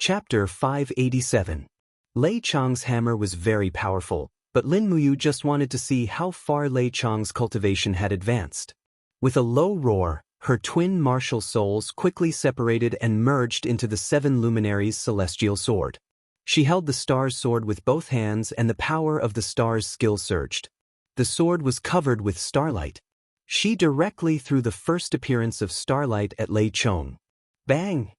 Chapter 587. Lei Chang's hammer was very powerful, but Lin Muyu just wanted to see how far Lei Chang's cultivation had advanced. With a low roar, her twin martial souls quickly separated and merged into the seven luminaries' celestial sword. She held the star's sword with both hands and the power of the star's skill surged. The sword was covered with starlight. She directly threw the first appearance of starlight at Lei Chang. Bang!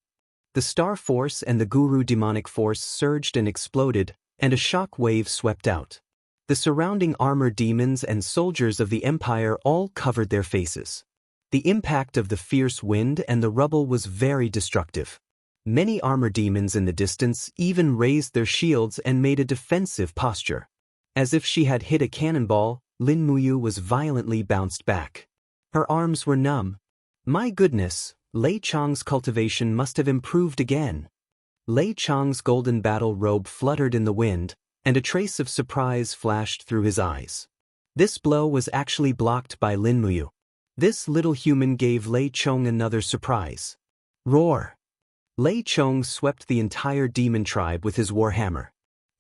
The star force and the guru demonic force surged and exploded, and a shock wave swept out. The surrounding armored demons and soldiers of the empire all covered their faces. The impact of the fierce wind and the rubble was very destructive. Many armored demons in the distance even raised their shields and made a defensive posture. As if she had hit a cannonball, Lin Muyu was violently bounced back. Her arms were numb. My goodness, Lei Chang's cultivation must have improved again. Lei Chang's golden battle robe fluttered in the wind, and a trace of surprise flashed through his eyes. This blow was actually blocked by Lin Muyu. This little human gave Lei Chang another surprise. Roar! Lei Chang swept the entire demon tribe with his warhammer.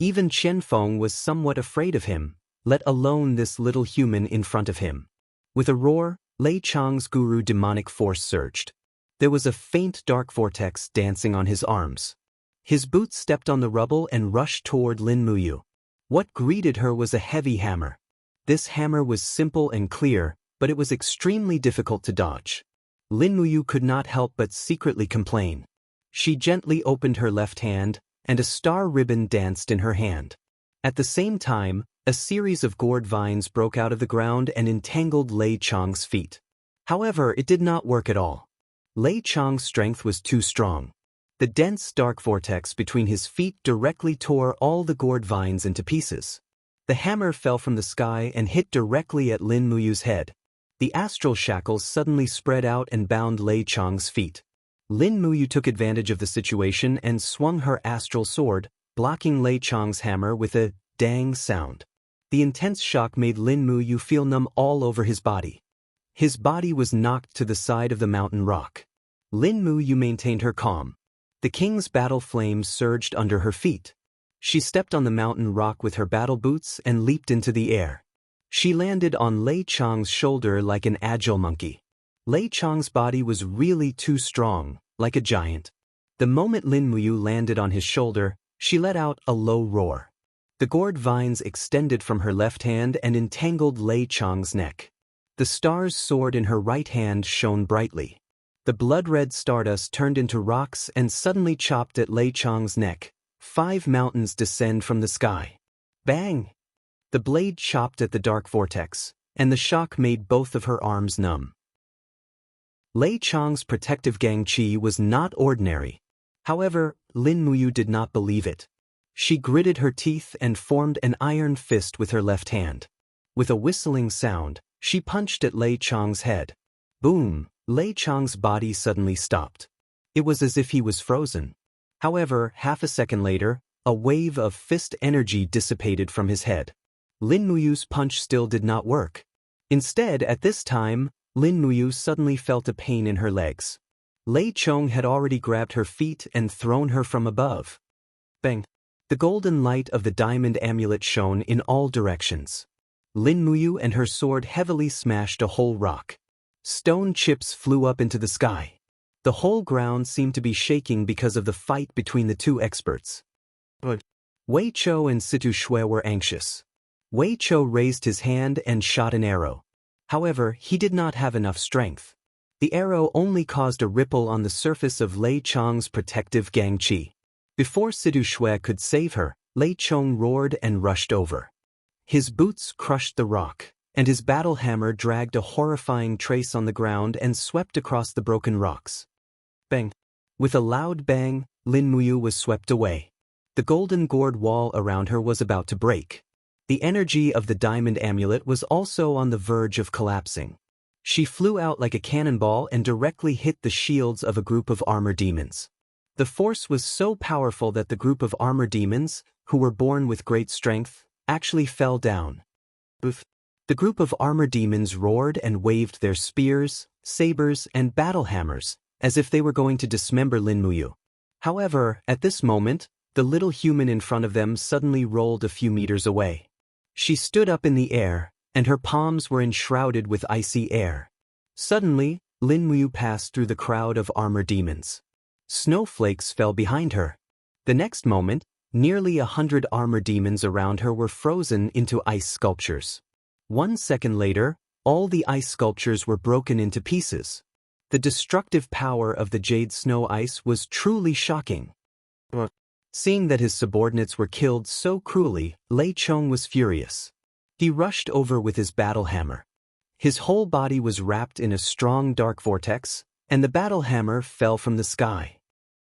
Even Chen Feng was somewhat afraid of him, let alone this little human in front of him. With a roar, Lei Chang's guru demonic force surged. There was a faint dark vortex dancing on his arms. His boots stepped on the rubble and rushed toward Lin Muyu. What greeted her was a heavy hammer. This hammer was simple and clear, but it was extremely difficult to dodge. Lin Muyu could not help but secretly complain. She gently opened her left hand, and a star ribbon danced in her hand. At the same time, a series of gourd vines broke out of the ground and entangled Lei Chang's feet. However, it did not work at all. Lei Chang's strength was too strong. The dense dark vortex between his feet directly tore all the gourd vines into pieces. The hammer fell from the sky and hit directly at Lin Muyu's head. The astral shackles suddenly spread out and bound Lei Chang's feet. Lin Muyu took advantage of the situation and swung her astral sword, blocking Lei Chang's hammer with a dang sound. The intense shock made Lin Muyu feel numb all over his body. His body was knocked to the side of the mountain rock. Lin Muyu maintained her calm. The king's battle flames surged under her feet. She stepped on the mountain rock with her battle boots and leaped into the air. She landed on Lei Chang's shoulder like an agile monkey. Lei Chang's body was really too strong, like a giant. The moment Lin Muyu landed on his shoulder, she let out a low roar. The gourd vines extended from her left hand and entangled Lei Chang's neck. The star's sword in her right hand shone brightly. The blood-red stardust turned into rocks and suddenly chopped at Lei Chang's neck. 5 mountains descend from the sky. Bang! The blade chopped at the dark vortex, and the shock made both of her arms numb. Lei Chang's protective gang chi was not ordinary. However, Lin Muyu did not believe it. She gritted her teeth and formed an iron fist with her left hand. With a whistling sound, she punched at Lei Chang's head. Boom! Lei Chang's body suddenly stopped. It was as if he was frozen. However, half a second later, a wave of fist energy dissipated from his head. Lin Muyu's punch still did not work. Instead, at this time, Lin Muyu suddenly felt a pain in her legs. Lei Chang had already grabbed her feet and thrown her from above. Bang! The golden light of the diamond amulet shone in all directions. Lin Muyu and her sword heavily smashed a whole rock. Stone chips flew up into the sky. The whole ground seemed to be shaking because of the fight between the two experts. Wei Chou and Situ Shui were anxious. Wei Chou raised his hand and shot an arrow. However, he did not have enough strength. The arrow only caused a ripple on the surface of Lei Chang's protective gang chi. Before Situ Shui could save her, Lei Chang roared and rushed over. His boots crushed the rock, and his battle hammer dragged a horrifying trace on the ground and swept across the broken rocks. Bang! With a loud bang, Lin Muyu was swept away. The golden gourd wall around her was about to break. The energy of the diamond amulet was also on the verge of collapsing. She flew out like a cannonball and directly hit the shields of a group of armor demons. The force was so powerful that the group of armor demons, who were born with great strength, actually fell down. Oof. The group of armor demons roared and waved their spears, sabers, and battle hammers, as if they were going to dismember Lin Muyu. However, at this moment, the little human in front of them suddenly rolled a few meters away. She stood up in the air, and her palms were enshrouded with icy air. Suddenly, Lin Muyu passed through the crowd of armor demons. Snowflakes fell behind her. The next moment, nearly 100 armor demons around her were frozen into ice sculptures. 1 second later, all the ice sculptures were broken into pieces. The destructive power of the jade snow ice was truly shocking. Seeing that his subordinates were killed so cruelly, Lei Chong was furious. He rushed over with his battle hammer. His whole body was wrapped in a strong dark vortex, and the battle hammer fell from the sky.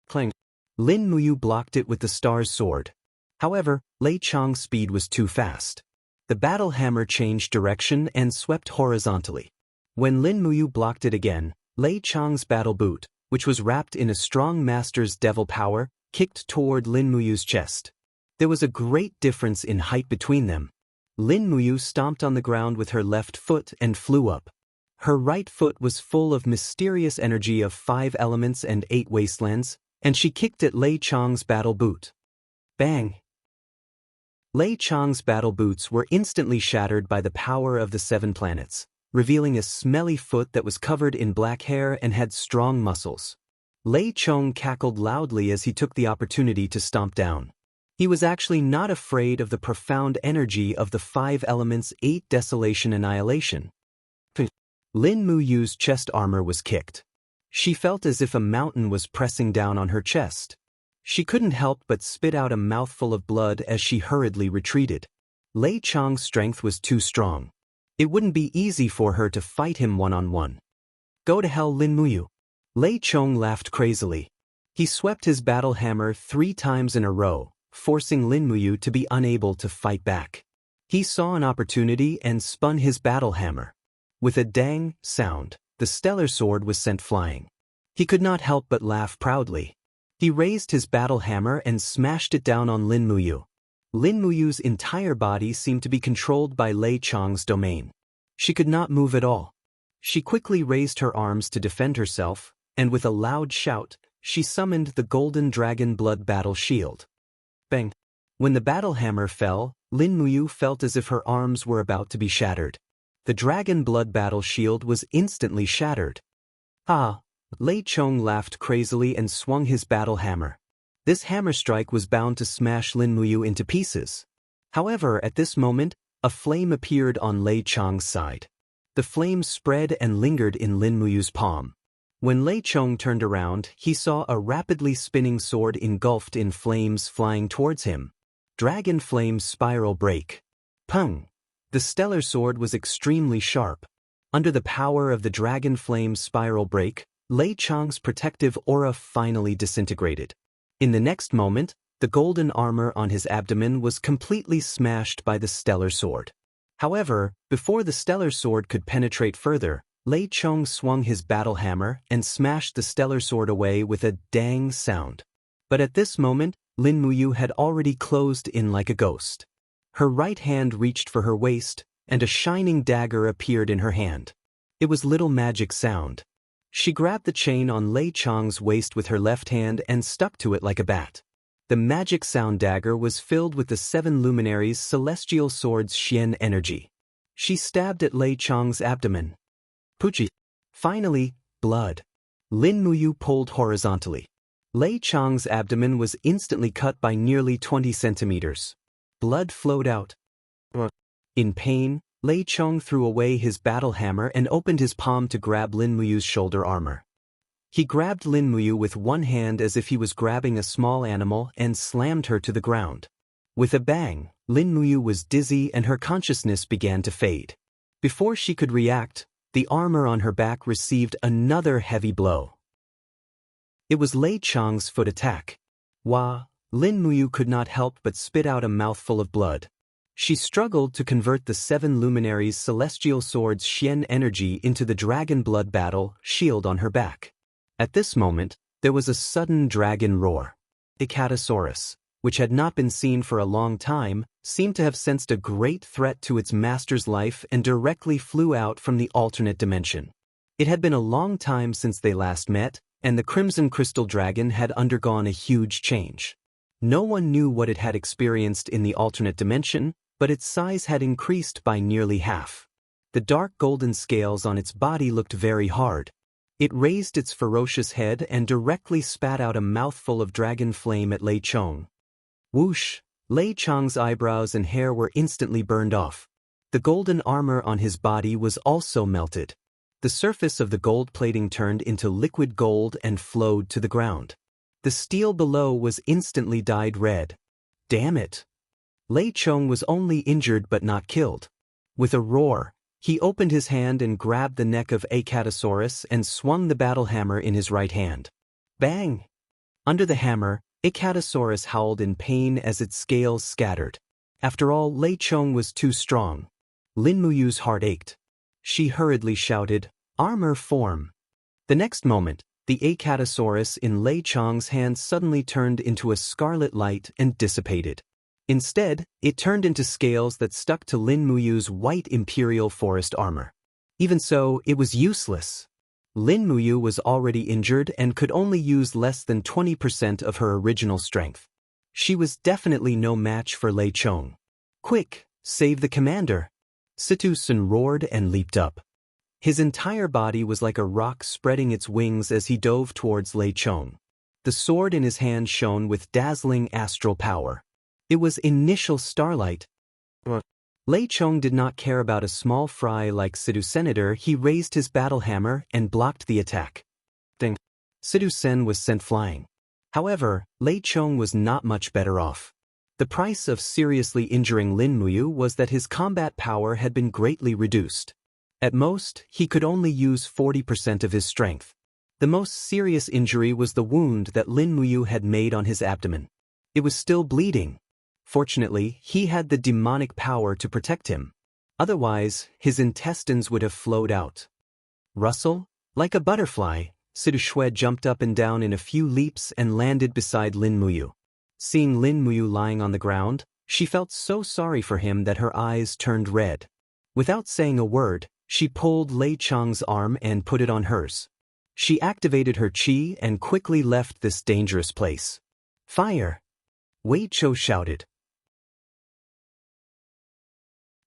Clang! Lin Muyu blocked it with the star's sword. However, Lei Chong's speed was too fast. The battle hammer changed direction and swept horizontally. When Lin Muyu blocked it again, Lei Chong's battle boot, which was wrapped in a strong master's devil power, kicked toward Lin Muyu's chest. There was a great difference in height between them. Lin Muyu stomped on the ground with her left foot and flew up. Her right foot was full of mysterious energy of 5 elements and 8 wastelands, and she kicked at Lei Chong's battle boot. Bang! Lei Chong's battle boots were instantly shattered by the power of the 7 planets, revealing a smelly foot that was covered in black hair and had strong muscles. Lei Chong cackled loudly as he took the opportunity to stomp down. He was actually not afraid of the profound energy of the 5 elements 8 desolation annihilation. Lin Muyu's chest armor was kicked. She felt as if a mountain was pressing down on her chest. She couldn't help but spit out a mouthful of blood as she hurriedly retreated. Lei Chong's strength was too strong. It wouldn't be easy for her to fight him one-on-one. Go to hell, Lin Muyu. Lei Chong laughed crazily. He swept his battle hammer 3 times in a row, forcing Lin Muyu to be unable to fight back. He saw an opportunity and spun his battle hammer. With a dang sound, the stellar sword was sent flying. He could not help but laugh proudly. He raised his battle hammer and smashed it down on Lin Muyu. Lin Muyu's entire body seemed to be controlled by Lei Chong's domain. She could not move at all. She quickly raised her arms to defend herself, and with a loud shout, she summoned the Golden Dragon Blood Battle Shield. Bang! When the battle hammer fell, Lin Muyu felt as if her arms were about to be shattered. The Dragon Blood Battle Shield was instantly shattered. Ah! Lei Chong laughed crazily and swung his battle hammer. This hammer strike was bound to smash Lin Muyu into pieces. However, at this moment, a flame appeared on Lei Chong's side. The flame spread and lingered in Lin Muyu's palm. When Lei Chong turned around, he saw a rapidly spinning sword engulfed in flames flying towards him. Dragon Flame's Spiral Break. Pung! The stellar sword was extremely sharp. Under the power of the Dragon Flame's Spiral Break, Lei Chong's protective aura finally disintegrated. In the next moment, the golden armor on his abdomen was completely smashed by the stellar sword. However, before the stellar sword could penetrate further, Lei Chong swung his battle hammer and smashed the stellar sword away with a dang sound. But at this moment, Lin Muyu had already closed in like a ghost. Her right hand reached for her waist, and a shining dagger appeared in her hand. It was Little Magic Sound. She grabbed the chain on Lei Chong's waist with her left hand and stuck to it like a bat. The Magic Sound dagger was filled with the 7 luminaries' celestial sword's Xian energy. She stabbed at Lei Chong's abdomen. Puchi! Finally, blood. Lin Muyu pulled horizontally. Lei Chong's abdomen was instantly cut by nearly 20 centimeters. Blood flowed out. In pain, Lei Chong threw away his battle hammer and opened his palm to grab Lin Muyu's shoulder armor. He grabbed Lin Muyu with one hand as if he was grabbing a small animal and slammed her to the ground. With a bang, Lin Muyu was dizzy and her consciousness began to fade. Before she could react, the armor on her back received another heavy blow. It was Lei Chong's foot attack. Wah! Lin Muyu could not help but spit out a mouthful of blood. She struggled to convert the 7 luminaries' celestial sword's Xian energy into the dragon blood battle shield on her back. At this moment, there was a sudden dragon roar. Icatosaurus, which had not been seen for a long time, seemed to have sensed a great threat to its master's life and directly flew out from the alternate dimension. It had been a long time since they last met, and the Crimson Crystal Dragon had undergone a huge change. No one knew what it had experienced in the alternate dimension, but its size had increased by nearly half. The dark golden scales on its body looked very hard. It raised its ferocious head and directly spat out a mouthful of dragon flame at Lei Chong. Whoosh! Lei Chong's eyebrows and hair were instantly burned off. The golden armor on his body was also melted. The surface of the gold plating turned into liquid gold and flowed to the ground. The steel below was instantly dyed red. Damn it! Lei Chong was only injured but not killed. With a roar, he opened his hand and grabbed the neck of Acatosaurus and swung the battle hammer in his right hand. Bang! Under the hammer, Acatosaurus howled in pain as its scales scattered. After all, Lei Chong was too strong. Lin Muyu's heart ached. She hurriedly shouted, "Armor form!" The next moment, the Acatosaurus in Lei Chong's hand suddenly turned into a scarlet light and dissipated. Instead, it turned into scales that stuck to Lin Muyu's white Imperial Forest armor. Even so, it was useless. Lin Muyu was already injured and could only use less than 20% of her original strength. She was definitely no match for Lei Chong. "Quick, save the commander!" Situ Sun roared and leaped up. His entire body was like a rock spreading its wings as he dove towards Lei Chong. The sword in his hand shone with dazzling astral power. It was initial starlight. Lei Chong did not care about a small fry like Situ Senator. He raised his battle hammer and blocked the attack. Ding! Situ Sen was sent flying. However, Lei Chong was not much better off. The price of seriously injuring Lin Muyu was that his combat power had been greatly reduced. At most, he could only use 40% of his strength. The most serious injury was the wound that Lin Muyu had made on his abdomen. It was still bleeding. Fortunately, he had the demonic power to protect him. Otherwise, his intestines would have flowed out. Rustle? Like a butterfly, Situ Shui jumped up and down in a few leaps and landed beside Lin Muyu. Seeing Lin Muyu lying on the ground, she felt so sorry for him that her eyes turned red. Without saying a word, she pulled Lei Chong's arm and put it on hers. She activated her chi and quickly left this dangerous place. "Fire!" Wei Chou shouted.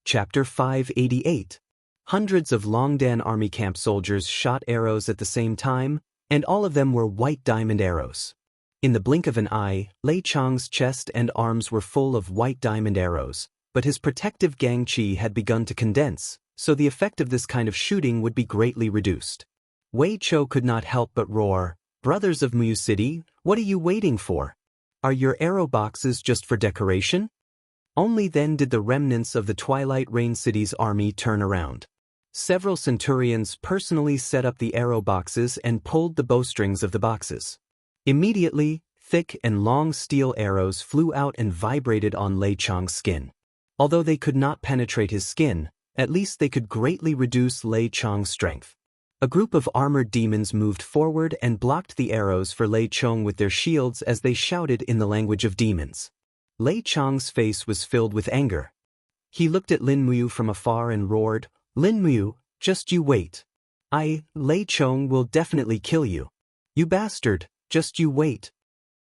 Chapter 588. Hundreds of Longdan army camp soldiers shot arrows at the same time, and all of them were white diamond arrows. In the blink of an eye, Lei Chong's chest and arms were full of white diamond arrows, but his protective gang chi had begun to condense, so the effect of this kind of shooting would be greatly reduced. Wei Chou could not help but roar, "Brothers of Muyu City, what are you waiting for? Are your arrow boxes just for decoration?" Only then did the remnants of the Twilight Rain City's army turn around. Several centurions personally set up the arrow boxes and pulled the bowstrings of the boxes. Immediately, thick and long steel arrows flew out and vibrated on Lei Chong's skin. Although they could not penetrate his skin, at least they could greatly reduce Lei Chong's strength. A group of armored demons moved forward and blocked the arrows for Lei Chong with their shields as they shouted in the language of demons. Lei Chong's face was filled with anger. He looked at Lin Muyu from afar and roared, "Lin Muyu, just you wait. Lei Chong, will definitely kill you. You bastard, just you wait."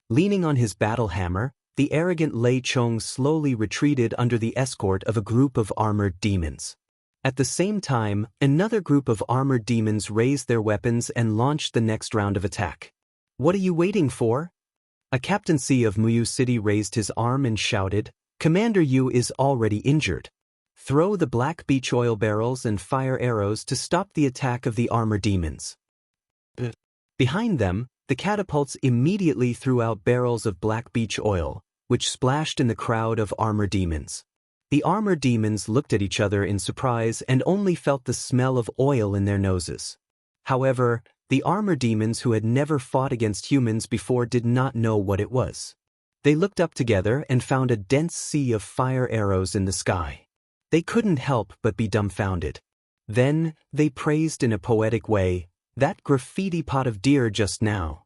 Leaning on his battle hammer, the arrogant Lei Chong slowly retreated under the escort of a group of armored demons. At the same time, another group of armored demons raised their weapons and launched the next round of attack. "What are you waiting for?" A captaincy of Muyu City raised his arm and shouted, "Commander Yu is already injured. Throw the black beach oil barrels and fire arrows to stop the attack of the armor demons." Behind them, the catapults immediately threw out barrels of black beach oil, which splashed in the crowd of armor demons. The armor demons looked at each other in surprise and only felt the smell of oil in their noses. However, the armor demons who had never fought against humans before did not know what it was. They looked up together and found a dense sea of fire arrows in the sky. They couldn't help but be dumbfounded. Then, they praised in a poetic way, "That graffiti pot of deer just now."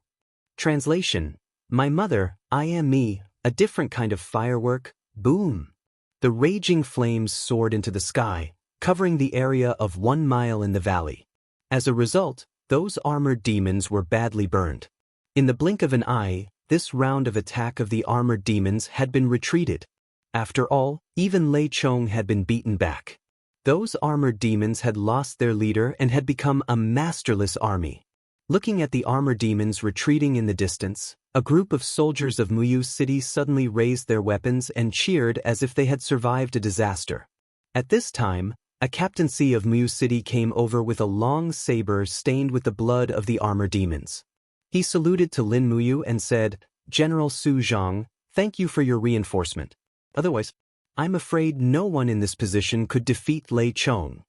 Translation: "My mother, I am me, a different kind of firework, boom." The raging flames soared into the sky, covering the area of 1 mile in the valley. As a result, Those armored demons were badly burned. In the blink of an eye, this round of attack of the armored demons had been retreated. After all, even Lei Chong had been beaten back. Those armored demons had lost their leader and had become a masterless army. Looking at the armored demons retreating in the distance, a group of soldiers of Muyu City suddenly raised their weapons and cheered as if they had survived a disaster. At this time, a captaincy of Muyu City came over with a long saber stained with the blood of the armored demons. He saluted to Lin Muyu and said, "General Su Zhang, thank you for your reinforcement. Otherwise, I'm afraid no one in this position could defeat Lei Chong."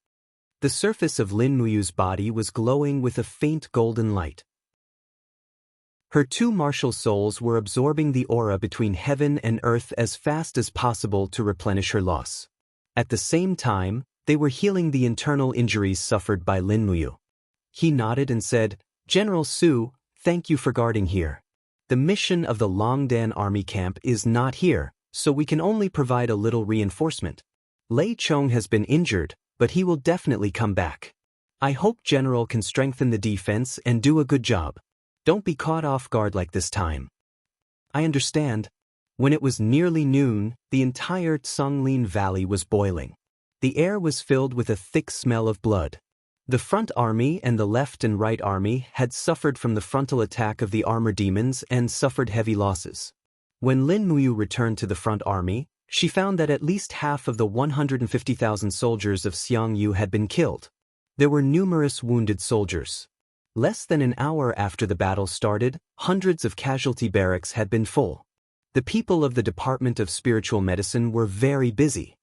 The surface of Lin Muyu's body was glowing with a faint golden light. Her two martial souls were absorbing the aura between heaven and earth as fast as possible to replenish her loss. At the same time, they were healing the internal injuries suffered by Lin Muyu. He nodded and said, "General Su, thank you for guarding here. The mission of the Longdan army camp is not here, so we can only provide a little reinforcement. Lei Chong has been injured, but he will definitely come back. I hope General can strengthen the defense and do a good job. Don't be caught off guard like this time." "I understand." When it was nearly noon, the entire Tsonglin Valley was boiling. The air was filled with a thick smell of blood. The front army and the left and right army had suffered from the frontal attack of the armor demons and suffered heavy losses. When Lin Muyu returned to the front army, she found that at least half of the 150,000 soldiers of Xiangyu had been killed. There were numerous wounded soldiers. Less than an hour after the battle started, hundreds of casualty barracks had been full. The people of the Department of Spiritual Medicine were very busy.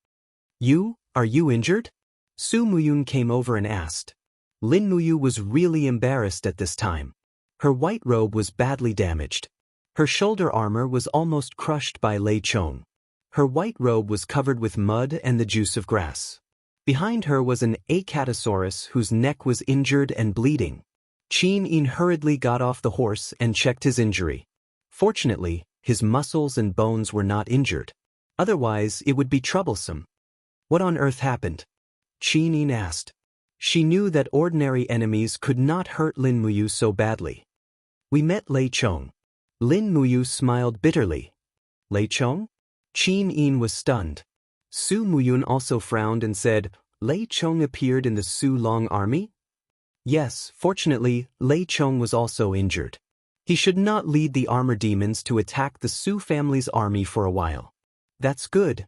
Are you injured?" Su Muyun came over and asked. Lin Muyu was really embarrassed at this time. Her white robe was badly damaged. Her shoulder armor was almost crushed by Lei Chong. Her white robe was covered with mud and the juice of grass. Behind her was an Acatosaurus whose neck was injured and bleeding. Qin Yin hurriedly got off the horse and checked his injury. Fortunately, his muscles and bones were not injured. Otherwise, it would be troublesome. "What on earth happened?" Qin Yin asked. She knew that ordinary enemies could not hurt Lin Muyu so badly. "We met Lei Chong." Lin Muyu smiled bitterly. "Lei Chong?" Qin Yin was stunned. Su Muyun also frowned and said, "Lei Chong appeared in the Su Long army?" "Yes, fortunately, Lei Chong was also injured. He should not lead the armor demons to attack the Su family's army for a while." "That's good."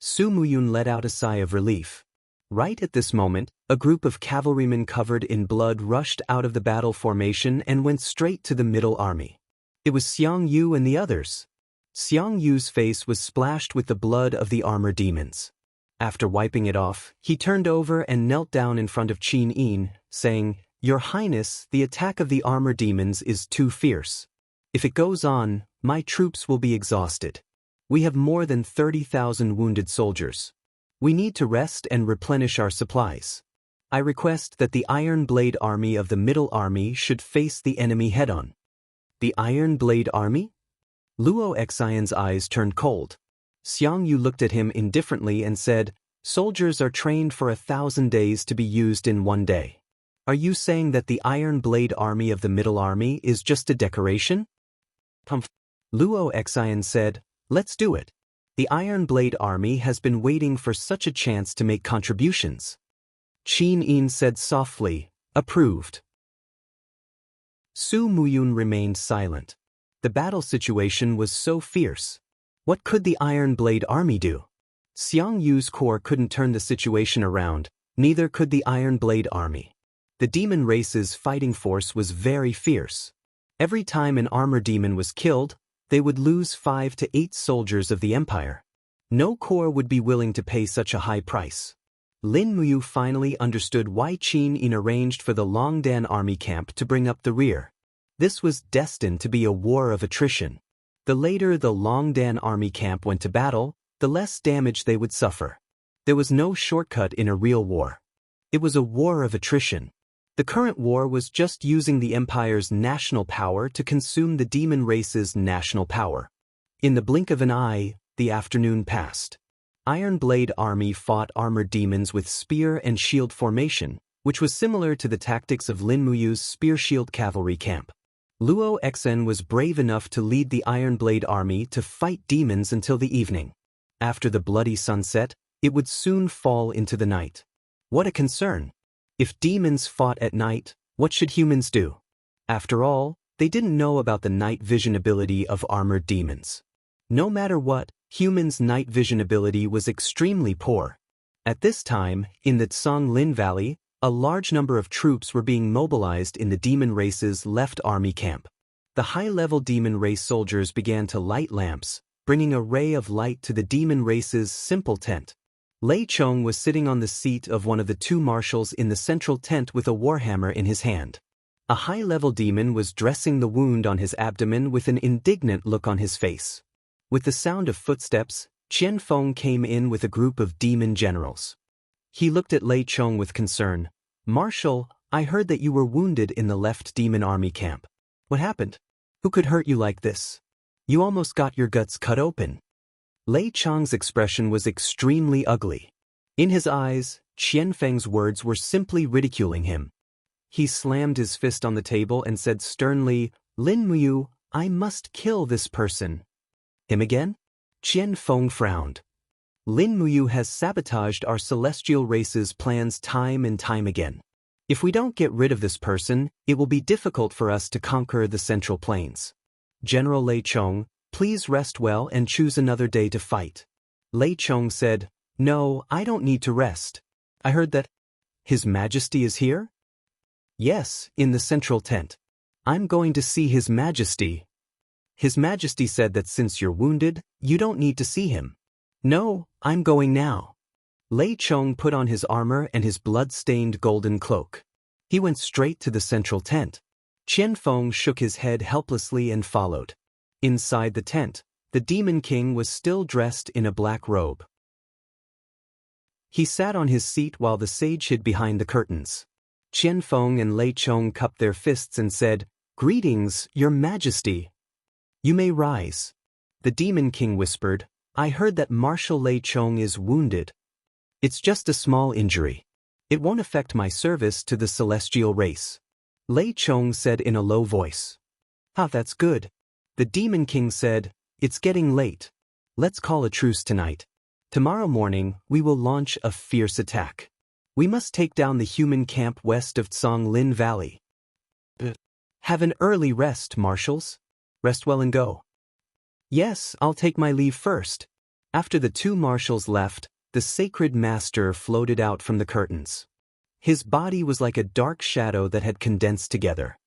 Su Muyun let out a sigh of relief. Right at this moment, a group of cavalrymen covered in blood rushed out of the battle formation and went straight to the middle army. It was Xiang Yu and the others. Xiang Yu's face was splashed with the blood of the armor demons. After wiping it off, he turned over and knelt down in front of Qin Yin, saying, "Your Highness, the attack of the armor demons is too fierce. If it goes on, my troops will be exhausted. We have more than 30,000 wounded soldiers. We need to rest and replenish our supplies. I request that the Iron Blade Army of the Middle Army should face the enemy head-on." "The Iron Blade Army?" Luo Xian's eyes turned cold. Xiang Yu looked at him indifferently and said, "Soldiers are trained for 1,000 days to be used in one day. Are you saying that the Iron Blade Army of the Middle Army is just a decoration?" Luo Xian said, "Let's do it. The Iron Blade Army has been waiting for such a chance to make contributions." Qin Yin said softly, "Approved." Su Muyun remained silent. The battle situation was so fierce. What could the Iron Blade Army do? Xiang Yu's corps couldn't turn the situation around, neither could the Iron Blade Army. The demon race's fighting force was very fierce. Every time an armor demon was killed, they would lose 5 to 8 soldiers of the Empire. No corps would be willing to pay such a high price. Lin Muyu finally understood why Qin Yin arranged for the Longdan army camp to bring up the rear. This was destined to be a war of attrition. The later the Longdan army camp went to battle, the less damage they would suffer. There was no shortcut in a real war. It was a war of attrition. The current war was just using the Empire's national power to consume the demon race's national power. In the blink of an eye, the afternoon passed. Iron Blade Army fought armored demons with spear and shield formation, which was similar to the tactics of Lin Muyu's spear-shield cavalry camp. Luo Xen was brave enough to lead the Iron Blade army to fight demons until the evening. After the bloody sunset, it would soon fall into the night. What a concern! If demons fought at night, what should humans do? After all, they didn't know about the night vision ability of armored demons. No matter what, humans' night vision ability was extremely poor. At this time, in the Songlin Valley, a large number of troops were being mobilized in the demon race's left army camp. The high-level demon race soldiers began to light lamps, bringing a ray of light to the demon race's simple tent. Lei Chong was sitting on the seat of one of the two marshals in the central tent with a warhammer in his hand. A high-level demon was dressing the wound on his abdomen with an indignant look on his face. With the sound of footsteps, Qian Feng came in with a group of demon generals. He looked at Lei Chong with concern. "Marshal, I heard that you were wounded in the left demon army camp. What happened? Who could hurt you like this? You almost got your guts cut open." Lei Chong's expression was extremely ugly. In his eyes, Qian Feng's words were simply ridiculing him. He slammed his fist on the table and said sternly, "Lin Muyu, I must kill this person." "Him again?" Qian Feng frowned. "Lin Muyu has sabotaged our celestial race's plans time and time again. If we don't get rid of this person, it will be difficult for us to conquer the Central Plains. General Lei Chong, please rest well and choose another day to fight." Lei Chong said, "No, I don't need to rest. I heard that His Majesty is here?" "Yes, in the central tent. I'm going to see His Majesty." "His Majesty said that since you're wounded, you don't need to see him." "No, I'm going now." Lei Chong put on his armor and his blood-stained golden cloak. He went straight to the central tent. Qian Feng shook his head helplessly and followed. Inside the tent, the Demon King was still dressed in a black robe. He sat on his seat while the sage hid behind the curtains. Qian Feng and Lei Chong cupped their fists and said, "Greetings, Your Majesty." "You may rise." The Demon King whispered, "I heard that Marshal Lei Chong is wounded. It's just a small injury. It won't affect my service to the celestial race." Lei Chong said in a low voice. "Ah, that's good." The Demon King said, "It's getting late. Let's call a truce tonight. Tomorrow morning, we will launch a fierce attack. We must take down the human camp west of Songlin Valley. Have an early rest, marshals. Rest well and go." "Yes, I'll take my leave first." After the two marshals left, the sacred master floated out from the curtains. His body was like a dark shadow that had condensed together.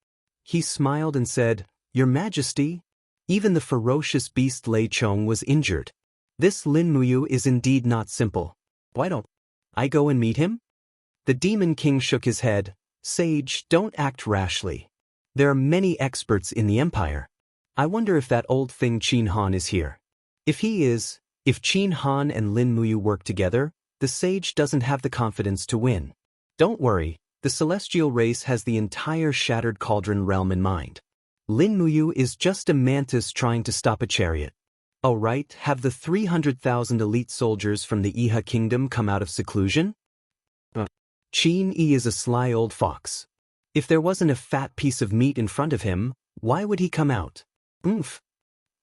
He smiled and said, "Your Majesty." Even the ferocious beast Lei Chong was injured. "This Lin Muyu is indeed not simple. Why don't I go and meet him?" The Demon King shook his head. "Sage, don't act rashly. There are many experts in the Empire. I wonder if that old thing Qin Han is here. If he is, if Qin Han and Lin Muyu work together, the sage doesn't have the confidence to win. Don't worry, the celestial race has the entire Shattered Cauldron realm in mind. Lin Muyu is just a mantis trying to stop a chariot. Oh right, have the 300,000 elite soldiers from the Iha kingdom come out of seclusion? Qin Yi is a sly old fox. If there wasn't a fat piece of meat in front of him, why would he come out? Oomph.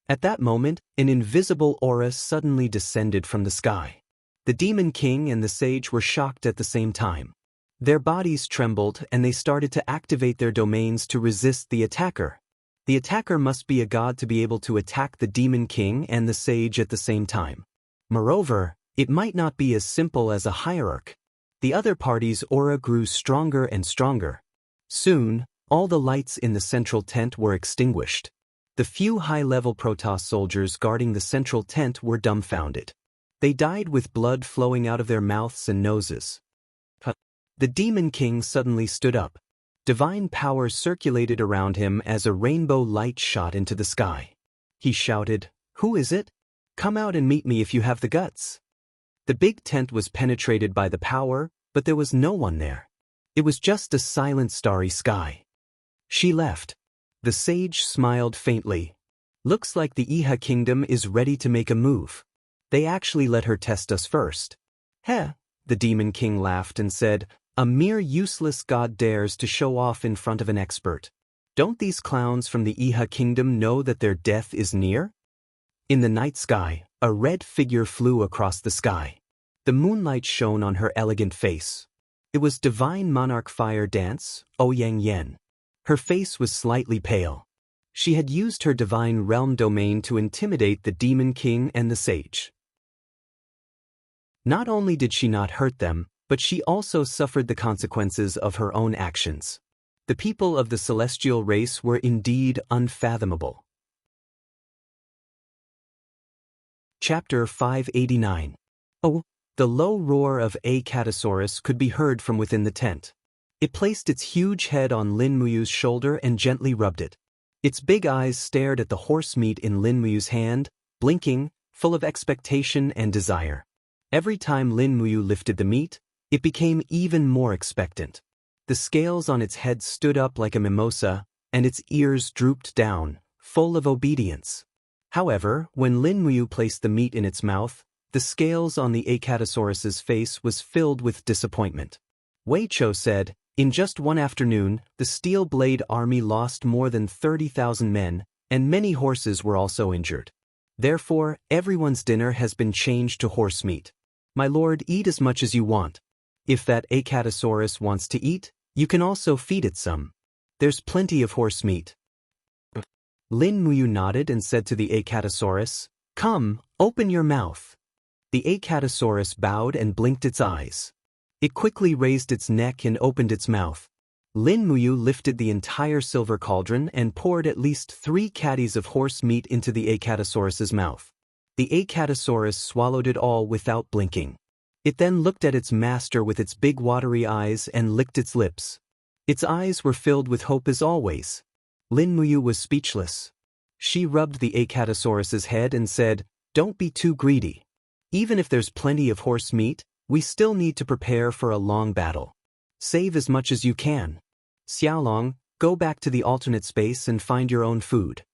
At that moment, an invisible aura suddenly descended from the sky. The Demon King and the sage were shocked at the same time. Their bodies trembled and they started to activate their domains to resist the attacker. The attacker must be a god to be able to attack the Demon King and the sage at the same time. Moreover, it might not be as simple as a hierarch. The other party's aura grew stronger and stronger. Soon, all the lights in the central tent were extinguished. The few high-level Protoss soldiers guarding the central tent were dumbfounded. They died with blood flowing out of their mouths and noses. The Demon King suddenly stood up. Divine power circulated around him as a rainbow light shot into the sky. He shouted, "Who is it? Come out and meet me if you have the guts." The big tent was penetrated by the power, but there was no one there. It was just a silent starry sky. She left. The sage smiled faintly. "Looks like the Iha kingdom is ready to make a move. They actually let her test us first." "Heh," the Demon King laughed and said, A mere useless god dares to show off in front of an expert. Don't these clowns from the Iha kingdom know that their death is near? In the night sky, a red figure flew across the sky. The moonlight shone on her elegant face. It was divine monarch fire dance, Ouyang Yen. Her face was slightly pale. She had used her divine realm domain to intimidate the demon king and the sage. Not only did she not hurt them, but she also suffered the consequences of her own actions. The people of the celestial race were indeed unfathomable. Chapter 589. Oh, the low roar of a Catasaurus could be heard from within the tent. It placed its huge head on Lin Muyu's shoulder and gently rubbed it. Its big eyes stared at the horse meat in Lin Muyu's hand, blinking, full of expectation and desire. Every time Lin Muyu lifted the meat, it became even more expectant. The scales on its head stood up like a mimosa, and its ears drooped down, full of obedience. However, when Lin Muyu placed the meat in its mouth, the scales on the Acatosaurus's face was filled with disappointment. Wei Cho said, "In just one afternoon, the Steel Blade Army lost more than 30,000 men, and many horses were also injured. Therefore, everyone's dinner has been changed to horse meat. My lord, eat as much as you want. If that Acatosaurus wants to eat, you can also feed it some. There's plenty of horse meat." Lin Muyu nodded and said to the Acatosaurus, "Come, open your mouth." The Acatosaurus bowed and blinked its eyes. It quickly raised its neck and opened its mouth. Lin Muyu lifted the entire silver cauldron and poured at least 3 caddies of horse meat into the Acatosaurus's mouth. The Acatosaurus swallowed it all without blinking. It then looked at its master with its big watery eyes and licked its lips. Its eyes were filled with hope as always. Lin Muyu was speechless. She rubbed the Acatosaurus's head and said, "Don't be too greedy. Even if there's plenty of horse meat, we still need to prepare for a long battle. Save as much as you can. Xiaolong, go back to the alternate space and find your own food."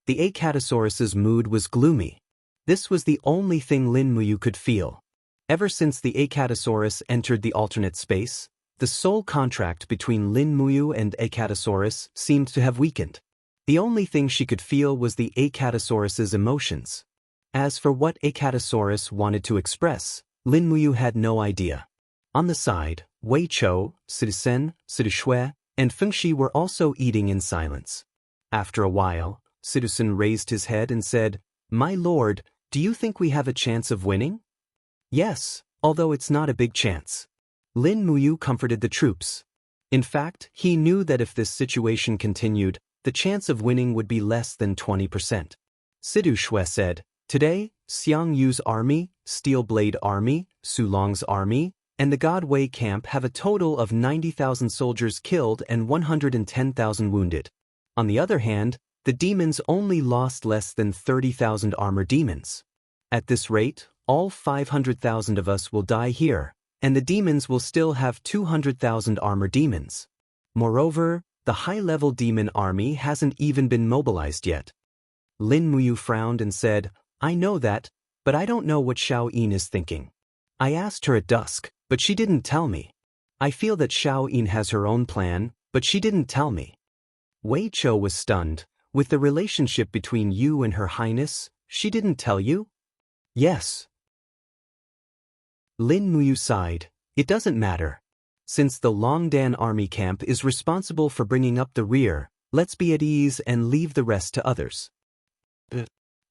The Acatosaurus's mood was gloomy. This was the only thing Lin Muyu could feel. Ever since the Acatosaurus entered the alternate space, the soul contract between Lin Muyu and Acatosaurus seemed to have weakened. The only thing she could feel was the Acatosaurus's emotions. As for what Acatosaurus wanted to express, Lin Muyu had no idea. On the side, Wei Cho, Citizen, Citishue, and Fengshi were also eating in silence. After a while, Citizen raised his head and said, "My lord, do you think we have a chance of winning?" "Yes, although it's not a big chance." Lin Muyu comforted the troops. In fact, he knew that if this situation continued, the chance of winning would be less than 20%. Sidu Shui said, "Today, Xiang Yu's army, Steel Blade Army, Su Long's army, and the God Wei camp have a total of 90,000 soldiers killed and 110,000 wounded. On the other hand, the demons only lost less than 30,000 armor demons. At this rate, all 500,000 of us will die here, and the demons will still have 200,000 armor demons. Moreover, the high-level demon army hasn't even been mobilized yet." Lin Muyu frowned and said, "I know that, but I don't know what Xiao Yin is thinking. I asked her at dusk, but she didn't tell me. I feel that Xiao Yin has her own plan, but she didn't tell me." Wei Cho was stunned. "With the relationship between you and Her Highness, she didn't tell you?" "Yes." Lin Muyu sighed. "It doesn't matter. Since the Longdan army camp is responsible for bringing up the rear, let's be at ease and leave the rest to others."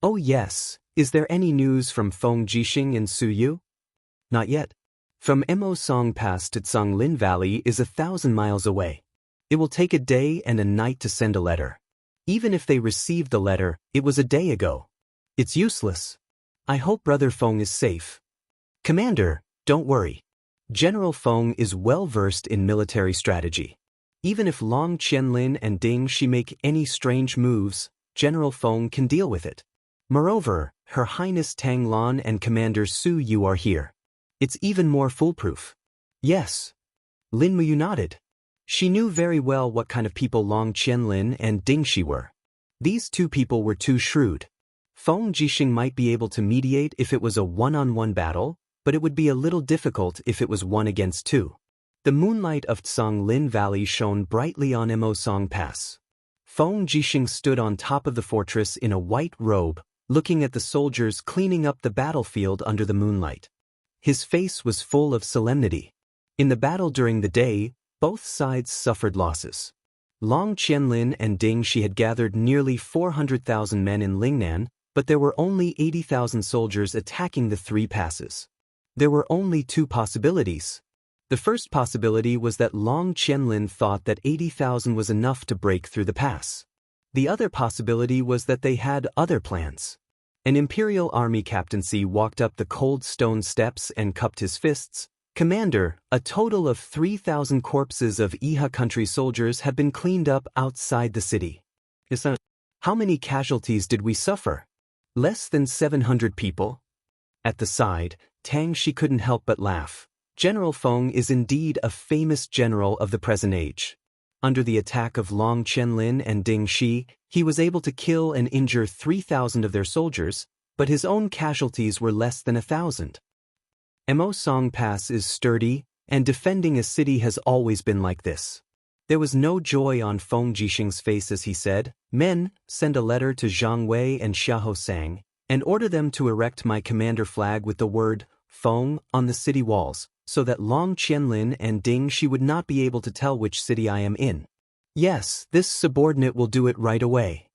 "Oh yes, is there any news from Feng Jixing and Su Yu?" "Not yet. From Mo Song Pass to Lin Valley is 1,000 miles away. It will take a day and a night to send a letter. Even if they received the letter, it was a day ago. It's useless. I hope Brother Feng is safe." "Commander, don't worry. General Feng is well-versed in military strategy. Even if Long Qianlin and Ding Shi make any strange moves, General Feng can deal with it. Moreover, Her Highness Tang Lan and Commander Su Yu are here. It's even more foolproof." "Yes." Lin Muyu nodded. She knew very well what kind of people Long Qianlin and Ding Shi were. These two people were too shrewd. Feng Jixing might be able to mediate if it was a one-on-one battle, but it would be a little difficult if it was 1 against 2. The moonlight of Tsang Lin Valley shone brightly on Emosong Pass. Feng Jixing stood on top of the fortress in a white robe, looking at the soldiers cleaning up the battlefield under the moonlight. His face was full of solemnity. In the battle during the day, both sides suffered losses. Long Qianlin and Ding Shi had gathered nearly 400,000 men in Lingnan, but there were only 80,000 soldiers attacking the three passes. There were only two possibilities. The first possibility was that Long Qianlin thought that 80,000 was enough to break through the pass. The other possibility was that they had other plans. An imperial army captaincy walked up the cold stone steps and cupped his fists. "Commander, a total of 3,000 corpses of Iha country soldiers have been cleaned up outside the city. How many casualties did we suffer? Less than 700 people?" At the side, Tang Shi couldn't help but laugh. General Feng is indeed a famous general of the present age. Under the attack of Long Qianlin and Ding Shi, he was able to kill and injure 3,000 of their soldiers, but his own casualties were less than 1,000. Emosong Pass is sturdy, and defending a city has always been like this. There was no joy on Feng Jixing's face as he said, "Men, send a letter to Zhang Wei and Xiahou Sang, and order them to erect my commander flag with the word, Feng, on the city walls, so that Long Qianlin and Ding Shi would not be able to tell which city I am in." "Yes, this subordinate will do it right away."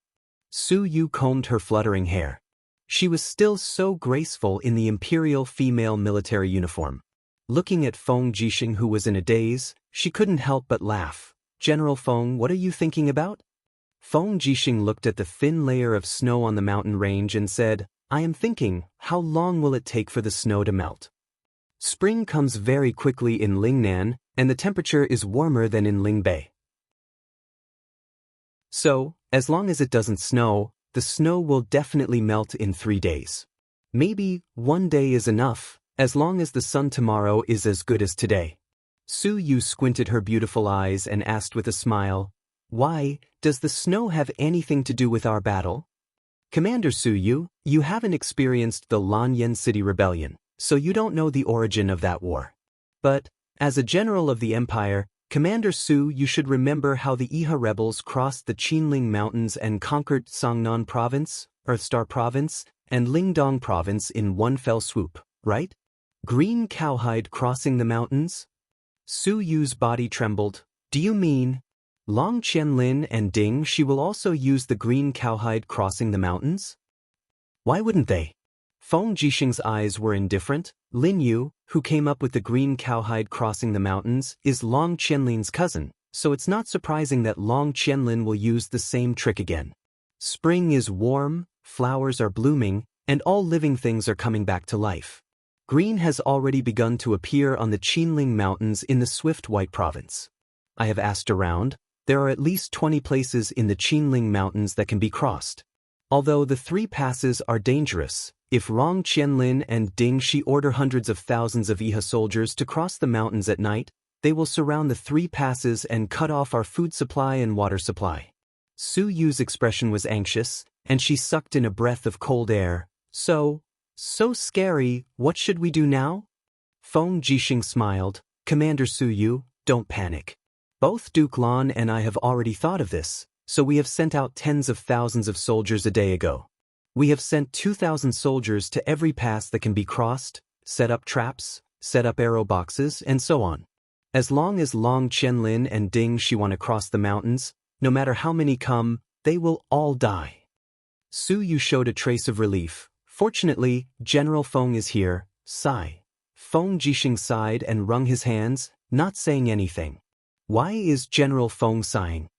Su Yu combed her fluttering hair. She was still so graceful in the imperial female military uniform. Looking at Feng Jixing, who was in a daze, she couldn't help but laugh. "General Feng, what are you thinking about?" Feng Jixing looked at the thin layer of snow on the mountain range and said, "I am thinking, how long will it take for the snow to melt? Spring comes very quickly in Lingnan, and the temperature is warmer than in Lingbei. So, as long as it doesn't snow, the snow will definitely melt in 3 days. Maybe 1 day is enough, as long as the sun tomorrow is as good as today." Su Yu squinted her beautiful eyes and asked with a smile, "Why, does the snow have anything to do with our battle?" "Commander Su Yu, you haven't experienced the Lanyan City Rebellion, so you don't know the origin of that war. But, as a general of the Empire, Commander Su, you should remember how the Iha rebels crossed the Qinling Mountains and conquered Songnan Province, Earthstar Province, and Lingdong Province in one fell swoop, right? Green cowhide crossing the mountains?" Su Yu's body trembled. "Do you mean Long Qianlin and Ding Shi will also use the green cowhide crossing the mountains?" "Why wouldn't they?" Feng Jixing's eyes were indifferent. "Lin Yu, who came up with the green cowhide crossing the mountains, is Long Qianlin's cousin, so it's not surprising that Long Qianlin will use the same trick again. Spring is warm, flowers are blooming, and all living things are coming back to life. Green has already begun to appear on the Qinling Mountains in the Swift White Province. I have asked around. There are at least 20 places in the Qinling Mountains that can be crossed. Although the three passes are dangerous, if Long Qianlin and Ding Shi order hundreds of thousands of Iha soldiers to cross the mountains at night, they will surround the three passes and cut off our food supply and water supply." Su Yu's expression was anxious, and she sucked in a breath of cold air. So scary, what should we do now?" Feng Jixing smiled. "Commander Su Yu, don't panic. Both Duke Lan and I have already thought of this, so we have sent out tens of thousands of soldiers a day ago. We have sent 2,000 soldiers to every pass that can be crossed, set up traps, set up arrow boxes, and so on. As long as Long Qianlin and Ding Shi want to cross the mountains, no matter how many come, they will all die." Su Yu showed a trace of relief. "Fortunately, General Feng is here." Sigh. Feng Jixing sighed and wrung his hands, not saying anything. "Why is General Feng sighing?"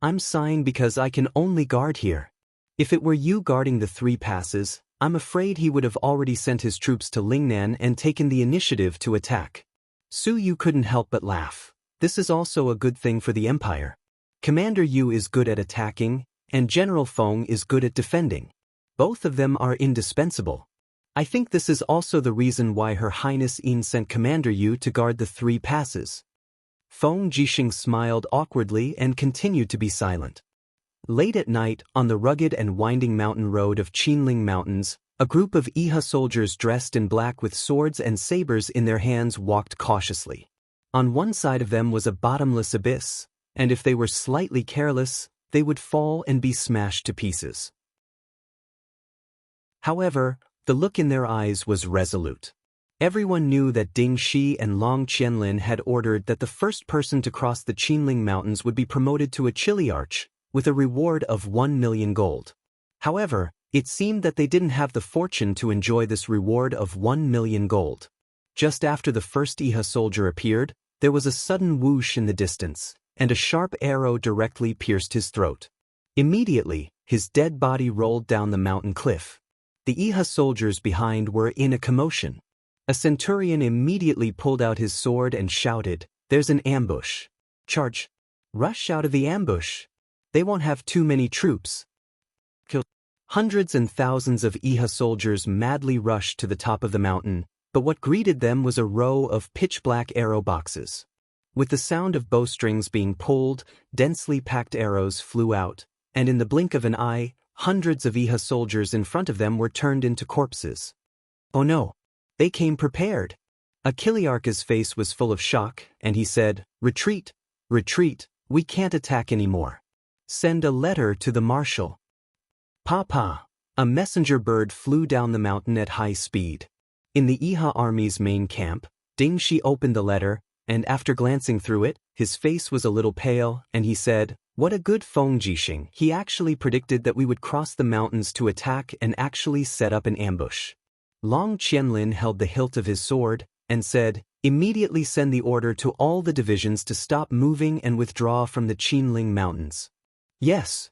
"I'm sighing because I can only guard here. If it were you guarding the three passes, I'm afraid he would have already sent his troops to Lingnan and taken the initiative to attack." Su Yu couldn't help but laugh. "This is also a good thing for the Empire. Commander Yu is good at attacking, and General Feng is good at defending. Both of them are indispensable. I think this is also the reason why Her Highness Yin sent Commander Yu to guard the three passes." Feng Jixing smiled awkwardly and continued to be silent. Late at night, on the rugged and winding mountain road of Qinling Mountains, a group of Iha soldiers dressed in black with swords and sabers in their hands walked cautiously. On one side of them was a bottomless abyss, and if they were slightly careless, they would fall and be smashed to pieces. However, the look in their eyes was resolute. Everyone knew that Ding Shi and Long Qianlin had ordered that the first person to cross the Qinling Mountains would be promoted to a chiliarch, with a reward of 1 million gold. However, it seemed that they didn't have the fortune to enjoy this reward of 1 million gold. Just after the first Iha soldier appeared, there was a sudden whoosh in the distance, and a sharp arrow directly pierced his throat. Immediately, his dead body rolled down the mountain cliff. The Iha soldiers behind were in a commotion. A centurion immediately pulled out his sword and shouted, "There's an ambush. Charge! Rush out of the ambush! They won't have too many troops." Hundreds and thousands of Iha soldiers madly rushed to the top of the mountain, but what greeted them was a row of pitch-black arrow boxes. With the sound of bowstrings being pulled, densely packed arrows flew out, and in the blink of an eye, hundreds of Iha soldiers in front of them were turned into corpses. Oh no! They came prepared. Achillearch's face was full of shock, and he said, "Retreat! Retreat! We can't attack anymore. Send a letter to the marshal." Pa! A messenger bird flew down the mountain at high speed. In the Iha army's main camp, Ding Shi opened the letter, and after glancing through it, his face was a little pale, and he said, "What a good Feng Jixing. He actually predicted that we would cross the mountains to attack and actually set up an ambush." Long Qianlin held the hilt of his sword, and said, "Immediately send the order to all the divisions to stop moving and withdraw from the Qinling Mountains." "Yes."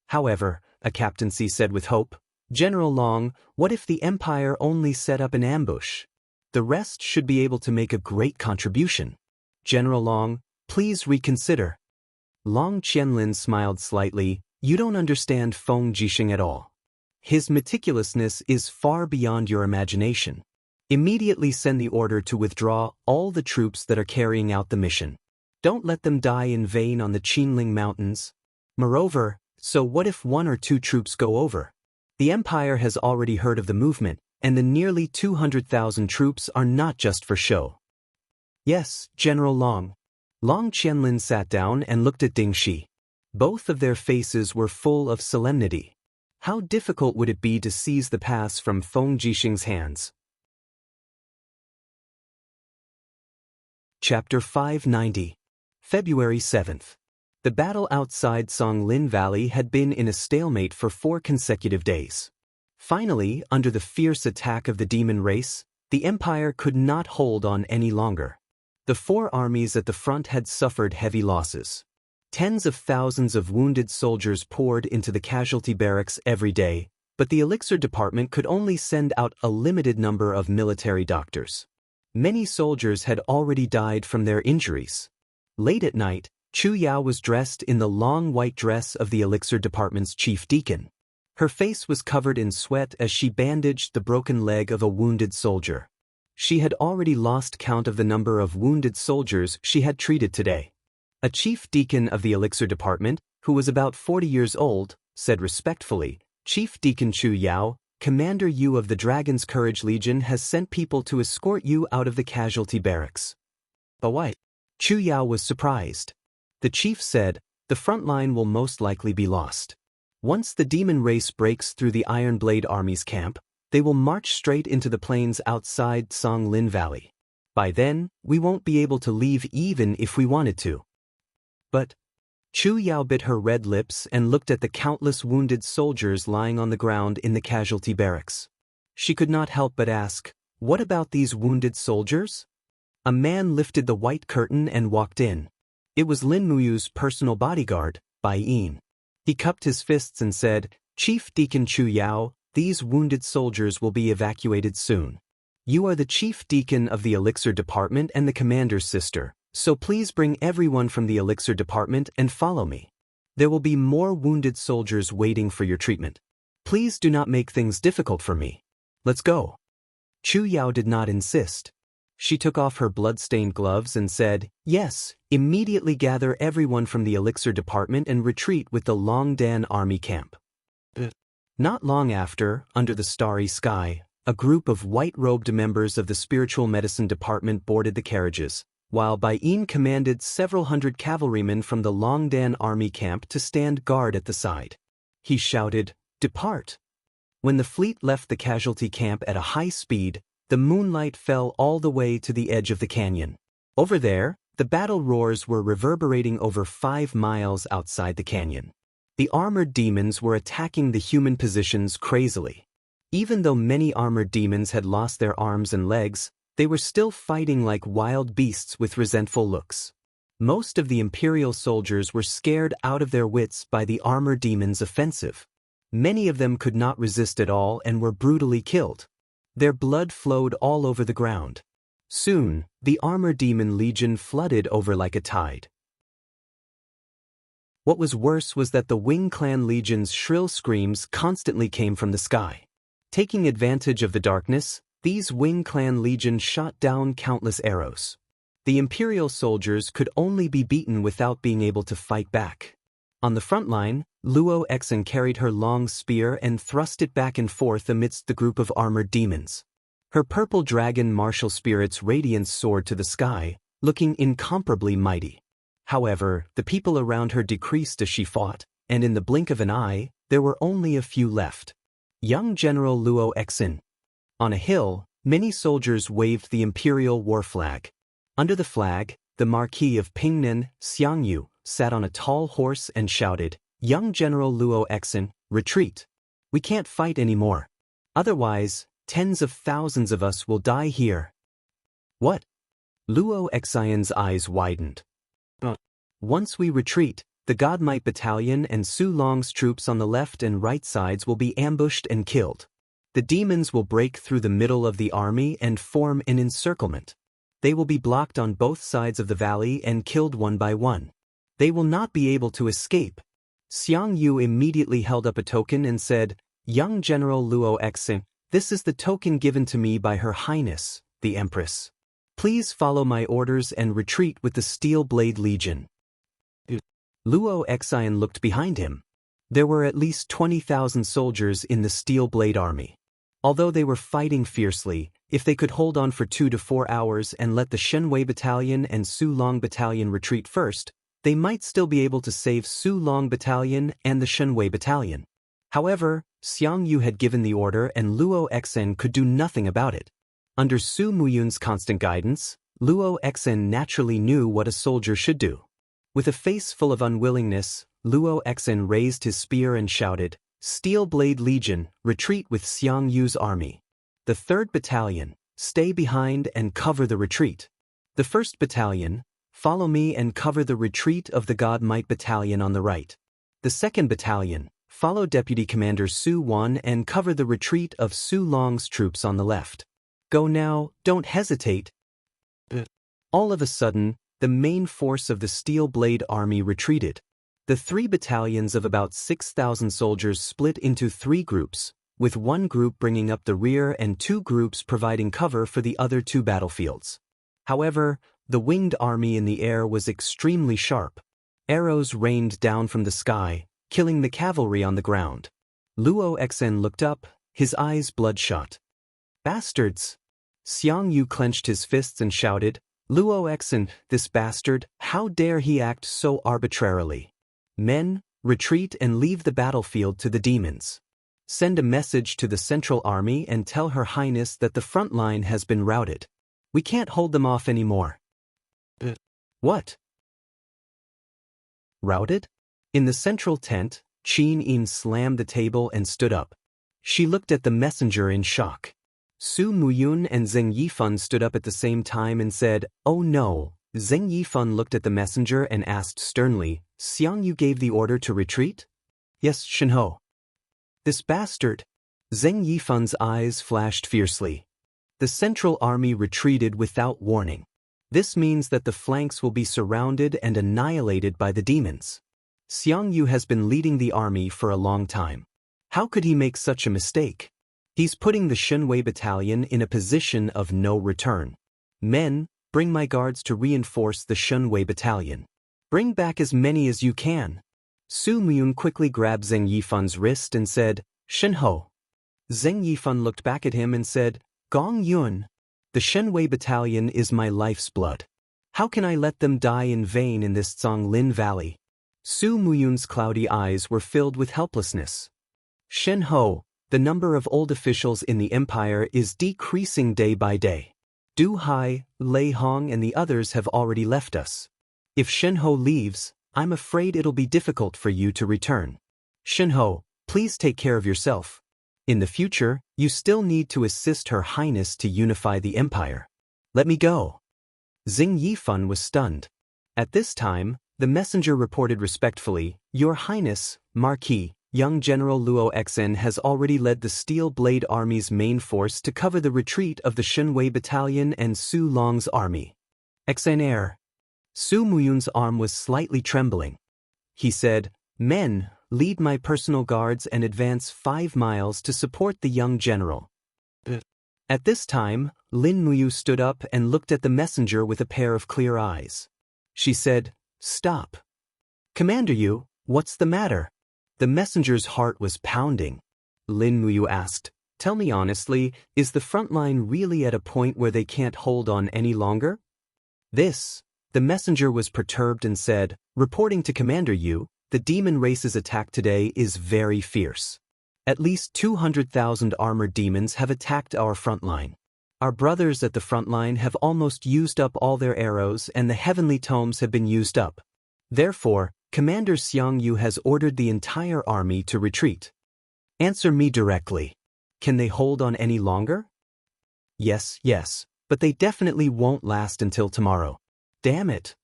However, a captaincy said with hope, "General Long, what if the Empire only set up an ambush? The rest should be able to make a great contribution. General Long, please reconsider." Long Qianlin smiled slightly. "You don't understand Feng Jixing at all. His meticulousness is far beyond your imagination. Immediately send the order to withdraw all the troops that are carrying out the mission. Don't let them die in vain on the Qinling Mountains. Moreover, so what if 1 or 2 troops go over? The Empire has already heard of the movement, and the nearly 200,000 troops are not just for show." "Yes, General Long." Long Qianlin sat down and looked at Ding Shi. Both of their faces were full of solemnity. How difficult would it be to seize the pass from Feng Jixing's hands? Chapter 590. February 7th. The battle outside Songlin Valley had been in a stalemate for 4 consecutive days. Finally, under the fierce attack of the demon race, the Empire could not hold on any longer. The 4 armies at the front had suffered heavy losses. Tens of thousands of wounded soldiers poured into the casualty barracks every day, but the elixir department could only send out a limited number of military doctors. Many soldiers had already died from their injuries. Late at night, Chu Yao was dressed in the long white dress of the elixir department's chief deacon. Her face was covered in sweat as she bandaged the broken leg of a wounded soldier. She had already lost count of the number of wounded soldiers she had treated today. A chief deacon of the elixir department, who was about 40 years old, said respectfully, "Chief Deacon Chu Yao, Commander Yu of the Dragon's Courage Legion has sent people to escort you out of the casualty barracks." "But why?" Chu Yao was surprised. The chief said, "The front line will most likely be lost. Once the demon race breaks through the Iron Blade Army's camp, they will march straight into the plains outside Songlin Valley. By then, we won't be able to leave even if we wanted to." "But..." Chu Yao bit her red lips and looked at the countless wounded soldiers lying on the ground in the casualty barracks. She could not help but ask, "What about these wounded soldiers?" A man lifted the white curtain and walked in. It was Lin Muyu's personal bodyguard, Bai Yin. He cupped his fists and said, "Chief Deacon Chu Yao, these wounded soldiers will be evacuated soon. You are the chief deacon of the elixir department and the commander's sister, so please bring everyone from the elixir department and follow me. There will be more wounded soldiers waiting for your treatment. Please do not make things difficult for me. Let's go." Chu Yao did not insist. She took off her blood-stained gloves and said, "Yes, immediately gather everyone from the elixir department and retreat with the Longdan army camp." Not long after, under the starry sky, a group of white-robed members of the spiritual medicine department boarded the carriages, while Bai Yin commanded several hundred cavalrymen from the Longdan army camp to stand guard at the side. He shouted, "Depart!" When the fleet left the casualty camp at a high speed, the moonlight fell all the way to the edge of the canyon. Over there, the battle roars were reverberating over 5 miles outside the canyon. The armored demons were attacking the human positions crazily. Even though many armored demons had lost their arms and legs, they were still fighting like wild beasts with resentful looks. Most of the Imperial soldiers were scared out of their wits by the armored demons' offensive. Many of them could not resist at all and were brutally killed. Their blood flowed all over the ground. Soon, the armored demon legion flooded over like a tide. What was worse was that the Wing Clan legion's shrill screams constantly came from the sky. Taking advantage of the darkness, these Wing Clan legion shot down countless arrows. The Imperial soldiers could only be beaten without being able to fight back. On the front line, Luo Exen carried her long spear and thrust it back and forth amidst the group of armored demons. Her purple dragon martial spirit's radiance soared to the sky, looking incomparably mighty. However, the people around her decreased as she fought, and in the blink of an eye, there were only a few left. Young General Luo Exen. On a hill, many soldiers waved the imperial war flag. Under the flag, the Marquis of Pingnan, Xiangyu, sat on a tall horse and shouted, "Young General Luo Exen, retreat. We can't fight anymore. Otherwise, tens of thousands of us will die here." "What?" Luo Exen's eyes widened. "Once we retreat, the God Might Battalion and Su Long's troops on the left and right sides will be ambushed and killed. The demons will break through the middle of the army and form an encirclement. They will be blocked on both sides of the valley and killed one by one. They will not be able to escape." Xiang Yu immediately held up a token and said, "Young General Luo Exen, this is the token given to me by Her Highness, the Empress. Please follow my orders and retreat with the Steel Blade Legion." Luo Exen looked behind him. There were at least 20,000 soldiers in the Steel Blade Army. Although they were fighting fiercely, if they could hold on for 2 to 4 hours and let the Shenwei Battalion and Su Long Battalion retreat first, they might still be able to save Su Long Battalion and the Shenwei Battalion. However, Xiang Yu had given the order and Luo Exen could do nothing about it. Under Su Muyun's constant guidance, Luo Exen naturally knew what a soldier should do. With a face full of unwillingness, Luo Exen raised his spear and shouted, "Steel Blade Legion, retreat with Xiang Yu's army. The 3rd Battalion, stay behind and cover the retreat. The 1st Battalion, follow me and cover the retreat of the God Might Battalion on the right. The 2nd Battalion, follow Deputy Commander Su Wan and cover the retreat of Su Long's troops on the left. Go now, don't hesitate." All of a sudden, the main force of the Steel Blade Army retreated. The 3 battalions of about 6,000 soldiers split into 3 groups, with one group bringing up the rear and 2 groups providing cover for the other 2 battlefields. However, the winged army in the air was extremely sharp. Arrows rained down from the sky, killing the cavalry on the ground. Luo Exen looked up, his eyes bloodshot. "Bastards!" Xiang Yu clenched his fists and shouted, "Luo Exen, this bastard, how dare he act so arbitrarily? Men, retreat and leave the battlefield to the demons. Send a message to the Central Army and tell Her Highness that the front line has been routed. We can't hold them off anymore." "What? Routed?" In the central tent, Qin Yin slammed the table and stood up. She looked at the messenger in shock. Su Muyun and Zheng Yifan stood up at the same time and said, "Oh no." Zheng Yifan looked at the messenger and asked sternly, "Xiang Yu gave the order to retreat?" "Yes, Shenho." "This bastard." Zheng Yifan's eyes flashed fiercely. The Central Army retreated without warning. This means that the flanks will be surrounded and annihilated by the demons. Xiang Yu has been leading the army for a long time. How could he make such a mistake? He's putting the Shenwei Battalion in a position of no return. "Men, bring my guards to reinforce the Shenwei Battalion. Bring back as many as you can." Su Muyun quickly grabbed Zheng Yifan's wrist and said, "Shenho." Zheng Yifan looked back at him and said, "Gong Yun. The Shenwei Battalion is my life's blood. How can I let them die in vain in this Zonglin Valley? Su Muyun's cloudy eyes were filled with helplessness. Shen Ho, the number of old officials in the empire is decreasing day by day. Du Hai, Lei Hong and the others have already left us. If Shen Ho leaves, I'm afraid it'll be difficult for you to return. Shen Ho, please take care of yourself. In the future, you still need to assist Her Highness to unify the empire. Let me go. Xing Yifan was stunned. At this time, the messenger reported respectfully, Your Highness, Marquis, young General Luo Xen has already led the Steel Blade Army's main force to cover the retreat of the Shunwei Battalion and Su Long's army. Xen Air. Su Muyun's arm was slightly trembling. He said, Men, lead my personal guards and advance 5 miles to support the young general. At this time, Lin Muyu stood up and looked at the messenger with a pair of clear eyes. She said, Stop. Commander Yu, what's the matter? The messenger's heart was pounding. Lin Muyu asked, Tell me honestly, is the front line really at a point where they can't hold on any longer? The messenger was perturbed and said, Reporting to Commander Yu, the demon race's attack today is very fierce. At least 200,000 armored demons have attacked our front line. Our brothers at the front line have almost used up all their arrows and the heavenly tomes have been used up. Therefore, Commander Xiang Yu has ordered the entire army to retreat. Answer me directly. Can they hold on any longer? Yes, but they definitely won't last until tomorrow. Damn it.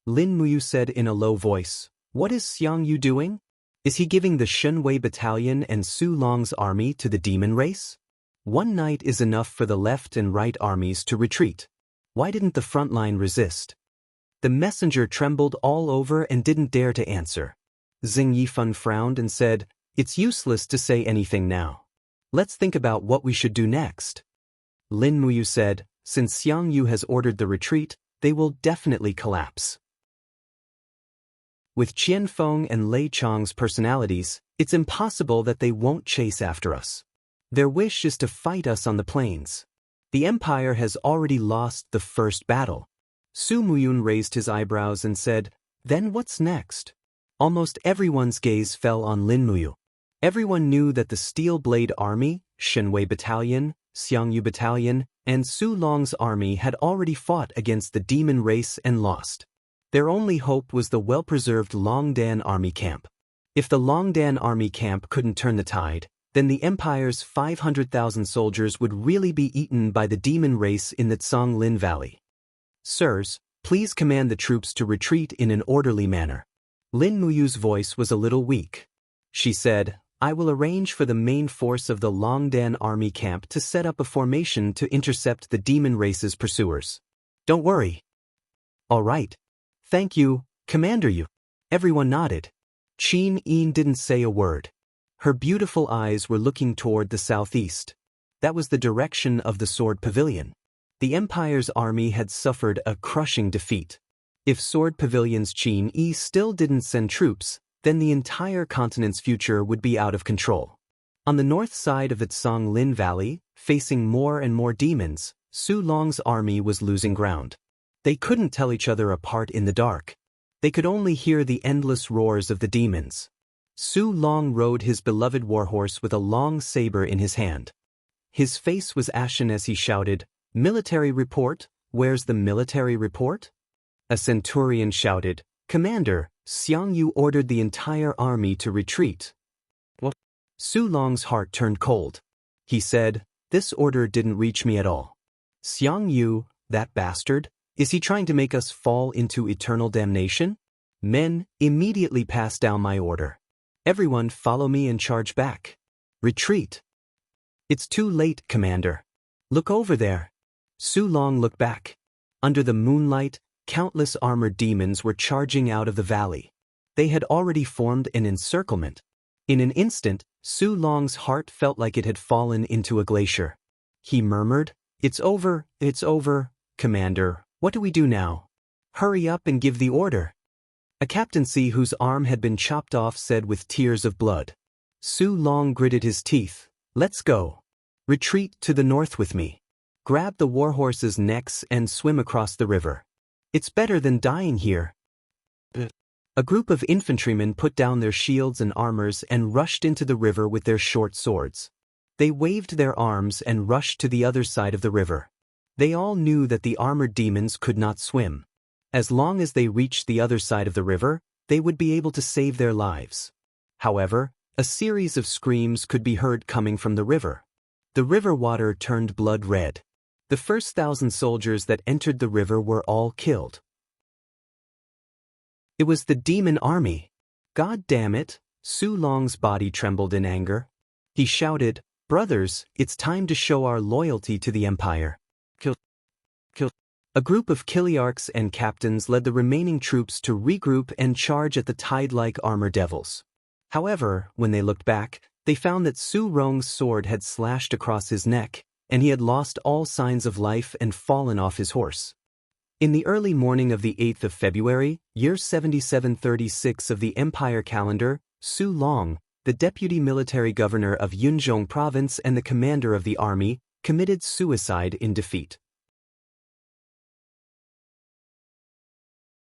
Lin Muyu said in a low voice, What is Xiang Yu doing? Is he giving the Shunwei Battalion and Su Long's army to the demon race? One night is enough for the left and right armies to retreat. Why didn't the front line resist? The messenger trembled all over and didn't dare to answer. Xing Yifan frowned and said, It's useless to say anything now. Let's think about what we should do next. Lin Muyu said, Since Xiang Yu has ordered the retreat, they will definitely collapse. With Qian Feng and Lei Chang's personalities, it's impossible that they won't chase after us. Their wish is to fight us on the plains. The empire has already lost the first battle. Su Muyun raised his eyebrows and said, Then what's next? Almost everyone's gaze fell on Lin Muyu. Everyone knew that the Steel Blade Army, Shunwei Battalion, Xiang Yu Battalion, and Su Long's army had already fought against the demon race and lost. Their only hope was the well-preserved Longdan army camp. If the Longdan army camp couldn't turn the tide, then the Empire's 500,000 soldiers would really be eaten by the demon race in the Zonglin Valley. Sirs, please command the troops to retreat in an orderly manner. Lin Muyu's voice was a little weak. She said, I will arrange for the main force of the Longdan army camp to set up a formation to intercept the demon race's pursuers. Don't worry. All right. Thank you, Commander Yu. Everyone nodded. Qin Yin didn't say a word. Her beautiful eyes were looking toward the southeast. That was the direction of the Sword Pavilion. The Empire's army had suffered a crushing defeat. If Sword Pavilion's Qin Yi still didn't send troops, then the entire continent's future would be out of control. On the north side of the Zonglin Valley, facing more and more demons, Su Long's army was losing ground. They couldn't tell each other apart in the dark. They could only hear the endless roars of the demons. Su Long rode his beloved warhorse with a long saber in his hand. His face was ashen as he shouted, Military report? Where's the military report? A centurion shouted, Commander, Xiang Yu ordered the entire army to retreat. What? Su Long's heart turned cold. He said, This order didn't reach me at all. Xiang Yu, that bastard? Is he trying to make us fall into eternal damnation? Men, immediately pass down my order. Everyone follow me and charge back. Retreat. It's too late, Commander. Look over there. Su Long looked back. Under the moonlight, countless armored demons were charging out of the valley. They had already formed an encirclement. In an instant, Su Long's heart felt like it had fallen into a glacier. He murmured, It's over, Commander. What do we do now? Hurry up and give the order. A captaincy whose arm had been chopped off said with tears of blood. Su Long gritted his teeth. Let's go. Retreat to the north with me. Grab the warhorses' necks and swim across the river. It's better than dying here. A group of infantrymen put down their shields and armors and rushed into the river with their short swords. They waved their arms and rushed to the other side of the river. They all knew that the armored demons could not swim. As long as they reached the other side of the river, they would be able to save their lives. However, a series of screams could be heard coming from the river. The river water turned blood red. The first 1,000 soldiers that entered the river were all killed. It was the demon army. God damn it! Su Long's body trembled in anger. He shouted, "Brothers, it's time to show our loyalty to the Empire." Kill. A group of Kiliarchs and captains led the remaining troops to regroup and charge at the tide-like armor devils. However, when they looked back, they found that Su Rong's sword had slashed across his neck, and he had lost all signs of life and fallen off his horse. In the early morning of the 8th of February, year 7736 of the Empire calendar, Su Long, the deputy military governor of Yunzhong province and the commander of the army, committed suicide in defeat.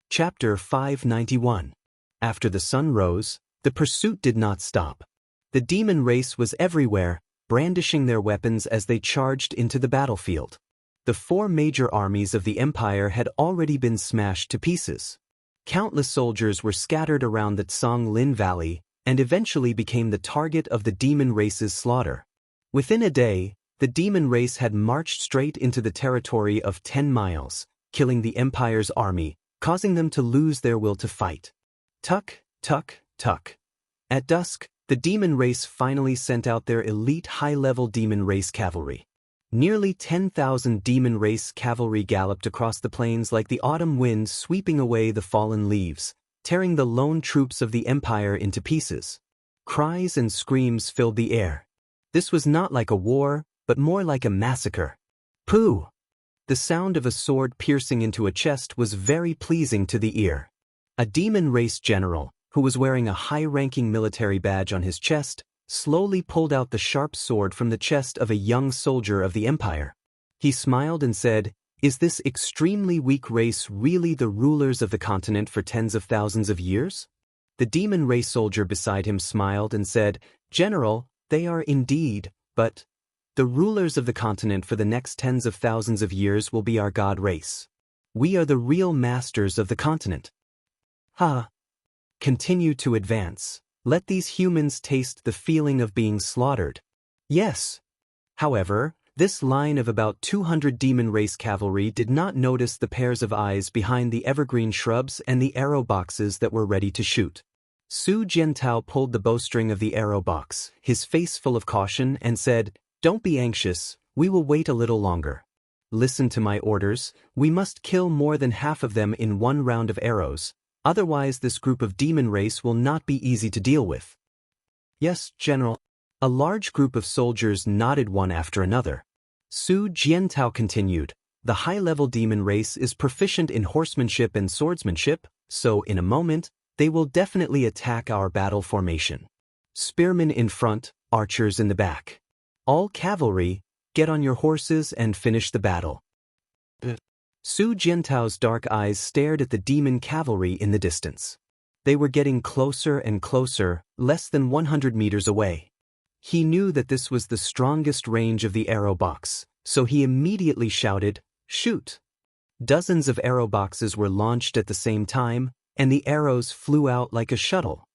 Chapter 591. After the sun rose, the pursuit did not stop. The demon race was everywhere, brandishing their weapons as they charged into the battlefield. The 4 major armies of the Empire had already been smashed to pieces. Countless soldiers were scattered around the Tsang Lin Valley, and eventually became the target of the demon race's slaughter. Within a day, the demon race had marched straight into the territory of 10 miles, killing the Empire's army, causing them to lose their will to fight. Tuck, tuck, tuck. At dusk, the demon race finally sent out their elite high-level demon race cavalry. Nearly 10,000 demon race cavalry galloped across the plains like the autumn wind sweeping away the fallen leaves, tearing the lone troops of the Empire into pieces. Cries and screams filled the air. This was not like a war, but more like a massacre. Pooh! The sound of a sword piercing into a chest was very pleasing to the ear. A demon race general, who was wearing a high-ranking military badge on his chest, slowly pulled out the sharp sword from the chest of a young soldier of the Empire. He smiled and said, "Is this extremely weak race really the rulers of the continent for tens of thousands of years?" The demon race soldier beside him smiled and said, "General, they are indeed, but the rulers of the continent for the next tens of thousands of years will be our god race. We are the real masters of the continent." Ha! Continue to advance. Let these humans taste the feeling of being slaughtered. Yes. However, this line of about 200 demon race cavalry did not notice the pairs of eyes behind the evergreen shrubs and the arrow boxes that were ready to shoot. Su Jiantao pulled the bowstring of the arrow box, his face full of caution, and said, "Don't be anxious, we will wait a little longer. Listen to my orders, we must kill more than half of them in one round of arrows. Otherwise this group of demon race will not be easy to deal with." "Yes, General." A large group of soldiers nodded one after another. Su Jiantao continued, "The high-level demon race is proficient in horsemanship and swordsmanship, so in a moment, they will definitely attack our battle formation. Spearmen in front, archers in the back. All cavalry, get on your horses and finish the battle." Su Jiantao's dark eyes stared at the demon cavalry in the distance. They were getting closer and closer, less than 100 meters away. He knew that this was the strongest range of the arrow box, so he immediately shouted, "Shoot!" Dozens of arrow boxes were launched at the same time, and the arrows flew out like a shuttle.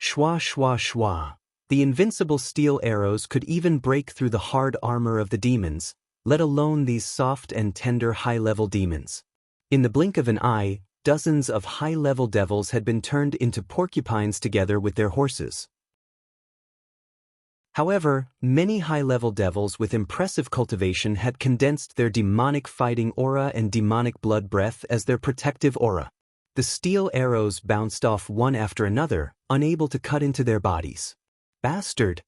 Shwa shwa shwa. The invincible steel arrows could even break through the hard armor of the demons, let alone these soft and tender high-level demons. In the blink of an eye, dozens of high-level devils had been turned into porcupines together with their horses. However, many high-level devils with impressive cultivation had condensed their demonic fighting aura and demonic blood breath as their protective aura. The steel arrows bounced off one after another, unable to cut into their bodies. "Bastard!"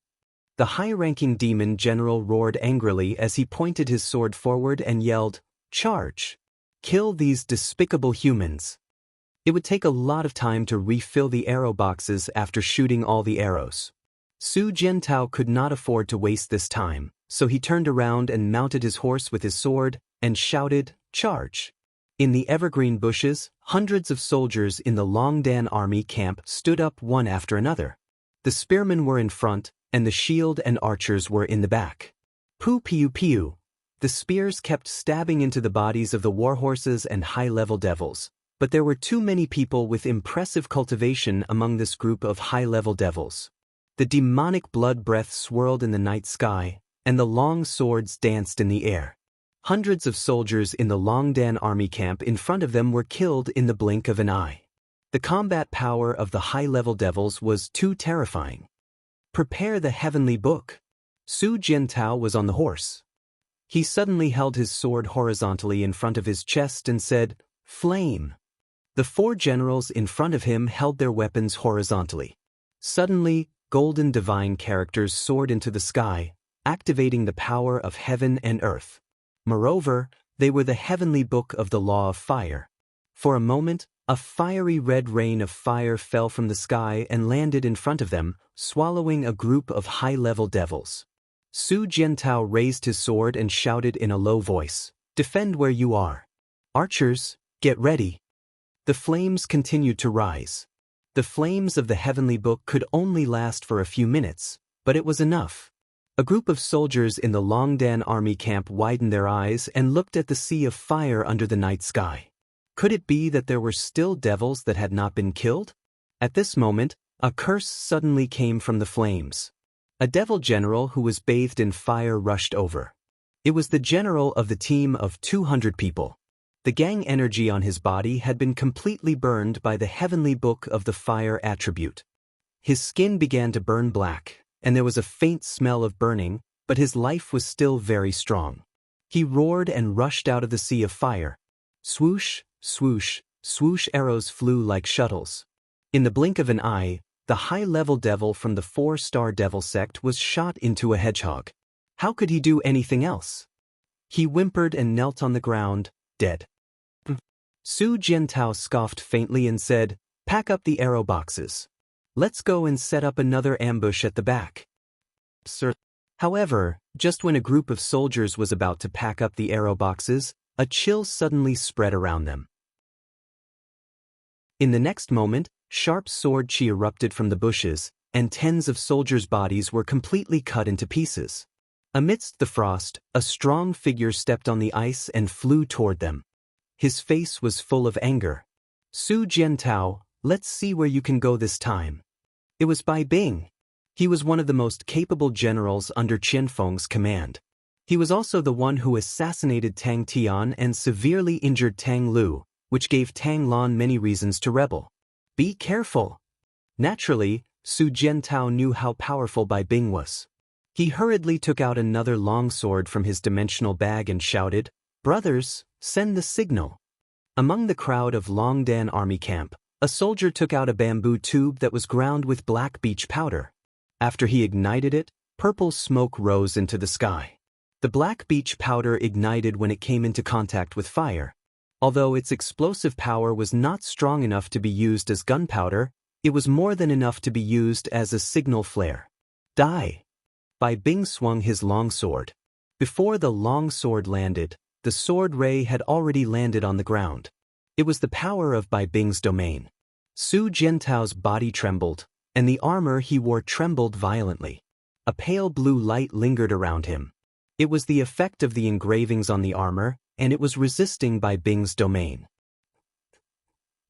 The high-ranking demon general roared angrily as he pointed his sword forward and yelled, "Charge! Kill these despicable humans!" It would take a lot of time to refill the arrow boxes after shooting all the arrows. Su Jiantao could not afford to waste this time, so he turned around and mounted his horse with his sword, and shouted, "Charge!" In the evergreen bushes, hundreds of soldiers in the Longdan army camp stood up one after another. The spearmen were in front, and the shield and archers were in the back. Pew pew pew. The spears kept stabbing into the bodies of the warhorses and high-level devils, but there were too many people with impressive cultivation among this group of high-level devils. The demonic blood breath swirled in the night sky, and the long swords danced in the air. Hundreds of soldiers in the Longdan army camp in front of them were killed in the blink of an eye. The combat power of the high-level devils was too terrifying. Prepare the heavenly book. Su Jiantao was on the horse. He suddenly held his sword horizontally in front of his chest and said, "Flame." The 4 generals in front of him held their weapons horizontally. Suddenly, golden divine characters soared into the sky, activating the power of heaven and earth. Moreover, they were the heavenly book of the law of fire. For a moment, a fiery red rain of fire fell from the sky and landed in front of them, swallowing a group of high-level devils. Su Jiantao raised his sword and shouted in a low voice, "Defend where you are. Archers, get ready." The flames continued to rise. The flames of the heavenly book could only last for a few minutes, but it was enough. A group of soldiers in the Longdan army camp widened their eyes and looked at the sea of fire under the night sky. Could it be that there were still devils that had not been killed? At this moment, a curse suddenly came from the flames. A devil general who was bathed in fire rushed over. It was the general of the team of 200 people. The gang energy on his body had been completely burned by the heavenly book of the fire attribute. His skin began to burn black, and there was a faint smell of burning, but his life was still very strong. He roared and rushed out of the sea of fire. Swoosh, swoosh, swoosh, arrows flew like shuttles. In the blink of an eye, the high-level devil from the 4-star devil sect was shot into a hedgehog. How could he do anything else? He whimpered and knelt on the ground, dead. Su Jiantao scoffed faintly and said, "Pack up the arrow boxes. Let's go and set up another ambush at the back." Sir. However, just when a group of soldiers was about to pack up the arrow boxes, a chill suddenly spread around them. In the next moment, sharp sword chi erupted from the bushes, and tens of soldiers' bodies were completely cut into pieces. Amidst the frost, a strong figure stepped on the ice and flew toward them. His face was full of anger. "Su Jiantao, let's see where you can go this time." It was Bai Bing. He was one of the most capable generals under Qianfeng's command. He was also the one who assassinated Tang Tian and severely injured Tang Lu, which gave Tang Lan many reasons to rebel. Be careful. Naturally, Su Jiantao knew how powerful Bai Bing was. He hurriedly took out another long sword from his dimensional bag and shouted, "Brothers, send the signal." Among the crowd of Longdan army camp, a soldier took out a bamboo tube that was ground with black beech powder. After he ignited it, purple smoke rose into the sky. The black beech powder ignited when it came into contact with fire. Although its explosive power was not strong enough to be used as gunpowder, it was more than enough to be used as a signal flare. Die! Bai Bing swung his long sword. Before the long sword landed, the sword ray had already landed on the ground. It was the power of Bai Bing's domain. Su Jiantao's body trembled, and the armor he wore trembled violently. A pale blue light lingered around him. It was the effect of the engravings on the armor, and it was resisting Bai Bing's domain.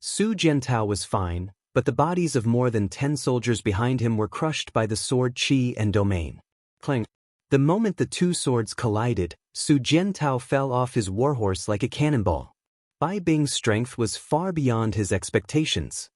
Su Jiantao was fine, but the bodies of more than 10 soldiers behind him were crushed by the sword chi and domain. Clang. The moment the two swords collided, Su Jiantao fell off his warhorse like a cannonball. Bai Bing's strength was far beyond his expectations.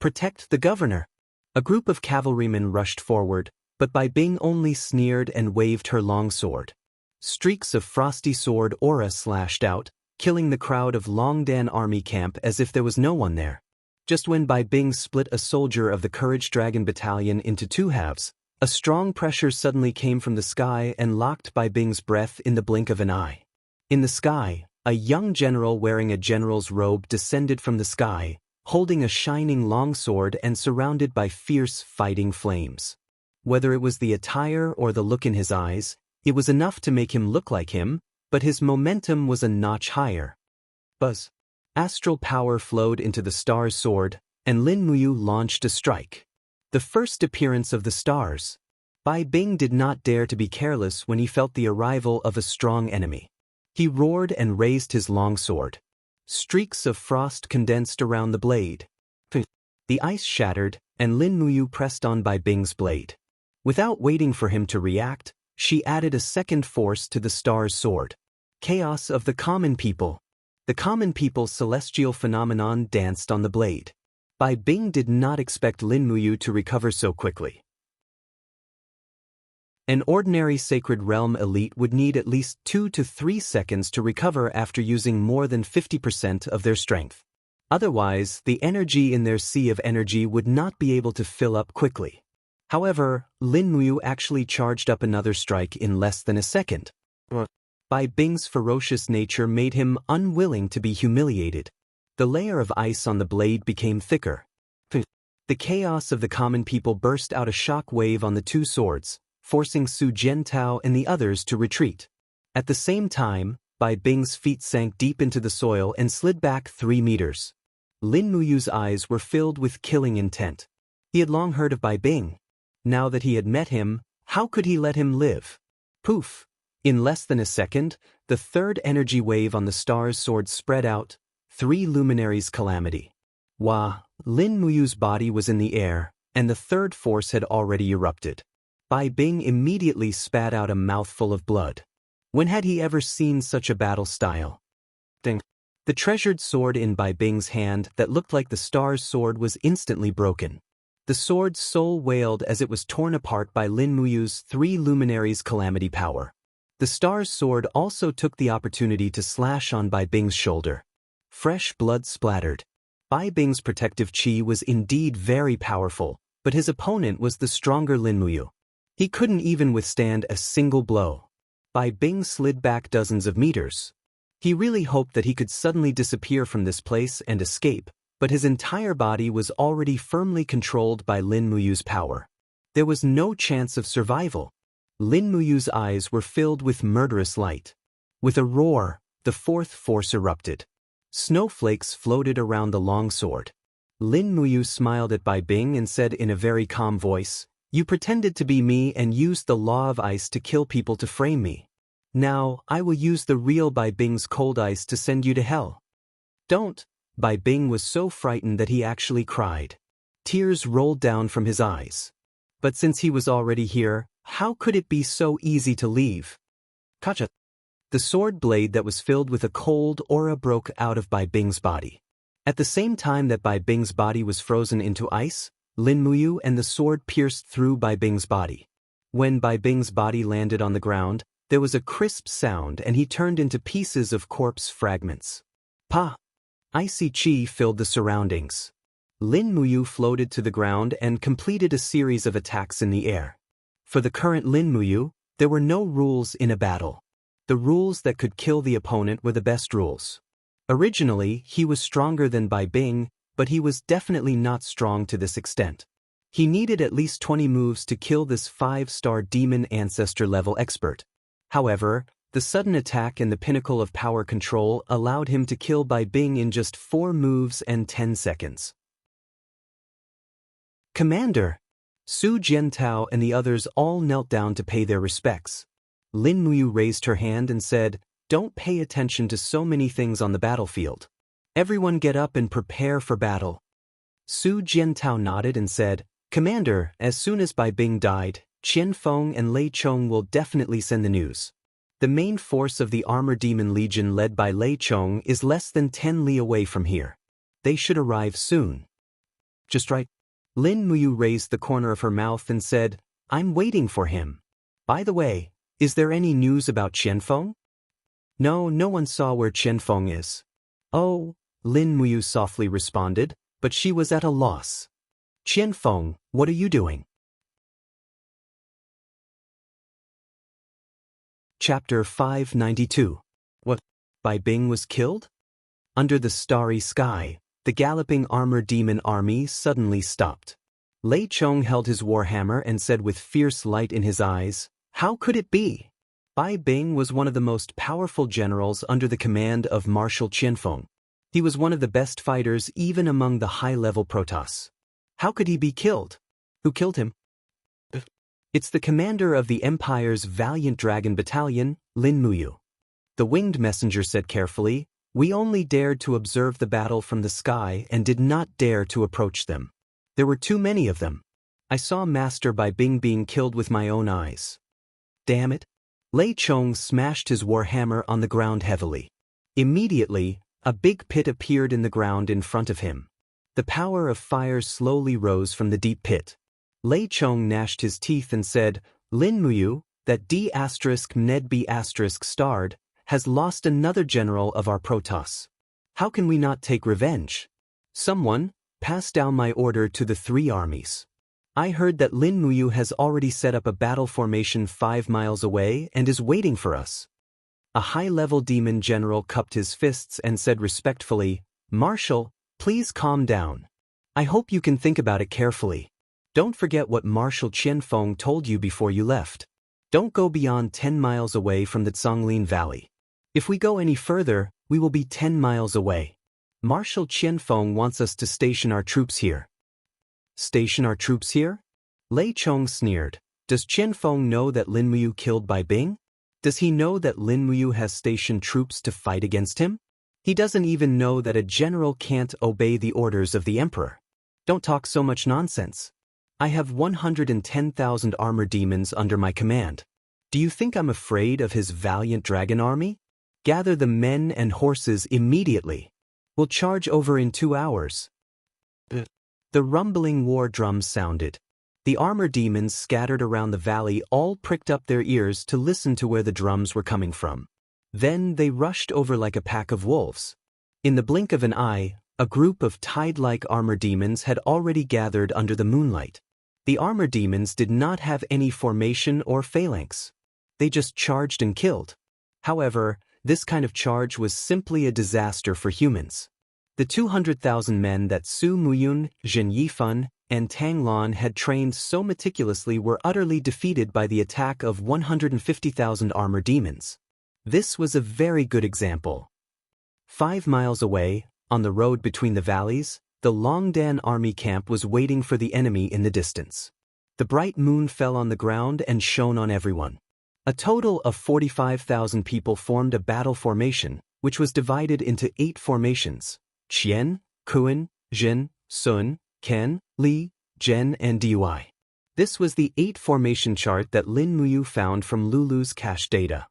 Protect the governor. A group of cavalrymen rushed forward, but Bai Bing only sneered and waved her long sword. Streaks of frosty sword aura slashed out, killing the crowd of Longdan army camp as if there was no one there. Just when Bai Bing split a soldier of the Courage Dragon Battalion into 2 halves, a strong pressure suddenly came from the sky and locked Bai Bing's breath in the blink of an eye. In the sky, a young general wearing a general's robe descended from the sky, holding a shining longsword and surrounded by fierce fighting flames. Whether it was the attire or the look in his eyes, it was enough to make him look like him, but his momentum was a notch higher. Buzz. Astral power flowed into the star's sword, and Lin Muyu launched a strike. The first appearance of the stars. Bai Bing did not dare to be careless when he felt the arrival of a strong enemy. He roared and raised his long sword. Streaks of frost condensed around the blade. The ice shattered, and Lin Muyu pressed on Bai Bing's blade. Without waiting for him to react, she added a second force to the star's sword. Chaos of the common people. The common people's celestial phenomenon danced on the blade. Bai Bing did not expect Lin Muyu to recover so quickly. An ordinary Sacred Realm elite would need at least 2 to 3 seconds to recover after using more than 50% of their strength. Otherwise, the energy in their sea of energy would not be able to fill up quickly. However, Lin Muyu actually charged up another strike in less than a second. Bai Bing's ferocious nature made him unwilling to be humiliated. The layer of ice on the blade became thicker. The chaos of the common people burst out a shock wave on the two swords, forcing Su Jiantao and the others to retreat. At the same time, Bai Bing's feet sank deep into the soil and slid back 3 meters. Lin Muyu's eyes were filled with killing intent. He had long heard of Bai Bing. Now that he had met him, how could he let him live? Poof! In less than a second, the third energy wave on the star's sword spread out, 3 luminaries calamity. Wah! Lin Muyu's body was in the air, and the third force had already erupted. Bai Bing immediately spat out a mouthful of blood. When had he ever seen such a battle style? Ding! The treasured sword in Bai Bing's hand that looked like the star's sword was instantly broken. The sword's soul wailed as it was torn apart by Lin Muyu's 3 luminaries calamity power. The star's sword also took the opportunity to slash on Bai Bing's shoulder. Fresh blood splattered. Bai Bing's protective chi was indeed very powerful, but his opponent was the stronger Lin Muyu. He couldn't even withstand a single blow. Bai Bing slid back dozens of meters. He really hoped that he could suddenly disappear from this place and escape, but his entire body was already firmly controlled by Lin Muyu's power. There was no chance of survival. Lin Muyu's eyes were filled with murderous light. With a roar, the fourth force erupted. Snowflakes floated around the longsword. Lin Muyu smiled at Bai Bing and said in a very calm voice, "You pretended to be me and used the law of ice to kill people to frame me. Now, I will use the real Bai Bing's cold ice to send you to hell." "Don't!" Bai Bing was so frightened that he actually cried. Tears rolled down from his eyes. But since he was already here, how could it be so easy to leave? Kacha! The sword blade that was filled with a cold aura broke out of Bai Bing's body. At the same time that Bai Bing's body was frozen into ice, Lin Muyu and the sword pierced through Bai Bing's body. When Bai Bing's body landed on the ground, there was a crisp sound and he turned into pieces of corpse fragments. Pa! Icy chi filled the surroundings. Lin Muyu floated to the ground and completed a series of attacks in the air. For the current Lin Muyu, there were no rules in a battle. The rules that could kill the opponent were the best rules. Originally, he was stronger than Bai Bing, but he was definitely not strong to this extent. He needed at least 20 moves to kill this 5-star demon ancestor level expert. However, the sudden attack and the pinnacle of power control allowed him to kill Bai Bing in just 4 moves and 10 seconds. "Commander!" Su Jiantao and the others all knelt down to pay their respects. Lin Muyu raised her hand and said, "Don't pay attention to so many things on the battlefield. Everyone get up and prepare for battle." Su Jiantao nodded and said, "Commander, as soon as Bai Bing died, Qian Feng and Lei Chong will definitely send the news. The main force of the Armor Demon Legion led by Lei Chong is less than 10 li away from here. They should arrive soon." "Just right." Lin Muyu raised the corner of her mouth and said, "I'm waiting for him. By the way, is there any news about Qian Feng?" "No, no one saw where Qian Feng is." "Oh," Lin Muyu softly responded, but she was at a loss. "Qian Feng, what are you doing?" Chapter 592. What? Bai Bing was killed? Under the starry sky, the galloping armor demon army suddenly stopped. Lei Chong held his warhammer and said with fierce light in his eyes, "How could it be?" Bai Bing was one of the most powerful generals under the command of Marshal Qianfeng. He was one of the best fighters even among the high-level Protoss. How could he be killed? Who killed him? It's the commander of the Empire's Valiant Dragon Battalion, Lin Muyu. The winged messenger said carefully, "We only dared to observe the battle from the sky and did not dare to approach them. There were too many of them. I saw Master Bai Bing being killed with my own eyes." Damn it. Lei Chong smashed his warhammer on the ground heavily. Immediately, a big pit appeared in the ground in front of him. The power of fire slowly rose from the deep pit. Lei Chong gnashed his teeth and said, "Lin Muyu, that D***Ned B** has lost another general of our Protoss. How can we not take revenge? Someone, pass down my order to the 3 armies. I heard that Lin Muyu has already set up a battle formation 5 miles away and is waiting for us." A high-level demon general cupped his fists and said respectfully, "Marshal, please calm down. I hope you can think about it carefully. Don't forget what Marshal Qianfeng told you before you left. Don't go beyond 10 miles away from the Zonglin Valley. If we go any further, we will be 10 miles away. Marshal Qianfeng wants us to station our troops here." Station our troops here? Lei Chong sneered. Does Qianfeng know that Lin Muyu killed Bai Bing? Does he know that Lin Muyu has stationed troops to fight against him? He doesn't even know that a general can't obey the orders of the emperor. Don't talk so much nonsense. I have 110,000 armor demons under my command. Do you think I'm afraid of his valiant dragon army? Gather the men and horses immediately. We'll charge over in 2 hours. The rumbling war drums sounded. The armor demons scattered around the valley all pricked up their ears to listen to where the drums were coming from. Then they rushed over like a pack of wolves. In the blink of an eye, a group of tide-like armor demons had already gathered under the moonlight. The armor demons did not have any formation or phalanx. They just charged and killed. However, this kind of charge was simply a disaster for humans. The 200,000 men that Su Muyun, Zhen Yifan, and Tang Lan had trained so meticulously were utterly defeated by the attack of 150,000 armor demons. This was a very good example. 5 miles away, on the road between the valleys, the Longdan army camp was waiting for the enemy in the distance. The bright moon fell on the ground and shone on everyone. A total of 45,000 people formed a battle formation, which was divided into 8 formations: Qian, Kuan, Jin, Sun, Ken, Li, Zhen, and Dui. This was the 8 formation chart that Lin Muyu found from Lulu's cache data.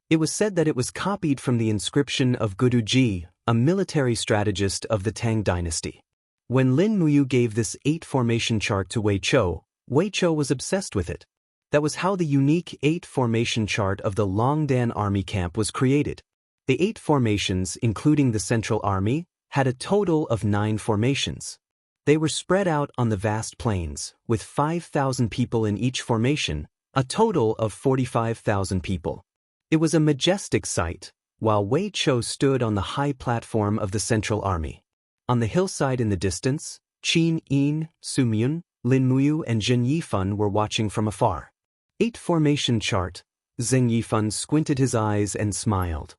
It was said that it was copied from the inscription of Guduji, a military strategist of the Tang dynasty. When Lin Muyu gave this 8 formation chart to Wei Chou was obsessed with it. That was how the unique 8 formation chart of the Longdan army camp was created. The 8 formations, including the Central Army, had a total of 9 formations. They were spread out on the vast plains, with 5,000 people in each formation, a total of 45,000 people. It was a majestic sight, while Wei Chou stood on the high platform of the Central Army. On the hillside in the distance, Qin Yin, Su Myun, Lin Muyu, and Zhen Yifan were watching from afar. 8 formation chart. Zheng Yifan squinted his eyes and smiled.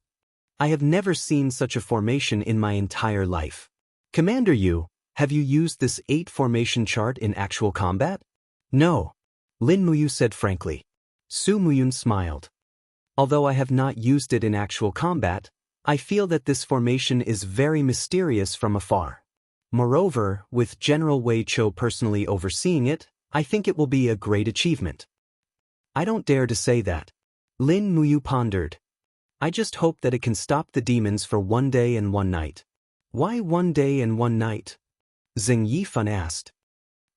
I have never seen such a formation in my entire life. Commander Yu, have you used this 8 formation chart in actual combat? No. Lin Muyu said frankly. Su Muyun smiled. Although I have not used it in actual combat, I feel that this formation is very mysterious from afar. Moreover, with General Wei Chou personally overseeing it, I think it will be a great achievement. I don't dare to say that. Lin Muyu pondered. I just hope that it can stop the demons for 1 day and 1 night. Why 1 day and 1 night? Zheng Yifan asked.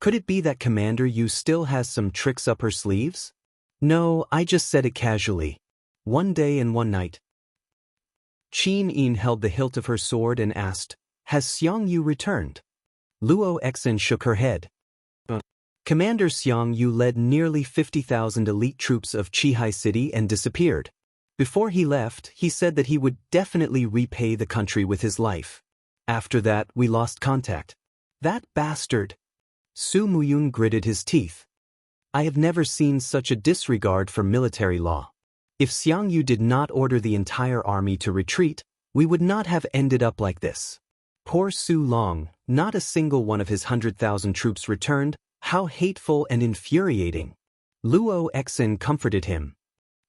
Could it be that Commander Yu still has some tricks up her sleeves? No, I just said it casually. 1 day and 1 night. Qin Yin held the hilt of her sword and asked, Has Xiang Yu returned? Luo Exen shook her head. Commander Xiang Yu led nearly 50,000 elite troops of Qihai City and disappeared. Before he left, he said that he would definitely repay the country with his life. After that, we lost contact. That bastard! Su Muyun gritted his teeth. I have never seen such a disregard for military law. If Xiang Yu did not order the entire army to retreat, we would not have ended up like this. Poor Su Long, not a single one of his 100,000 troops returned. How hateful and infuriating. Luo Exin comforted him.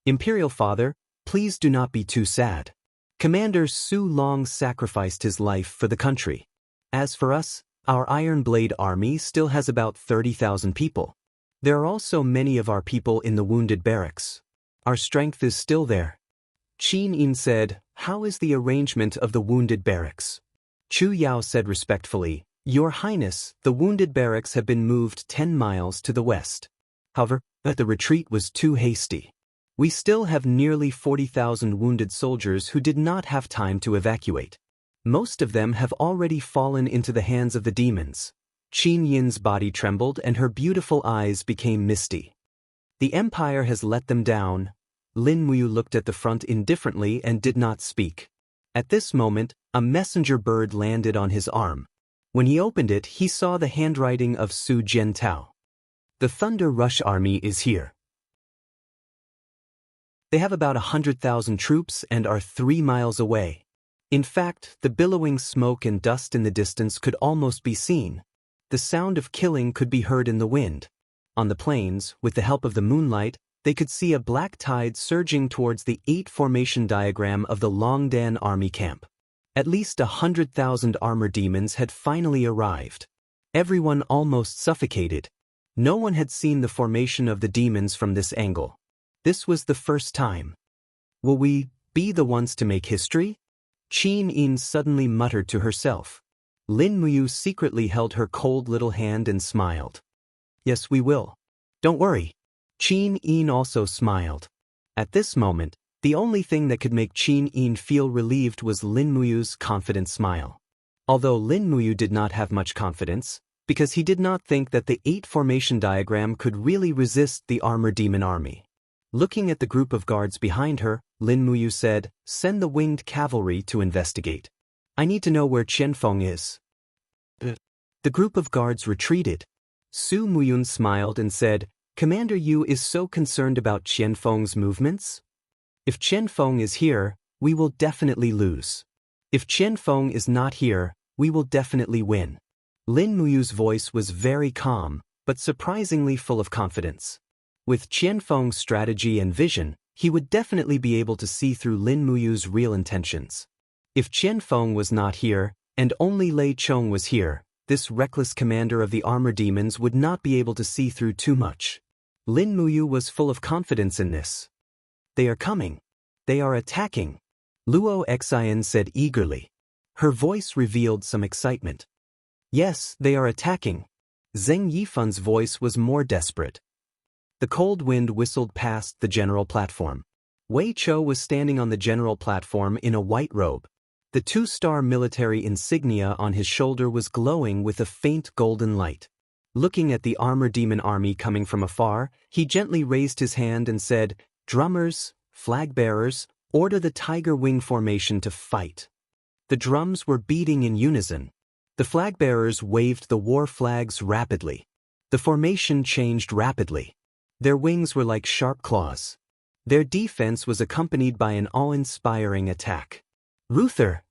Imperial Father, please do not be too sad. Commander Su Long sacrificed his life for the country. As for us, our Iron Blade army still has about 30,000 people. There are also many of our people in the wounded barracks. Our strength is still there. Qin Yin said, how is the arrangement of the wounded barracks? Chu Yao said respectfully, Your Highness, the wounded barracks have been moved 10 miles to the west. However, the retreat was too hasty. We still have nearly 40,000 wounded soldiers who did not have time to evacuate. Most of them have already fallen into the hands of the demons. Qin Yin's body trembled and her beautiful eyes became misty. The Empire has let them down. Lin Muyu looked at the front indifferently and did not speak. At this moment, a messenger bird landed on his arm. When he opened it, he saw the handwriting of Su Jiantao. The Thunder Rush Army is here. They have about 100,000 troops and are 3 miles away. In fact, the billowing smoke and dust in the distance could almost be seen. The sound of killing could be heard in the wind. On the plains, with the help of the moonlight, they could see a black tide surging towards the 8-formation diagram of the Longdan army camp. At least 100,000 armor demons had finally arrived. Everyone almost suffocated. No one had seen the formation of the demons from this angle. This was the first time. Will we be the ones to make history? Qin Yin suddenly muttered to herself. Lin Muyu secretly held her cold little hand and smiled. Yes, we will. Don't worry. Qin Yin also smiled. At this moment, the only thing that could make Qin Yin feel relieved was Lin Muyu's confident smile. Although Lin Muyu did not have much confidence, because he did not think that the 8-formation diagram could really resist the armor demon army. Looking at the group of guards behind her, Lin Muyu said, Send the winged cavalry to investigate. I need to know where Qianfeng is. The group of guards retreated. Su Muyun smiled and said, Commander Yu is so concerned about Qianfeng's movements? If Qianfeng is here, we will definitely lose. If Qianfeng is not here, we will definitely win. Lin Muyu's voice was very calm, but surprisingly full of confidence. With Qianfeng's strategy and vision, he would definitely be able to see through Lin Muyu's real intentions. If Qianfeng was not here, and only Lei Chong was here, this reckless commander of the armor demons would not be able to see through too much. Lin Muyu was full of confidence in this. They are coming. They are attacking. Luo Xian said eagerly. Her voice revealed some excitement. Yes, they are attacking. Zheng Yifan's voice was more desperate. The cold wind whistled past the general platform. Wei Chou was standing on the general platform in a white robe. The 2-star military insignia on his shoulder was glowing with a faint golden light. Looking at the armor demon army coming from afar, he gently raised his hand and said, Drummers, flag bearers, order the tiger wing formation to fight. The drums were beating in unison. The flag bearers waved the war flags rapidly. The formation changed rapidly. Their wings were like sharp claws. Their defense was accompanied by an awe-inspiring attack. Ruther!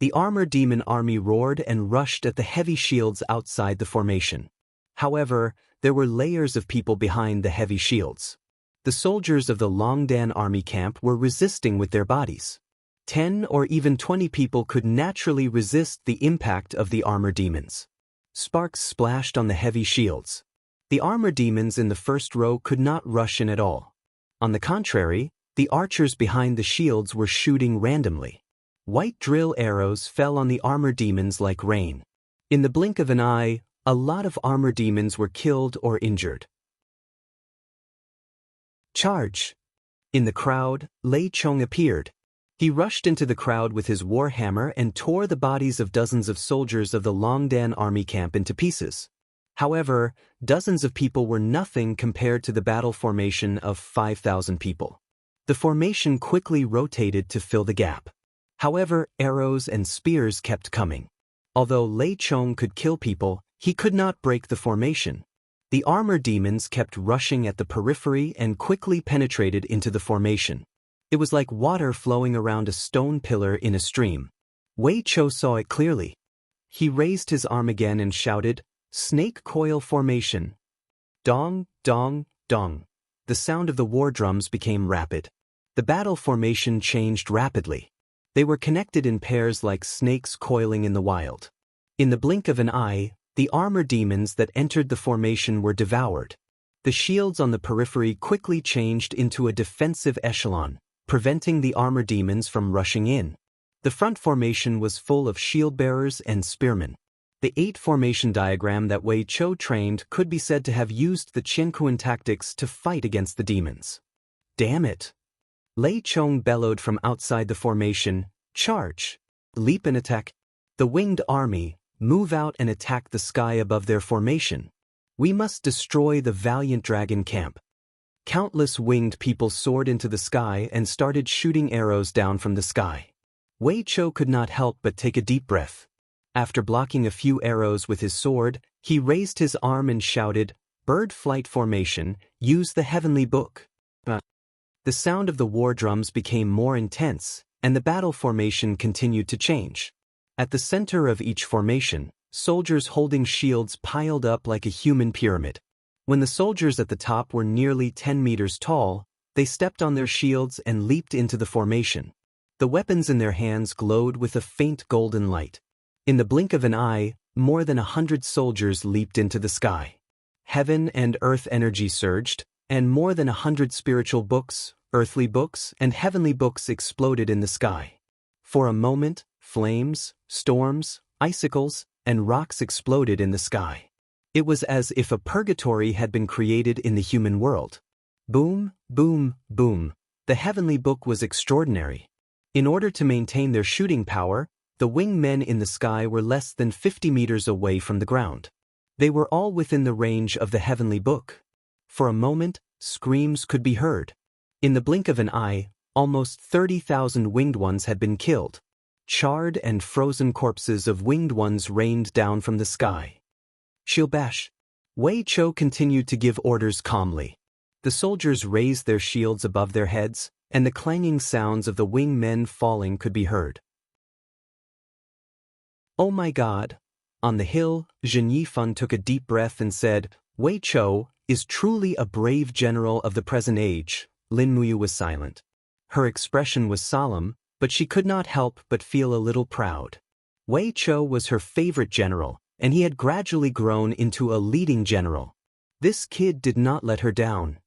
The armor demon army roared and rushed at the heavy shields outside the formation. However, there were layers of people behind the heavy shields. The soldiers of the Longdan army camp were resisting with their bodies. 10 or even 20 people could naturally resist the impact of the armor demons. Sparks splashed on the heavy shields. The armor demons in the first row could not rush in at all. On the contrary, the archers behind the shields were shooting randomly. White drill arrows fell on the armor demons like rain. In the blink of an eye, a lot of armor demons were killed or injured. Charge! In the crowd, Lei Chong appeared. He rushed into the crowd with his war hammer and tore the bodies of dozens of soldiers of the Longdan army camp into pieces. However, dozens of people were nothing compared to the battle formation of 5,000 people. The formation quickly rotated to fill the gap. However, arrows and spears kept coming. Although Lei Chong could kill people, he could not break the formation. The armor demons kept rushing at the periphery and quickly penetrated into the formation. It was like water flowing around a stone pillar in a stream. Wei Cho saw it clearly. He raised his arm again and shouted, "Snake coil formation." Dong, dong, dong. The sound of the war drums became rapid. The battle formation changed rapidly. They were connected in pairs like snakes coiling in the wild. In the blink of an eye, the armor demons that entered the formation were devoured. The shields on the periphery quickly changed into a defensive echelon, preventing the armor demons from rushing in. The front formation was full of shield-bearers and spearmen. The 8 formation diagram that Wei Cho trained could be said to have used the Qianquan tactics to fight against the demons. Damn it! Lei Chong bellowed from outside the formation, "Charge! Leap and attack! The winged army, move out and attack the sky above their formation. We must destroy the valiant dragon camp." Countless winged people soared into the sky and started shooting arrows down from the sky. Wei Cho could not help but take a deep breath. After blocking a few arrows with his sword, he raised his arm and shouted, "Bird flight formation, use the heavenly book." The sound of the war drums became more intense, and the battle formation continued to change. At the center of each formation, soldiers holding shields piled up like a human pyramid. When the soldiers at the top were nearly 10 meters tall, they stepped on their shields and leaped into the formation. The weapons in their hands glowed with a faint golden light. In the blink of an eye, more than 100 soldiers leaped into the sky. Heaven and earth energy surged, and more than 100 spiritual books, earthly books, and heavenly books exploded in the sky. For a moment, flames, storms, icicles, and rocks exploded in the sky. It was as if a purgatory had been created in the human world. Boom, boom, boom. The heavenly book was extraordinary. In order to maintain their shooting power, the winged men in the sky were less than 50 meters away from the ground. They were all within the range of the heavenly book. For a moment, screams could be heard. In the blink of an eye, almost 30,000 winged ones had been killed. Charred and frozen corpses of winged ones rained down from the sky. Shilbash. Wei Cho continued to give orders calmly. The soldiers raised their shields above their heads, and the clanging sounds of the winged men falling could be heard. "Oh my God!" On the hill, Zhen Yifan took a deep breath and said, "Wei Cho is truly a brave general of the present age." Lin Muyu was silent. Her expression was solemn, but she could not help but feel a little proud. Wei Cho was her favorite general, and he had gradually grown into a leading general. This kid did not let her down.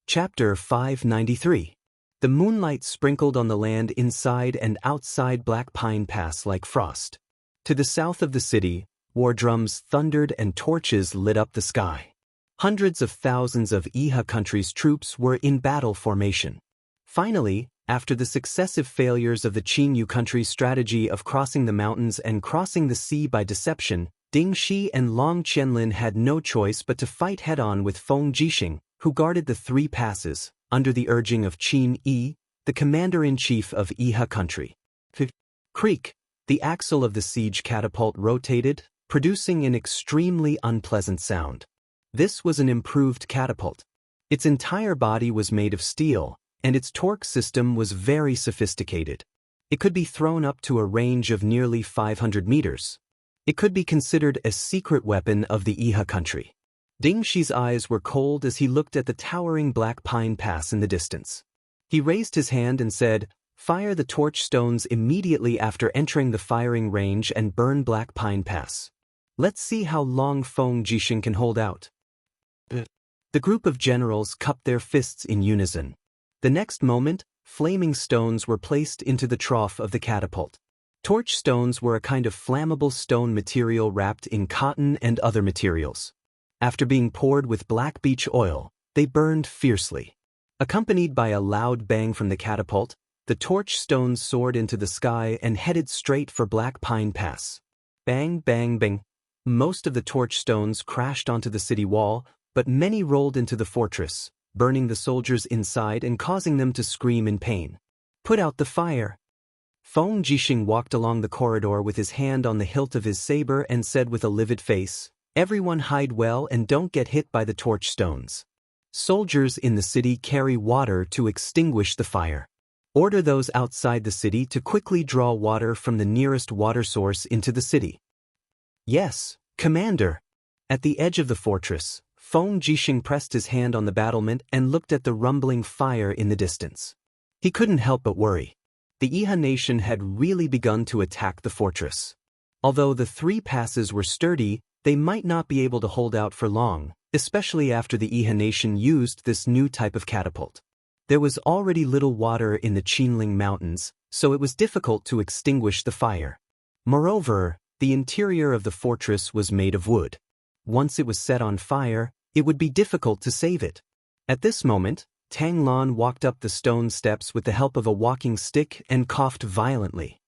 Chapter 593. The moonlight sprinkled on the land inside and outside Black Pine Pass like frost. To the south of the city, war drums thundered and torches lit up the sky. Hundreds of thousands of Iha country's troops were in battle formation. Finally, after the successive failures of the Qinyu country's strategy of crossing the mountains and crossing the sea by deception, Ding Shi and Long Qianlin had no choice but to fight head-on with Feng Jixing, who guarded the 3 passes, under the urging of Qin Yi, the commander-in-chief of Iha country. Creak, the axle of the siege catapult rotated, producing an extremely unpleasant sound. This was an improved catapult. Its entire body was made of steel, and its torque system was very sophisticated. It could be thrown up to a range of nearly 500 meters. It could be considered a secret weapon of the Iha country. Ding Shi's eyes were cold as he looked at the towering Black Pine Pass in the distance. He raised his hand and said, "Fire the torch stones immediately after entering the firing range and burn Black Pine Pass. Let's see how long Feng Jixing can hold out." The group of generals cupped their fists in unison. The next moment, flaming stones were placed into the trough of the catapult. Torch stones were a kind of flammable stone material wrapped in cotton and other materials. After being poured with black beech oil, they burned fiercely. Accompanied by a loud bang from the catapult, the torch stones soared into the sky and headed straight for Black Pine Pass. Bang, bang, bang. Most of the torch stones crashed onto the city wall, but many rolled into the fortress, burning the soldiers inside and causing them to scream in pain. "Put out the fire." Feng Jixing walked along the corridor with his hand on the hilt of his saber and said with a livid face, "Everyone hide well and don't get hit by the torch stones." Soldiers in the city carry water to extinguish the fire. Order those outside the city to quickly draw water from the nearest water source into the city. Yes, Commander. At the edge of the fortress, Feng Jixing pressed his hand on the battlement and looked at the rumbling fire in the distance. He couldn't help but worry. The Iha nation had really begun to attack the fortress. Although the 3 passes were sturdy, they might not be able to hold out for long, especially after the Iha nation used this new type of catapult. There was already little water in the Qinling Mountains, so it was difficult to extinguish the fire. Moreover, the interior of the fortress was made of wood. Once it was set on fire, it would be difficult to save it. At this moment, Tang Lan walked up the stone steps with the help of a walking stick and coughed violently.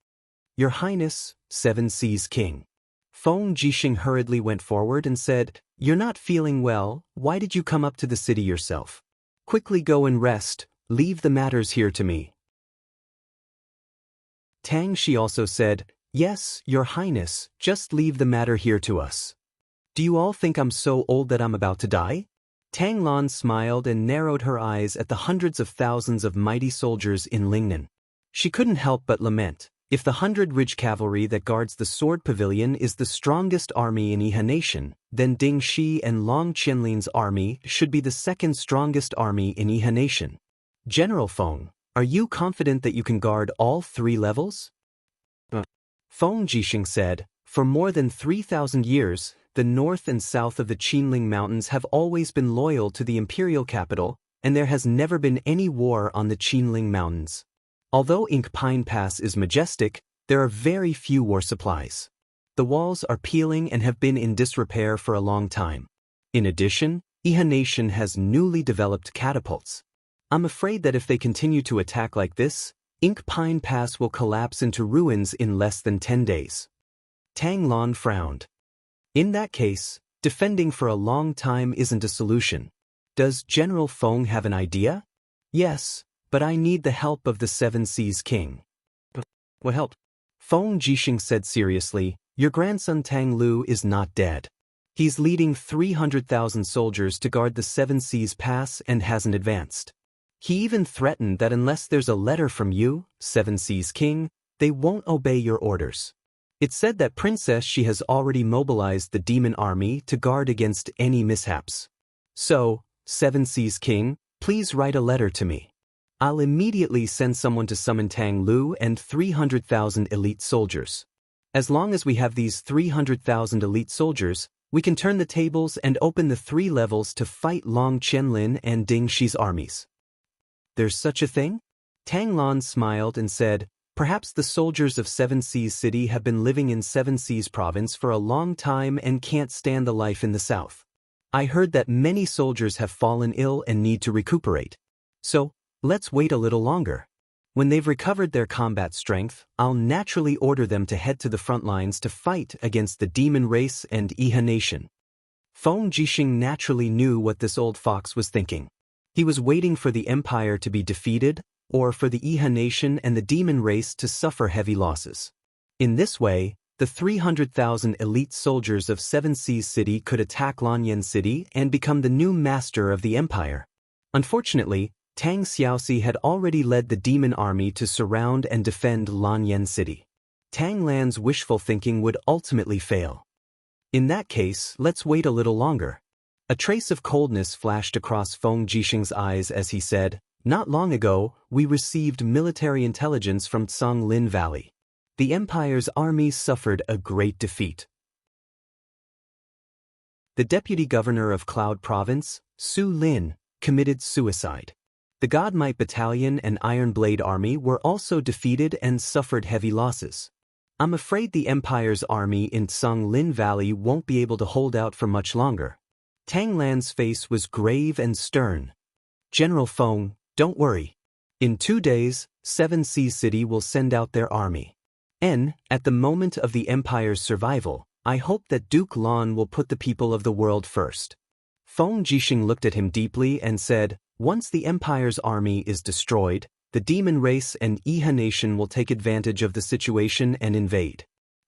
Your Highness, 7 Seas King. Feng Jixing hurriedly went forward and said, You're not feeling well, why did you come up to the city yourself? Quickly go and rest, leave the matters here to me. Tang Shi also said, Yes, Your Highness, just leave the matter here to us. Do you all think I'm so old that I'm about to die? Tang Lan smiled and narrowed her eyes at the hundreds of thousands of mighty soldiers in Lingnan. She couldn't help but lament, if the 100 Ridge Cavalry that guards the Sword Pavilion is the strongest army in Iha Nation, then Ding Shi and Long Qianlin's army should be the 2nd strongest army in Iha Nation. General Feng, are you confident that you can guard all 3 levels? Feng Jixing said, For more than 3,000 years, the north and south of the Qinling Mountains have always been loyal to the imperial capital, and there has never been any war on the Qinling Mountains. Although Ink Pine Pass is majestic, there are very few war supplies. The walls are peeling and have been in disrepair for a long time. In addition, Iha Nation has newly developed catapults. I'm afraid that if they continue to attack like this, Ink Pine Pass will collapse into ruins in less than 10 days. Tang Lan frowned. In that case, defending for a long time isn't a solution. Does General Feng have an idea? Yes, but I need the help of the 7 Seas King. What help? Feng Jixing said seriously, Your grandson Tang Lu is not dead. He's leading 300,000 soldiers to guard the 7 Seas Pass and hasn't advanced. He even threatened that unless there's a letter from you, 7 Seas King, they won't obey your orders. It's said that Princess She has already mobilized the demon army to guard against any mishaps. So, 7 Seas King, please write a letter to me. I'll immediately send someone to summon Tang Lu and 300,000 elite soldiers. As long as we have these 300,000 elite soldiers, we can turn the tables and open the 3 levels to fight Long Qianlin and Ding Shi's armies. There's such a thing? Tang Lan smiled and said, Perhaps the soldiers of 7 Seas City have been living in 7 Seas Province for a long time and can't stand the life in the south. I heard that many soldiers have fallen ill and need to recuperate. So, let's wait a little longer. When they've recovered their combat strength, I'll naturally order them to head to the front lines to fight against the demon race and Iha Nation. Feng Jixing naturally knew what this old fox was thinking. He was waiting for the empire to be defeated, or for the Iha Nation and the demon race to suffer heavy losses. In this way, the 300,000 elite soldiers of 7 Seas City could attack Lanyan City and become the new master of the empire. Unfortunately, Tang Xiaoxi had already led the demon army to surround and defend Lanyan City. Tang Lan's wishful thinking would ultimately fail. In that case, let's wait a little longer. A trace of coldness flashed across Feng Jixing's eyes as he said, Not long ago, we received military intelligence from Songlin Valley. The Empire's army suffered a great defeat. The deputy governor of Cloud Province, Su Lin, committed suicide. The God Might Battalion and Iron Blade Army were also defeated and suffered heavy losses. I'm afraid the Empire's army in Songlin Valley won't be able to hold out for much longer. Tang Lan's face was grave and stern. General Feng, don't worry. In 2 days, 7 Seas City will send out their army. At the moment of the Empire's survival, I hope that Duke Lan will put the people of the world first. Feng Jixing looked at him deeply and said, Once the Empire's army is destroyed, the demon race and Iha Nation will take advantage of the situation and invade.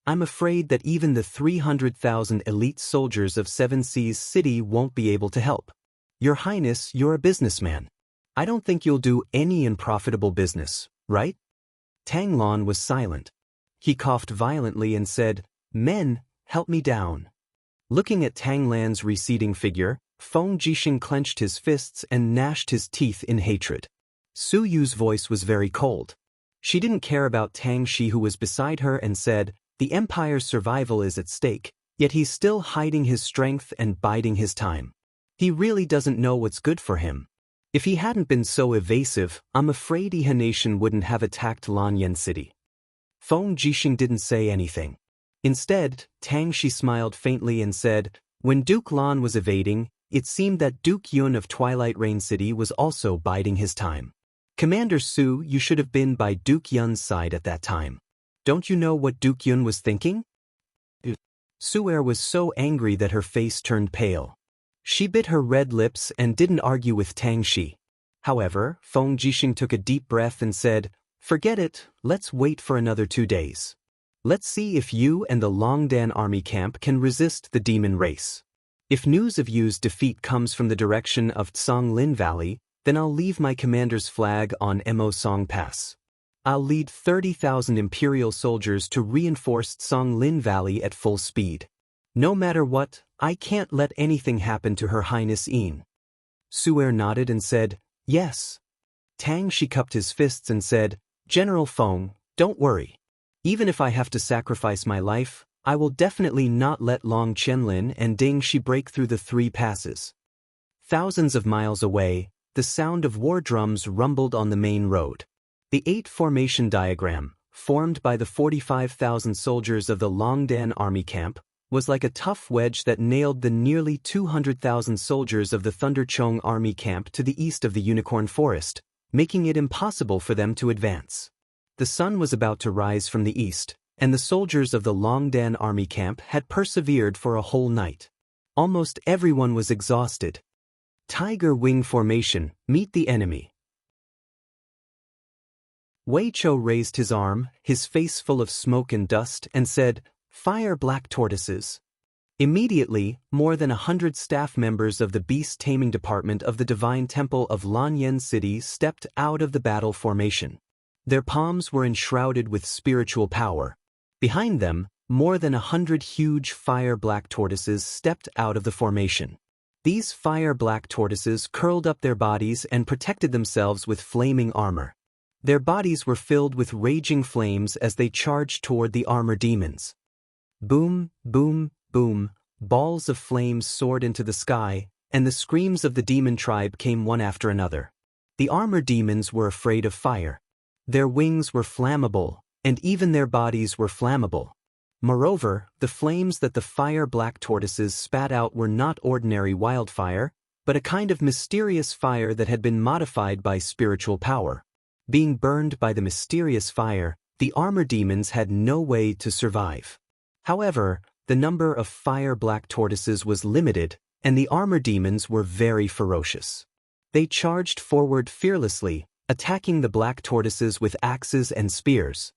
I'm afraid that even the 300,000 elite soldiers of 7 Seas City won't be able to help. Your Highness, you're a businessman. I don't think you'll do any unprofitable business, right? Tang Lan was silent. He coughed violently and said, Men, help me down. Looking at Tang Lan's receding figure, Feng Jixing clenched his fists and gnashed his teeth in hatred. Su Yu's voice was very cold. She didn't care about Tang Shi, who was beside her, and said, The Empire's survival is at stake, yet he's still hiding his strength and biding his time. He really doesn't know what's good for him. If he hadn't been so evasive, I'm afraid Iha Nation wouldn't have attacked Lanyan City. Feng Jixing didn't say anything. Instead, Tang Shi smiled faintly and said, When Duke Lan was evading, it seemed that Duke Yun of Twilight Rain City was also biding his time. Commander Su, you should have been by Duke Yun's side at that time. Don't you know what Duke Yun was thinking? Su'er was so angry that her face turned pale. She bit her red lips and didn't argue with Tang Shi. However, Feng Jixing took a deep breath and said, Forget it, let's wait for another 2 days. Let's see if you and the Longdan army camp can resist the demon race. If news of Yu's defeat comes from the direction of Tsonglin Valley, then I'll leave my commander's flag on Mo Song Pass. I'll lead 30,000 Imperial soldiers to reinforce Tsonglin Valley at full speed. No matter what, I can't let anything happen to Her Highness Yin. Su'er nodded and said, Yes. Tang Shi cupped his fists and said, General Feng, don't worry. Even if I have to sacrifice my life, I will definitely not let Long Chenlin and Ding Shi break through the 3 passes. Thousands of miles away, the sound of war drums rumbled on the main road. The 8 formation diagram, formed by the 45,000 soldiers of the Longdan army camp, was like a tough wedge that nailed the nearly 200,000 soldiers of the Thunderchong army camp to the east of the Unicorn Forest, making it impossible for them to advance. The sun was about to rise from the east, and the soldiers of the Longdan army camp had persevered for a whole night. Almost everyone was exhausted. Tiger Wing Formation, meet the enemy. Wei Chou raised his arm, his face full of smoke and dust, and said, Fire black tortoises. Immediately, more than 100 staff members of the Beast Taming Department of the Divine Temple of Lanyan City stepped out of the battle formation. Their palms were enshrouded with spiritual power. Behind them, more than 100 huge fire black tortoises stepped out of the formation. These fire black tortoises curled up their bodies and protected themselves with flaming armor. Their bodies were filled with raging flames as they charged toward the armor demons. Boom, boom, boom, balls of flames soared into the sky, and the screams of the demon tribe came one after another. The armor demons were afraid of fire. Their wings were flammable, and even their bodies were flammable. Moreover, the flames that the fire black tortoises spat out were not ordinary wildfire, but a kind of mysterious fire that had been modified by spiritual power. Being burned by the mysterious fire, the armor demons had no way to survive. However, the number of fire black tortoises was limited, and the armor demons were very ferocious. They charged forward fearlessly, attacking the black tortoises with axes and spears.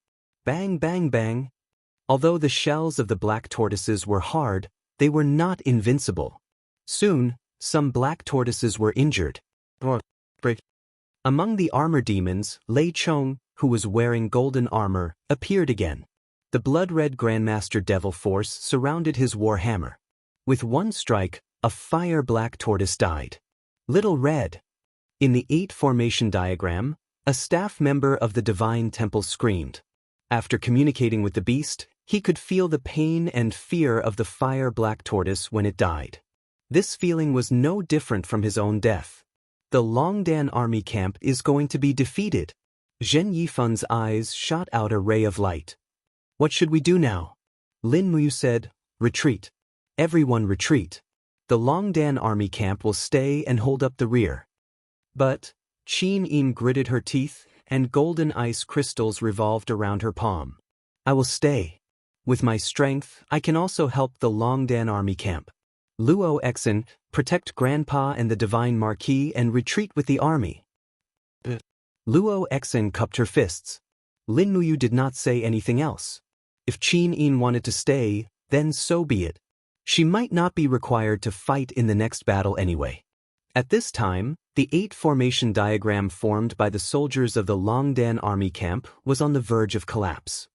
Bang, bang, bang. Although the shells of the black tortoises were hard, they were not invincible. Soon, some black tortoises were injured. Among the armor demons, Lei Chong, who was wearing golden armor, appeared again. The blood-red Grandmaster Devil Force surrounded his war hammer. With one strike, a fire-black tortoise died. Little Red. In the 8 formation diagram, a staff member of the Divine Temple screamed. After communicating with the beast, he could feel the pain and fear of the fire-black tortoise when it died. This feeling was no different from his own death. The Longdan army camp is going to be defeated. Zhen Yifun's eyes shot out a ray of light. What should we do now? Lin Muyu said, Retreat. Everyone retreat. The Longdan army camp will stay and hold up the rear. But, Qin Yin gritted her teeth, and golden ice crystals revolved around her palm. I will stay. With my strength, I can also help the Longdan army camp. Luo Exen, protect Grandpa and the Divine Marquis and retreat with the army. Luo Exen cupped her fists. Lin Muyu did not say anything else. If Qin Yin wanted to stay, then so be it. She might not be required to fight in the next battle anyway. At this time, the 8 formation diagram formed by the soldiers of the Longdan army camp was on the verge of collapse.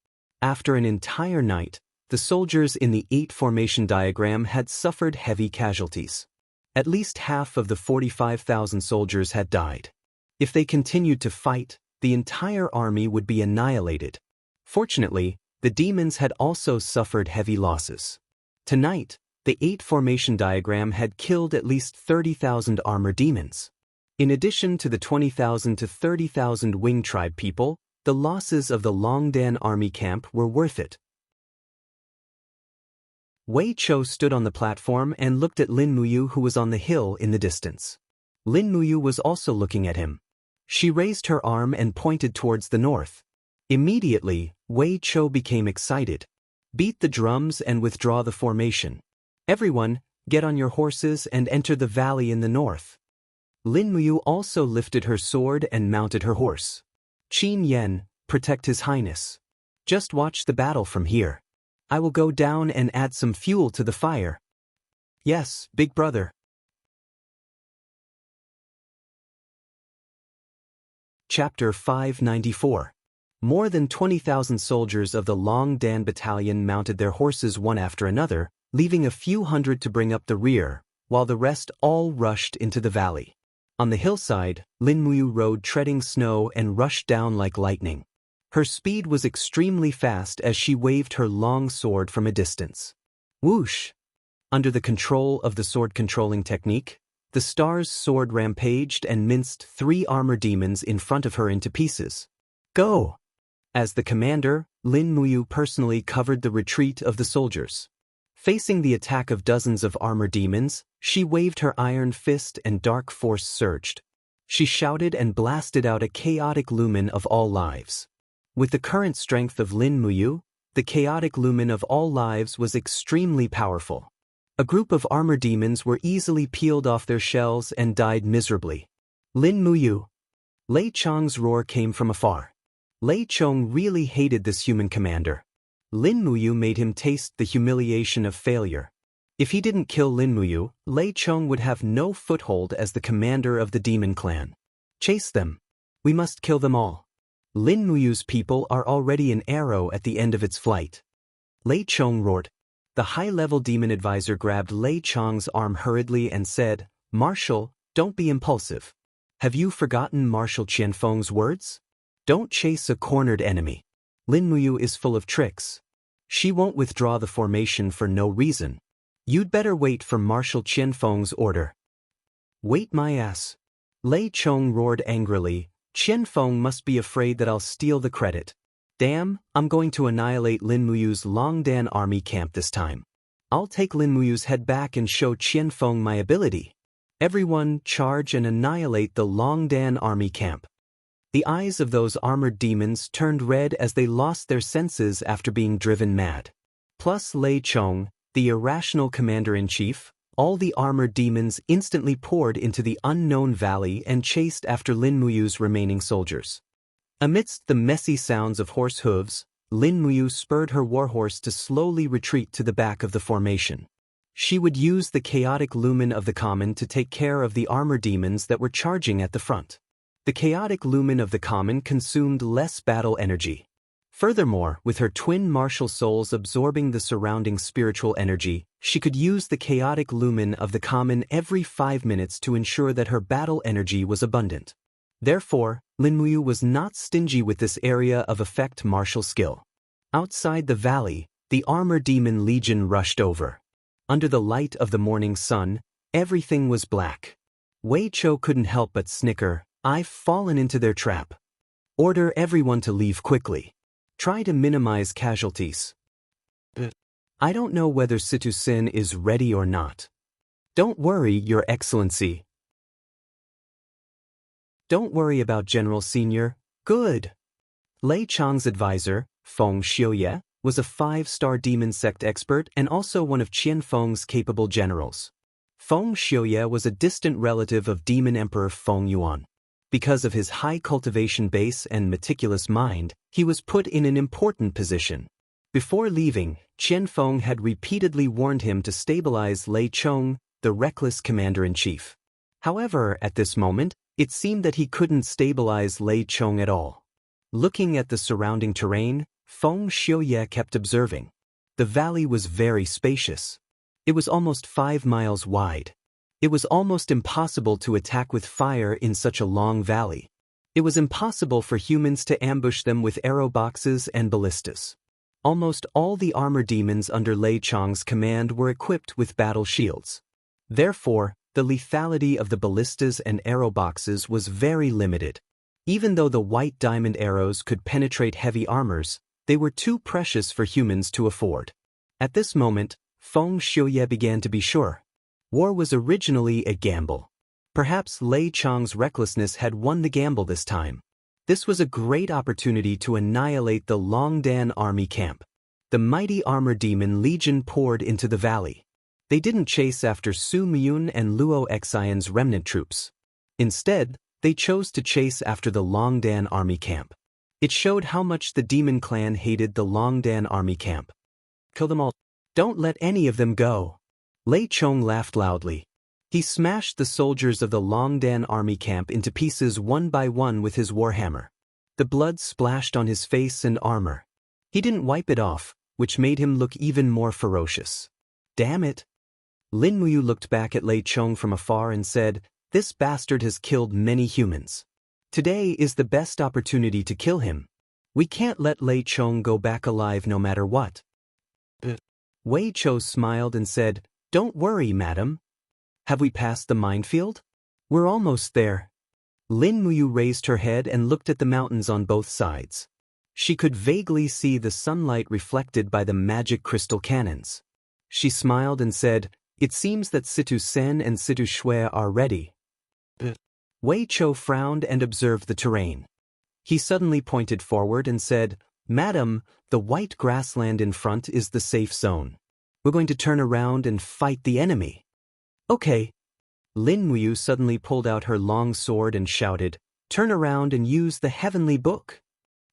After an entire night, the soldiers in the 8 formation diagram had suffered heavy casualties. At least half of the 45,000 soldiers had died. If they continued to fight, the entire army would be annihilated. Fortunately, the demons had also suffered heavy losses. Tonight, the 8 formation diagram had killed at least 30,000 armor demons. In addition to the 20,000 to 30,000 Wing Tribe people, the losses of the Longdan army camp were worth it. Wei Chou stood on the platform and looked at Lin Muyu, who was on the hill in the distance. Lin Muyu was also looking at him. She raised her arm and pointed towards the north. Immediately, Wei Chou became excited. Beat the drums and withdraw the formation. Everyone, get on your horses and enter the valley in the north. Lin Muyu also lifted her sword and mounted her horse. Qin Yen, protect His Highness. Just watch the battle from here. I will go down and add some fuel to the fire. Yes, big brother. Chapter 594. More than 20,000 soldiers of the Longdan battalion mounted their horses one after another, leaving a few hundred to bring up the rear, while the rest all rushed into the valley. On the hillside, Lin Muyu rode treading snow and rushed down like lightning. Her speed was extremely fast as she waved her long sword from a distance. Whoosh! Under the control of the sword-controlling technique, the star's sword rampaged and minced 3 armor demons in front of her into pieces. Go! As the commander, Lin Muyu personally covered the retreat of the soldiers. Facing the attack of dozens of armor demons, she waved her iron fist and dark force surged. She shouted and blasted out a chaotic lumen of all lives. With the current strength of Lin Muyu, the chaotic lumen of all lives was extremely powerful. A group of armor demons were easily peeled off their shells and died miserably. Lin Muyu. Lei Chong's roar came from afar. Lei Chong really hated this human commander. Lin Muyu made him taste the humiliation of failure. If he didn't kill Lin Muyu, Lei Chong would have no foothold as the commander of the demon clan. Chase them. We must kill them all. Lin Muyu's people are already an arrow at the end of its flight. Lei Chong roared. The high-level demon advisor grabbed Lei Chong's arm hurriedly and said, Marshal, don't be impulsive. Have you forgotten Marshal Qianfeng's words? Don't chase a cornered enemy. Lin Muyu is full of tricks. She won't withdraw the formation for no reason. You'd better wait for Marshal Qianfeng's order. Wait my ass. Lei Chong roared angrily. Qianfeng must be afraid that I'll steal the credit. Damn, I'm going to annihilate Lin Muyu's Longdan army camp this time. I'll take Lin Muyu's head back and show Qianfeng my ability. Everyone charge and annihilate the Longdan army camp. The eyes of those armored demons turned red as they lost their senses after being driven mad. Plus Lei Chong, the irrational commander-in-chief, all the armored demons instantly poured into the unknown valley and chased after Lin Muyu's remaining soldiers. Amidst the messy sounds of horse hooves, Lin Muyu spurred her warhorse to slowly retreat to the back of the formation. She would use the chaotic lumen of the common to take care of the armor demons that were charging at the front. The chaotic lumen of the common consumed less battle energy. Furthermore, with her twin martial souls absorbing the surrounding spiritual energy, she could use the chaotic lumen of the common every 5 minutes to ensure that her battle energy was abundant. Therefore, Lin Muyu was not stingy with this area of effect martial skill. Outside the valley, the armor demon legion rushed over. Under the light of the morning sun, everything was black. Wei Chou couldn't help but snicker. I've fallen into their trap. Order everyone to leave quickly. Try to minimize casualties. I don't know whether Situ Sin is ready or not. Don't worry, Your Excellency. Don't worry about General Senior. Good. Lei Chong's advisor, Feng Xiuye, was a 5-star demon sect expert and also one of Qianfeng's capable generals. Feng Xiuye was a distant relative of Demon Emperor Feng Yuan. Because of his high cultivation base and meticulous mind, he was put in an important position. Before leaving, Qianfeng had repeatedly warned him to stabilize Lei Chong, the reckless commander-in-chief. However, at this moment, it seemed that he couldn't stabilize Lei Chong at all. Looking at the surrounding terrain, Feng Xiuye kept observing. The valley was very spacious. It was almost 5 miles wide. It was almost impossible to attack with fire in such a long valley. It was impossible for humans to ambush them with arrow boxes and ballistas. Almost all the armor demons under Lei Chong's command were equipped with battle shields. Therefore, the lethality of the ballistas and arrow boxes was very limited. Even though the white diamond arrows could penetrate heavy armors, they were too precious for humans to afford. At this moment, Feng Xiuye began to be sure. War was originally a gamble. Perhaps Lei Chong's recklessness had won the gamble this time. This was a great opportunity to annihilate the Longdan army camp. The mighty armor demon legion poured into the valley. They didn't chase after Su Myun and Luo Xian's remnant troops. Instead, they chose to chase after the Longdan army camp. It showed how much the demon clan hated the Longdan army camp. Kill them all. Don't let any of them go. Lei Chong laughed loudly. He smashed the soldiers of the Longdan army camp into pieces one by one with his warhammer. The blood splashed on his face and armor. He didn't wipe it off, which made him look even more ferocious. Damn it! Lin Muyu looked back at Lei Chong from afar and said, "This bastard has killed many humans. Today is the best opportunity to kill him. We can't let Lei Chong go back alive no matter what." Wei Cho smiled and said, "Don't worry, madam. Have we passed the minefield? We're almost there." Lin Muyu raised her head and looked at the mountains on both sides. She could vaguely see the sunlight reflected by the magic crystal cannons. She smiled and said, "It seems that Situ Sen and Situ Shui are ready." Wei Cho frowned and observed the terrain. He suddenly pointed forward and said, "Madam, the white grassland in front is the safe zone. We're going to turn around and fight the enemy." "Okay." Lin Muyu suddenly pulled out her long sword and shouted, "Turn around and use the heavenly book."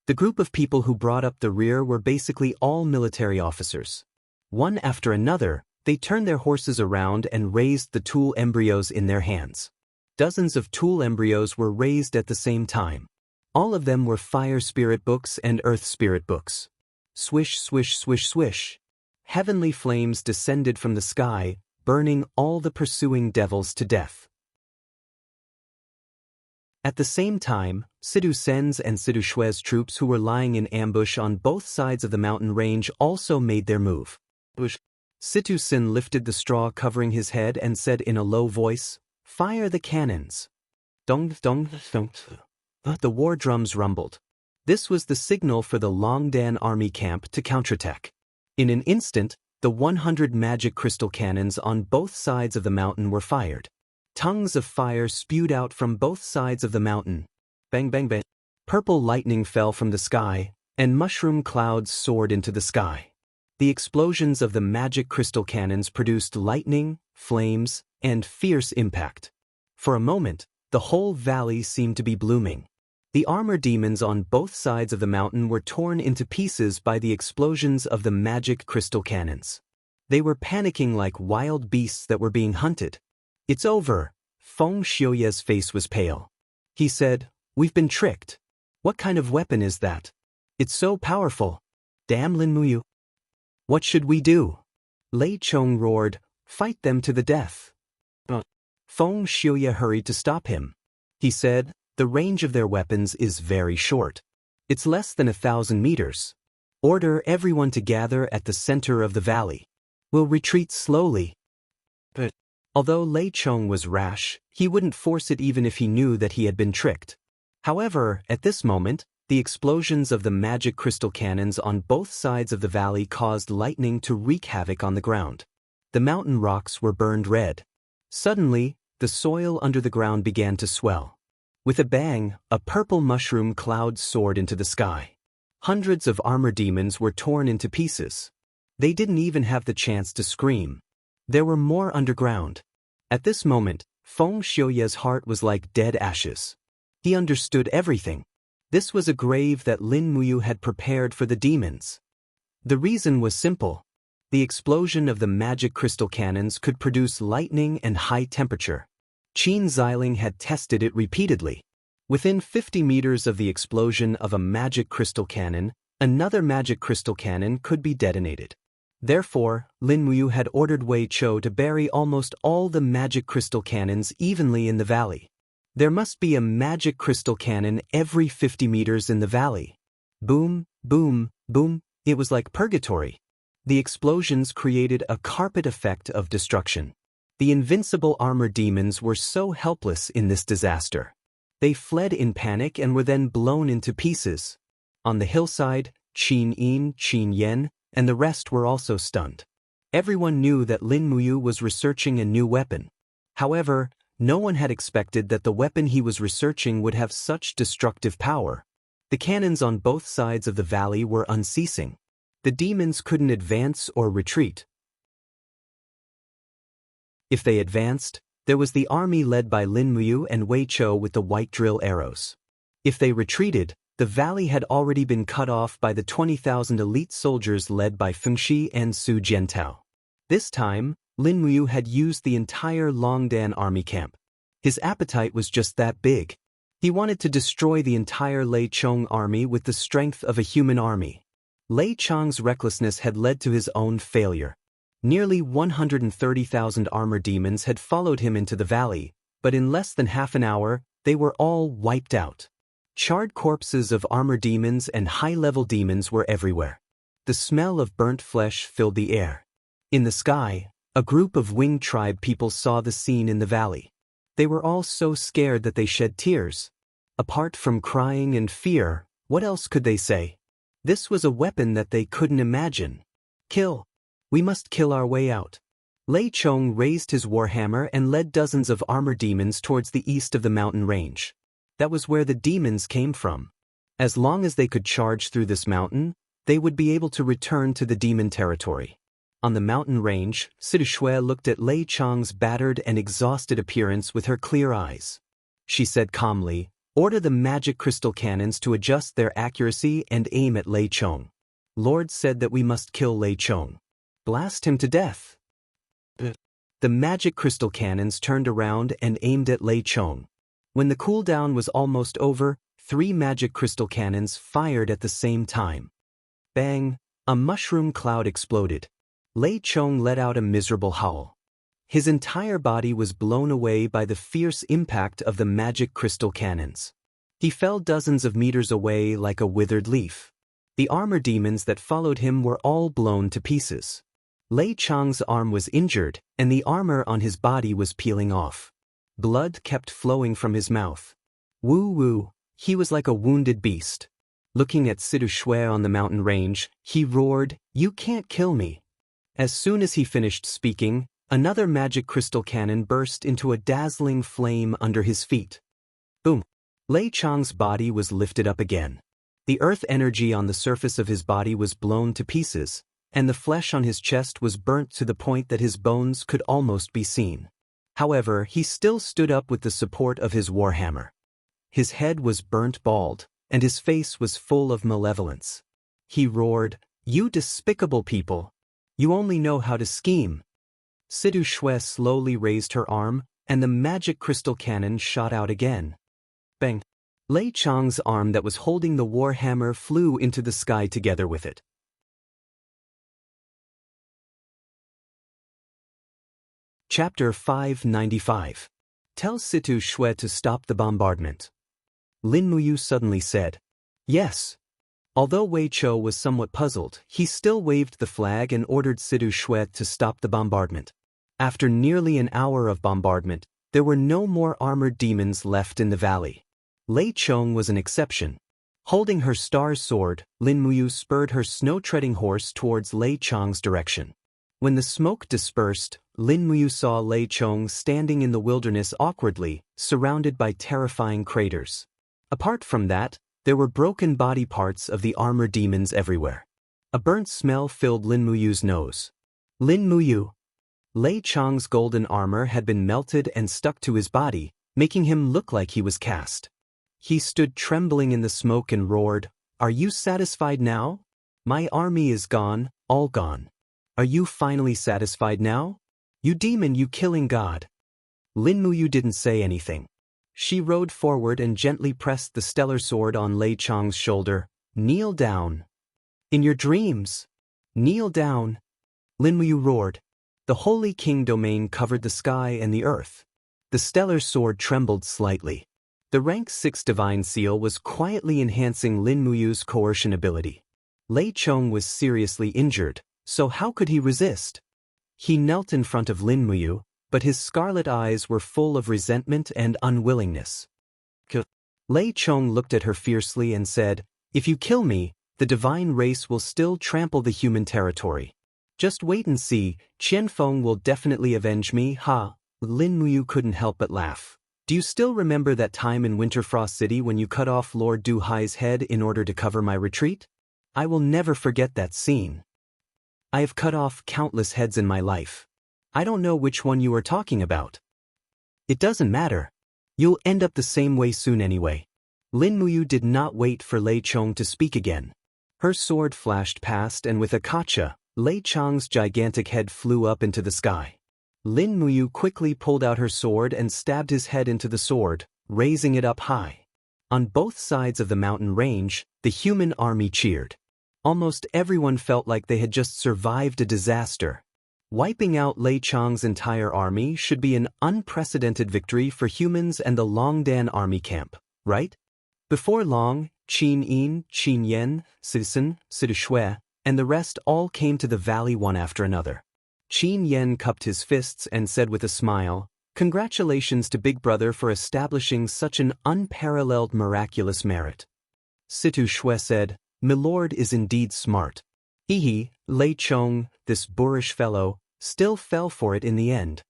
The group of people who brought up the rear were basically all military officers. One after another, they turned their horses around and raised the tool embryos in their hands. Dozens of tool embryos were raised at the same time. All of them were fire spirit books and earth spirit books. Swish, swish, swish, swish. Heavenly flames descended from the sky, burning all the pursuing devils to death. At the same time, Situ Sen's and Situ Shui's troops who were lying in ambush on both sides of the mountain range also made their move. Situ Sen lifted the straw covering his head and said in a low voice, "Fire the cannons." Dong dong dong. The war drums rumbled. This was the signal for the Longdan army camp to counterattack. In an instant, the 100 magic crystal cannons on both sides of the mountain were fired. Tongues of fire spewed out from both sides of the mountain. Bang bang bang. Purple lightning fell from the sky, and mushroom clouds soared into the sky. The explosions of the magic crystal cannons produced lightning, flames, and fierce impact. For a moment, the whole valley seemed to be blooming. The armor demons on both sides of the mountain were torn into pieces by the explosions of the magic crystal cannons. They were panicking like wild beasts that were being hunted. "It's over." Feng Xiuye's face was pale. He said, "We've been tricked. What kind of weapon is that? It's so powerful. Damn Lin Muyu. What should we do?" Lei Chong roared, "Fight them to the death." Feng Xiuye hurried to stop him. He said, "The range of their weapons is very short. It's less than 1,000 meters. Order everyone to gather at the center of the valley. We'll retreat slowly." But although Lei Chong was rash, he wouldn't force it even if he knew that he had been tricked. However, at this moment, the explosions of the magic crystal cannons on both sides of the valley caused lightning to wreak havoc on the ground. The mountain rocks were burned red. Suddenly, the soil under the ground began to swell. With a bang, a purple mushroom cloud soared into the sky. Hundreds of armor demons were torn into pieces. They didn't even have the chance to scream. There were more underground. At this moment, Feng Xiuye's heart was like dead ashes. He understood everything. This was a grave that Lin Muyu had prepared for the demons. The reason was simple. The explosion of the magic crystal cannons could produce lightning and high temperature. Qin Xiling had tested it repeatedly. Within 50 meters of the explosion of a magic crystal cannon, another magic crystal cannon could be detonated. Therefore, Lin Muyu had ordered Wei Chou to bury almost all the magic crystal cannons evenly in the valley. There must be a magic crystal cannon every 50 meters in the valley. Boom, boom, boom, it was like purgatory. The explosions created a carpet effect of destruction. The invincible armor demons were so helpless in this disaster. They fled in panic and were then blown into pieces. On the hillside, Qin Yin, Qin Yen, and the rest were also stunned. Everyone knew that Lin Muyu was researching a new weapon. However, no one had expected that the weapon he was researching would have such destructive power. The cannons on both sides of the valley were unceasing. The demons couldn't advance or retreat. If they advanced, there was the army led by Lin Muyu and Wei Chou with the white drill arrows. If they retreated, the valley had already been cut off by the 20,000 elite soldiers led by Fengxi and Su Jiantao. This time, Lin Muyu had used the entire Longdan army camp. His appetite was just that big. He wanted to destroy the entire Lei Chong army with the strength of a human army. Lei Chong's recklessness had led to his own failure. Nearly 130,000 armor demons had followed him into the valley, but in less than half an hour, they were all wiped out. Charred corpses of armor demons and high-level demons were everywhere. The smell of burnt flesh filled the air. In the sky, a group of winged tribe people saw the scene in the valley. They were all so scared that they shed tears. Apart from crying and fear, what else could they say? This was a weapon that they couldn't imagine. Kill. We must kill our way out. Lei Chong raised his warhammer and led dozens of armor demons towards the east of the mountain range. That was where the demons came from. As long as they could charge through this mountain, they would be able to return to the demon territory. On the mountain range, Sidu Shui looked at Lei Chong's battered and exhausted appearance with her clear eyes. She said calmly, "Order the magic crystal cannons to adjust their accuracy and aim at Lei Chong. Lord said that we must kill Lei Chong. Blast him to death." The magic crystal cannons turned around and aimed at Lei Chong. When the cooldown was almost over, 3 magic crystal cannons fired at the same time. Bang! A mushroom cloud exploded. Lei Chong let out a miserable howl. His entire body was blown away by the fierce impact of the magic crystal cannons. He fell dozens of meters away like a withered leaf. The armor demons that followed him were all blown to pieces. Lei Chong's arm was injured, and the armor on his body was peeling off. Blood kept flowing from his mouth. Woo-woo, he was like a wounded beast. Looking at Sidu Shui on the mountain range, he roared, "You can't kill me." As soon as he finished speaking, another magic crystal cannon burst into a dazzling flame under his feet. Boom! Lei Chong's body was lifted up again. The earth energy on the surface of his body was blown to pieces, and the flesh on his chest was burnt to the point that his bones could almost be seen. However, he still stood up with the support of his warhammer. His head was burnt bald, and his face was full of malevolence. He roared, "You despicable people! You only know how to scheme." Sidu Shui slowly raised her arm, and the magic crystal cannon shot out again. Bang! Lei Chong's arm that was holding the warhammer flew into the sky together with it. Chapter 595. Tell Sidu Shui to stop the bombardment. Lin Muyu suddenly said, "Yes." Although Wei Chou was somewhat puzzled, he still waved the flag and ordered Sidu Shui to stop the bombardment. After nearly an hour of bombardment, there were no more armored demons left in the valley. Lei Chong was an exception. Holding her star sword, Lin Muyu spurred her snow-treading horse towards Lei Chong's direction. When the smoke dispersed, Lin Muyu saw Lei Chong standing in the wilderness awkwardly, surrounded by terrifying craters. Apart from that, there were broken body parts of the armor demons everywhere. A burnt smell filled Lin Muyu's nose. Lin Muyu. Lei Chong's golden armor had been melted and stuck to his body, making him look like he was cast. He stood trembling in the smoke and roared, "Are you satisfied now? My army is gone, all gone. Are you finally satisfied now? You demon, you killing god." Lin Muyu didn't say anything. She rode forward and gently pressed the stellar sword on Lei Chang's shoulder. Kneel down. In your dreams. Kneel down. Lin Muyu roared. The Holy King domain covered the sky and the earth. The stellar sword trembled slightly. The rank 6 divine seal was quietly enhancing Lin Muyu's coercion ability. Lei Chang was seriously injured, so how could he resist? He knelt in front of Lin Muyu, but his scarlet eyes were full of resentment and unwillingness. Lei Chang looked at her fiercely and said, "If you kill me, the divine race will still trample the human territory. Just wait and see, Qianfeng will definitely avenge me, ha." Lin Muyu couldn't help but laugh. "Do you still remember that time in Winterfrost City when you cut off Lord Du Hai's head in order to cover my retreat? I will never forget that scene. I have cut off countless heads in my life. I don't know which one you are talking about." "It doesn't matter. You'll end up the same way soon anyway." Lin Muyu did not wait for Lei Chang to speak again. Her sword flashed past and with a kacha, Lei Chang's gigantic head flew up into the sky. Lin Muyu quickly pulled out her sword and stabbed his head into the sword, raising it up high. On both sides of the mountain range, the human army cheered. Almost everyone felt like they had just survived a disaster. Wiping out Lei Chang's entire army should be an unprecedented victory for humans and the Longdan army camp, right? Before long, Qin Yin, Qin Yen, Citizen, Shui, and the rest all came to the valley one after another. Qin Yen cupped his fists and said with a smile, "Congratulations to Big Brother for establishing such an unparalleled miraculous merit." Situ Shui said, "Milord is indeed smart." Hehe, Lei Chang, this boorish fellow, still fell for it in the end.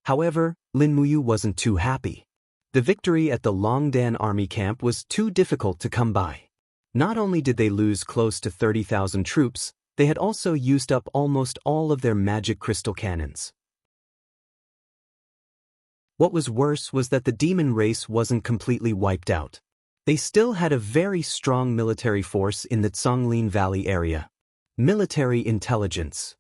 However, Lin Muyu wasn't too happy. The victory at the Longdan army camp was too difficult to come by. Not only did they lose close to 30,000 troops, they had also used up almost all of their magic crystal cannons. What was worse was that the demon race wasn't completely wiped out. They still had a very strong military force in the Zonglin Valley area. Military intelligence.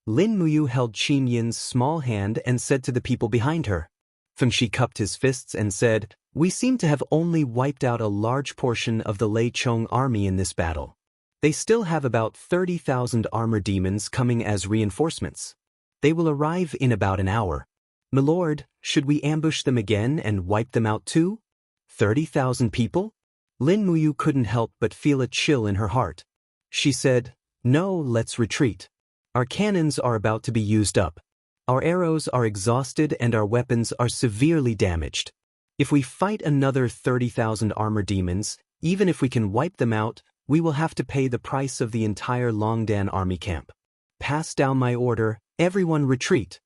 Lin Muyu held Qin Yin's small hand and said to the people behind her. Feng Shi cupped his fists and said, "We seem to have only wiped out a large portion of the Lei Chang army in this battle. They still have about 30,000 armor demons coming as reinforcements. They will arrive in about an hour. Milord, should we ambush them again and wipe them out too? 30,000 people?" Lin Muyu couldn't help but feel a chill in her heart. She said, "No, let's retreat. Our cannons are about to be used up. Our arrows are exhausted and our weapons are severely damaged. If we fight another 30,000 armor demons, even if we can wipe them out, we will have to pay the price of the entire Longdan army camp. Pass down my order, everyone retreat."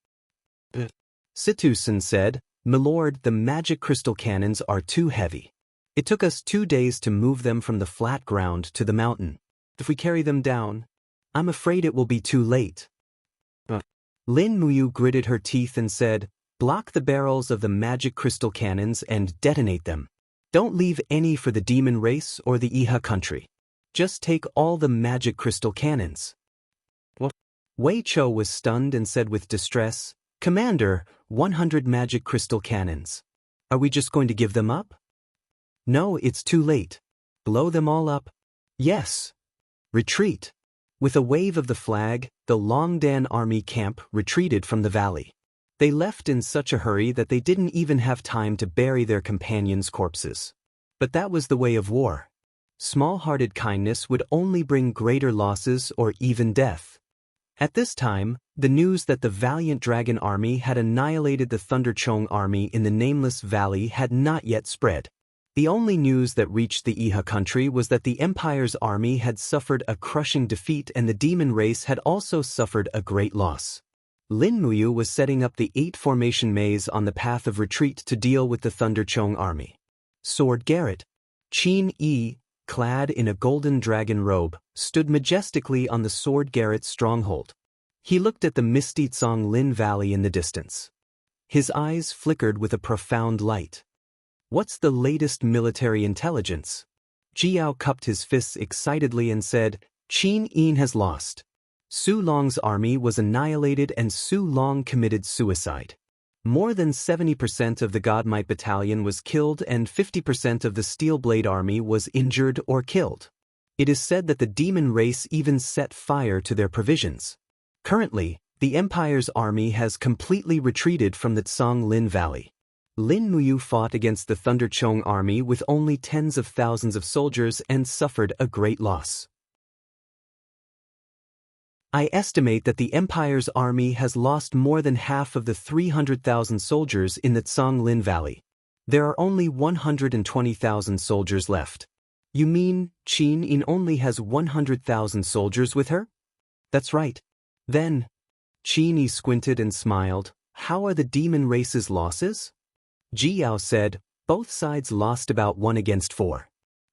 Situsen said, "Milord, the magic crystal cannons are too heavy. It took us 2 days to move them from the flat ground to the mountain. If we carry them down, I'm afraid it will be too late." Lin Muyu gritted her teeth and said, "Block the barrels of the magic crystal cannons and detonate them. Don't leave any for the demon race or the Iha country. Just take all the magic crystal cannons." Wei Chou was stunned and said with distress, "Commander, 100 magic crystal cannons. Are we just going to give them up?" "No, it's too late. Blow them all up." "Yes. Retreat." With a wave of the flag, the Longdan army camp retreated from the valley. They left in such a hurry that they didn't even have time to bury their companions' corpses. But that was the way of war. Small-hearted kindness would only bring greater losses or even death. At this time, the news that the valiant dragon army had annihilated the Thunderchong army in the Nameless Valley had not yet spread. The only news that reached the Iha country was that the Empire's army had suffered a crushing defeat and the demon race had also suffered a great loss. Lin Muyu was setting up the 8-formation maze on the path of retreat to deal with the Thunderchong army. Sword Garrett. Qin Yi, clad in a golden dragon robe, stood majestically on the Sword Garrett's stronghold. He looked at the misty Zonglin Valley in the distance. His eyes flickered with a profound light. "What's the latest military intelligence?" Jiao cupped his fists excitedly and said, "Qin Yin has lost. Su Long's army was annihilated and Su Long committed suicide. More than 70% of the Godmight battalion was killed and 50% of the Steelblade army was injured or killed. It is said that the demon race even set fire to their provisions. Currently, the Empire's army has completely retreated from the Lin Valley. Lin Muyu fought against the Thunderchong army with only tens of thousands of soldiers and suffered a great loss. I estimate that the Empire's army has lost more than half of the 300,000 soldiers in the Lin Valley. There are only 120,000 soldiers left. You mean Qin Yin only has 100,000 soldiers with her? That's right. Then, Qin Yi squinted and smiled. How are the demon race's losses? Ji Yao said, both sides lost about 1 against 4.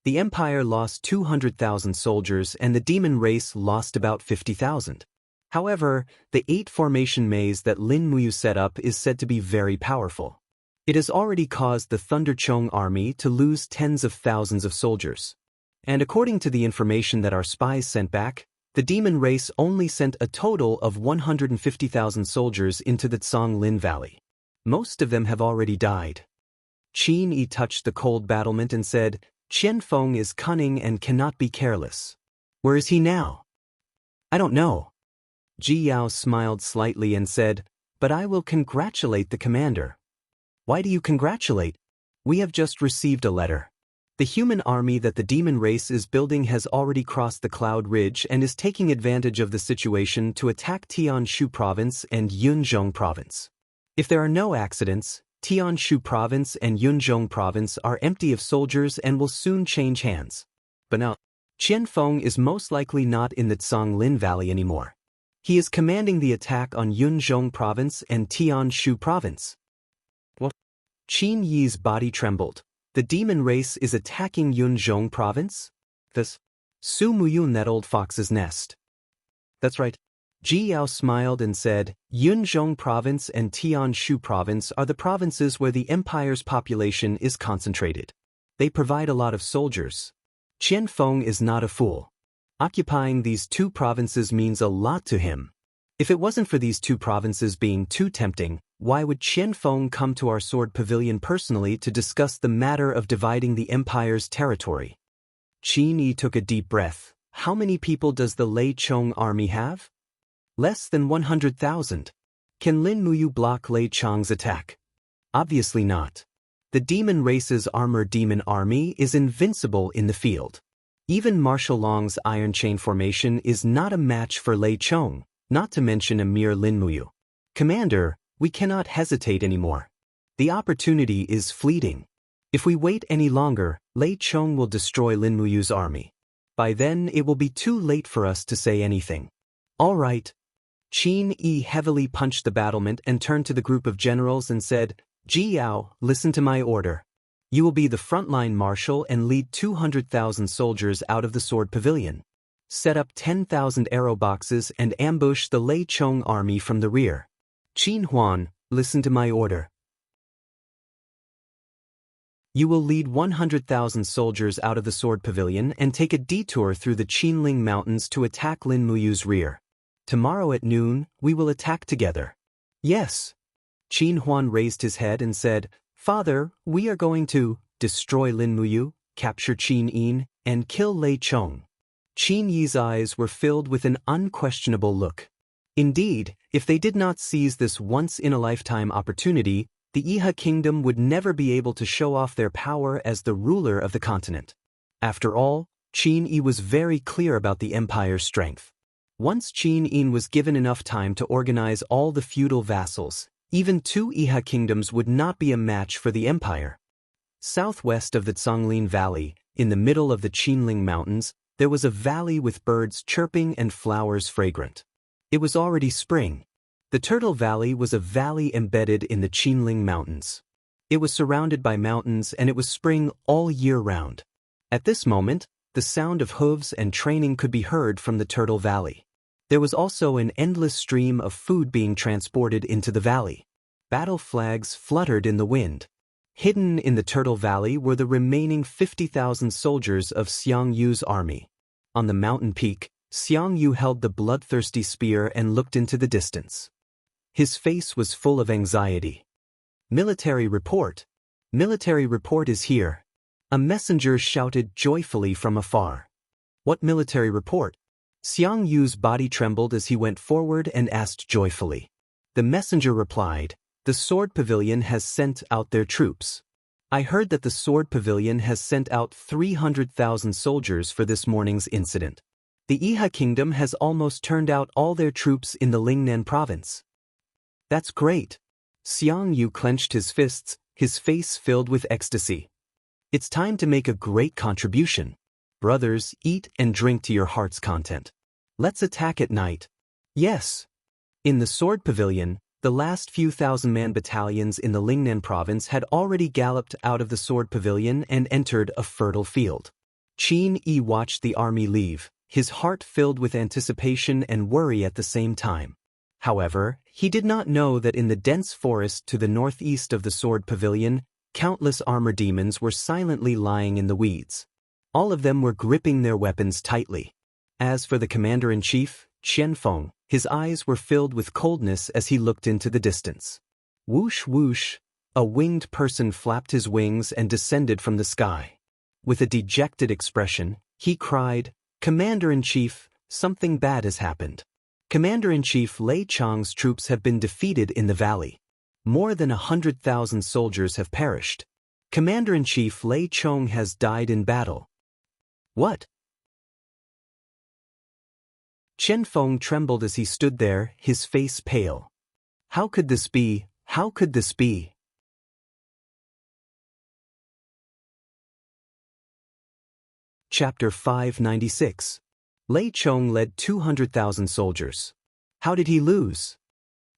The Empire lost 200,000 soldiers and the demon race lost about 50,000. However, the 8-formation maze that Lin Muyu set up is said to be very powerful. It has already caused the Thunderchong army to lose tens of thousands of soldiers. And according to the information that our spies sent back, the demon race only sent a total of 150,000 soldiers into the Lin Valley. Most of them have already died. Qin Yi touched the cold battlement and said, Qianfeng is cunning and cannot be careless. Where is he now? I don't know. Ji Yao smiled slightly and said, but I will congratulate the commander. Why do you congratulate? We have just received a letter. The human army that the demon race is building has already crossed the Cloud Ridge and is taking advantage of the situation to attack Tianshu Province and Yunzhong Province. If there are no accidents, Tianshu Province and Yunzhong Province are empty of soldiers and will soon change hands. But now, Qianfeng is most likely not in the Lin Valley anymore. He is commanding the attack on Yunzhong Province and Tianshu Province. What? Qin Yi's body trembled. The demon race is attacking Yunzhong Province? This? Su Muyun, that old fox's nest. That's right. Ji Yao smiled and said, Yunzhong Province and Tianshu Province are the provinces where the Empire's population is concentrated. They provide a lot of soldiers. Qianfeng is not a fool. Occupying these 2 provinces means a lot to him. If it wasn't for these 2 provinces being too tempting, why would Qianfeng come to our sword pavilion personally to discuss the matter of dividing the Empire's territory? Qin Yi took a deep breath. How many people does the Lei Chong army have? Less than 100,000. Can Lin Muyu block Lei Chong's attack? Obviously not. The demon race's armored demon army is invincible in the field. Even Marshal Long's Iron Chain formation is not a match for Lei Chong, not to mention a mere Lin Muyu. Commander, we cannot hesitate anymore. The opportunity is fleeting. If we wait any longer, Lei Chong will destroy Lin Muyu's army. By then, it will be too late for us to say anything. All right. Qin Yi heavily punched the battlement and turned to the group of generals and said, Ji Yao, listen to my order. You will be the frontline marshal and lead 200,000 soldiers out of the sword pavilion. Set up 10,000 arrow boxes and ambush the Lei Chong army from the rear. Qin Huan, listen to my order. You will lead 100,000 soldiers out of the sword pavilion and take a detour through the Qinling Mountains to attack Lin Muyu's rear. Tomorrow at noon, we will attack together. Yes. Qin Huan raised his head and said, Father, we are going to destroy Lin Muyu, capture Qin Yin, and kill Lei Chong. Qin Yi's eyes were filled with an unquestionable look. Indeed, if they did not seize this once-in-a-lifetime opportunity, the Iha kingdom would never be able to show off their power as the ruler of the continent. After all, Qin Yi was very clear about the empire's strength. Once Qin Yin was given enough time to organize all the feudal vassals, even 2 Iha kingdoms would not be a match for the empire. Southwest of the Lin Valley, in the middle of the Qinling Mountains, there was a valley with birds chirping and flowers fragrant. It was already spring. The Turtle Valley was a valley embedded in the Qinling Mountains. It was surrounded by mountains and it was spring all year round. At this moment, the sound of hooves and training could be heard from the Turtle Valley. There was also an endless stream of food being transported into the valley. Battle flags fluttered in the wind. Hidden in the Turtle Valley were the remaining 50,000 soldiers of Xiang Yu's army. On the mountain peak, Xiang Yu held the bloodthirsty spear and looked into the distance. His face was full of anxiety. Military report. Military report is here. A messenger shouted joyfully from afar. What military report? Xiang Yu's body trembled as he went forward and asked joyfully. The messenger replied, "The Sword Pavilion has sent out their troops. I heard that the Sword Pavilion has sent out 300,000 soldiers for this morning's incident. The Iha Kingdom has almost turned out all their troops in the Lingnan province." That's great. Xiang Yu clenched his fists, his face filled with ecstasy. It's time to make a great contribution. Brothers, eat and drink to your heart's content. Let's attack at night. Yes. In the Sword Pavilion, the last few thousand-man battalions in the Lingnan province had already galloped out of the Sword Pavilion and entered a fertile field. Qin Yi watched the army leave, his heart filled with anticipation and worry at the same time. However, he did not know that in the dense forest to the northeast of the Sword Pavilion, countless armor demons were silently lying in the weeds. All of them were gripping their weapons tightly. As for the commander-in-chief, Qianfeng, his eyes were filled with coldness as he looked into the distance. Whoosh whoosh, a winged person flapped his wings and descended from the sky. With a dejected expression, he cried, "Commander-in-chief, something bad has happened. Commander-in-chief Lei Chang's troops have been defeated in the valley. More than 100,000 soldiers have perished. Commander-in-chief Lei Chong has died in battle." What? Qianfeng trembled as he stood there, his face pale. How could this be? How could this be? Chapter 596. Lei Chong led 200,000 soldiers. How did he lose?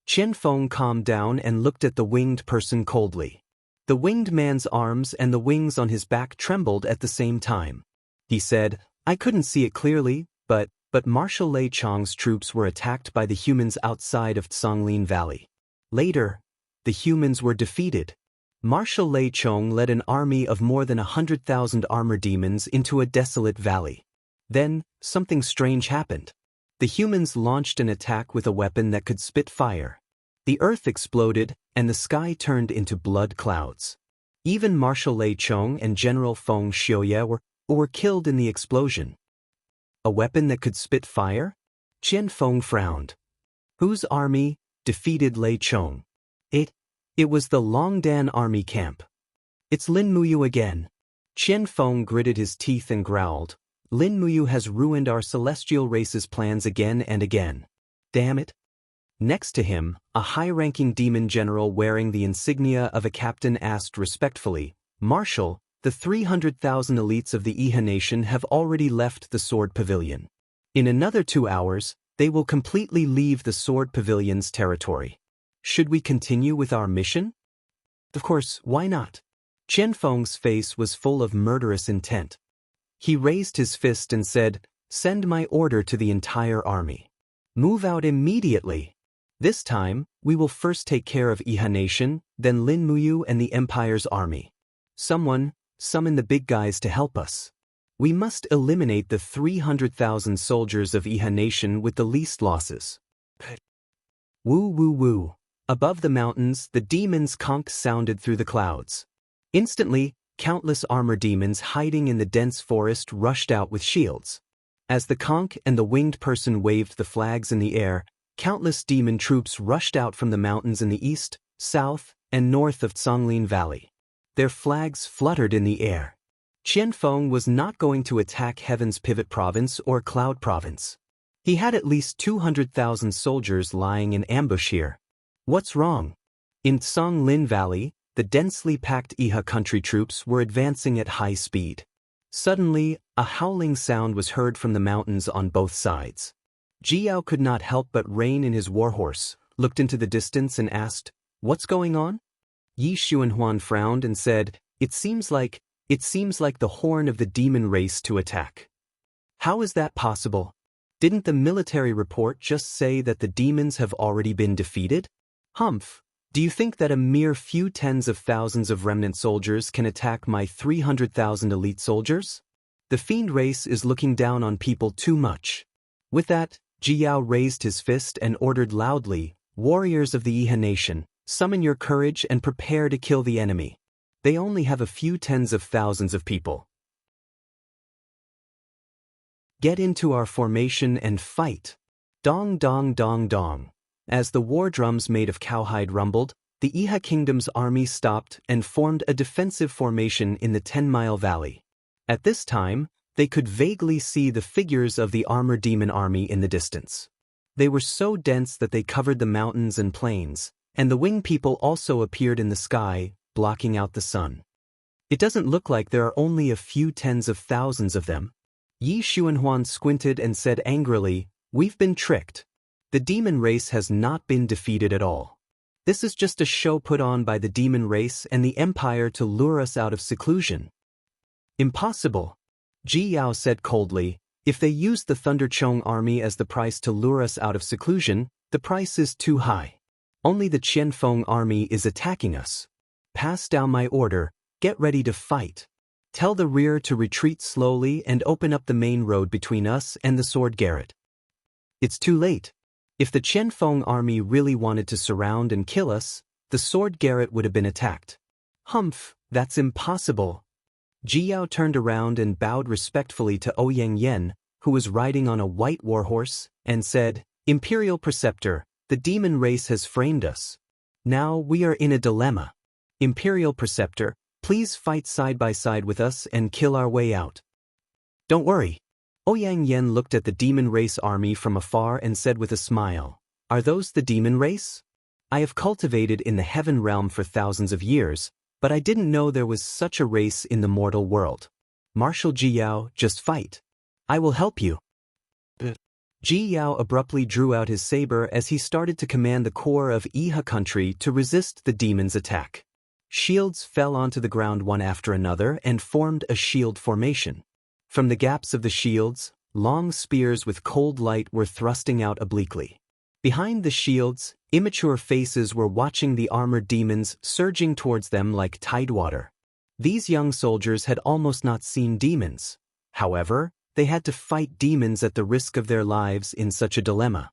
Qianfeng calmed down and looked at the winged person coldly. The winged man's arms and the wings on his back trembled at the same time. He said, "I couldn't see it clearly, but Marshal Lei Chong's troops were attacked by the humans outside of Songlin Valley. Later, the humans were defeated. Marshal Lei Chong led an army of more than 100,000 armor demons into a desolate valley. Then, something strange happened. The humans launched an attack with a weapon that could spit fire. The earth exploded, and the sky turned into blood clouds. Even Marshal Lei Chong and General Feng Xiuye were killed in the explosion." A weapon that could spit fire? Qianfeng frowned. Whose army defeated Lei Chong? It was the Longdan army camp. It's Lin Muyu again. Qianfeng gritted his teeth and growled, "Lin Muyu has ruined our celestial race's plans again and again. Damn it." Next to him, a high-ranking demon general wearing the insignia of a captain asked respectfully, "Marshal, the 300,000 elites of the Iha nation have already left the Sword Pavilion. In another 2 hours, they will completely leave the Sword Pavilion's territory. Should we continue with our mission?" Of course, why not? Qianfeng's face was full of murderous intent. He raised his fist and said, "Send my order to the entire army. Move out immediately. This time, we will first take care of Iha nation, then Lin Muyu and the Empire's army. Someone, summon the big guys to help us. We must eliminate the 300,000 soldiers of Iha nation with the least losses." Woo woo woo. Above the mountains, the demon's conch sounded through the clouds. Instantly, countless armor demons hiding in the dense forest rushed out with shields. As the conch and the winged person waved the flags in the air, countless demon troops rushed out from the mountains in the east, south, and north of Songlin Valley. Their flags fluttered in the air. Qianfeng was not going to attack Heaven's Pivot Province or Cloud Province. He had at least 200,000 soldiers lying in ambush here. What's wrong? In Songlin Valley, the densely packed Iha country troops were advancing at high speed. Suddenly, a howling sound was heard from the mountains on both sides. Jiao could not help but rein in his warhorse, looked into the distance and asked, "What's going on?" Yi Xuanhuan frowned and said, It seems like the horn of the demon race to attack." "How is that possible? Didn't the military report just say that the demons have already been defeated?" "Humph, do you think that a mere few tens of thousands of remnant soldiers can attack my 300,000 elite soldiers? The fiend race is looking down on people too much." With that, Jiao raised his fist and ordered loudly, "Warriors of the Iha nation, Summon your courage and prepare to kill the enemy. They only have a few tens of thousands of people. Get into our formation and fight. Dong dong dong dong. As the war drums made of cowhide rumbled, the Iha Kingdom's army stopped and formed a defensive formation in the 10-mile valley. At this time, they could vaguely see the figures of the armored demon army in the distance. They were so dense that they covered the mountains and plains, and the winged people also appeared in the sky, blocking out the sun. It doesn't look like there are only a few tens of thousands of them. Yi Xuanhuan squinted and said angrily, "We've been tricked. The demon race has not been defeated at all. This is just a show put on by the demon race and the empire to lure us out of seclusion." "Impossible," Ji Yao said coldly. "If they use the Thunderchong army as the price to lure us out of seclusion, the price is too high. Only the Qianfeng army is attacking us. Pass down my order, get ready to fight. Tell the rear to retreat slowly and open up the main road between us and the Sword Garret." "It's too late. If the Qianfeng army really wanted to surround and kill us, the Sword Garret would have been attacked." "Humph, that's impossible." Ji Yao turned around and bowed respectfully to Ouyang Yen, who was riding on a white warhorse, and said, "Imperial Preceptor, the demon race has framed us. Now we are in a dilemma. Imperial Preceptor, please fight side by side with us and kill our way out." "Don't worry." Ouyang Yen looked at the demon race army from afar and said with a smile, "Are those the demon race? I have cultivated in the heaven realm for thousands of years, but I didn't know there was such a race in the mortal world. Marshal Ji Yao, just fight. I will help you." Ji Yao abruptly drew out his saber as he started to command the core of Iha country to resist the demon's attack. Shields fell onto the ground one after another and formed a shield formation. From the gaps of the shields, long spears with cold light were thrusting out obliquely. Behind the shields, immature faces were watching the armored demons surging towards them like tidewater. These young soldiers had almost not seen demons. However, they had to fight demons at the risk of their lives in such a dilemma.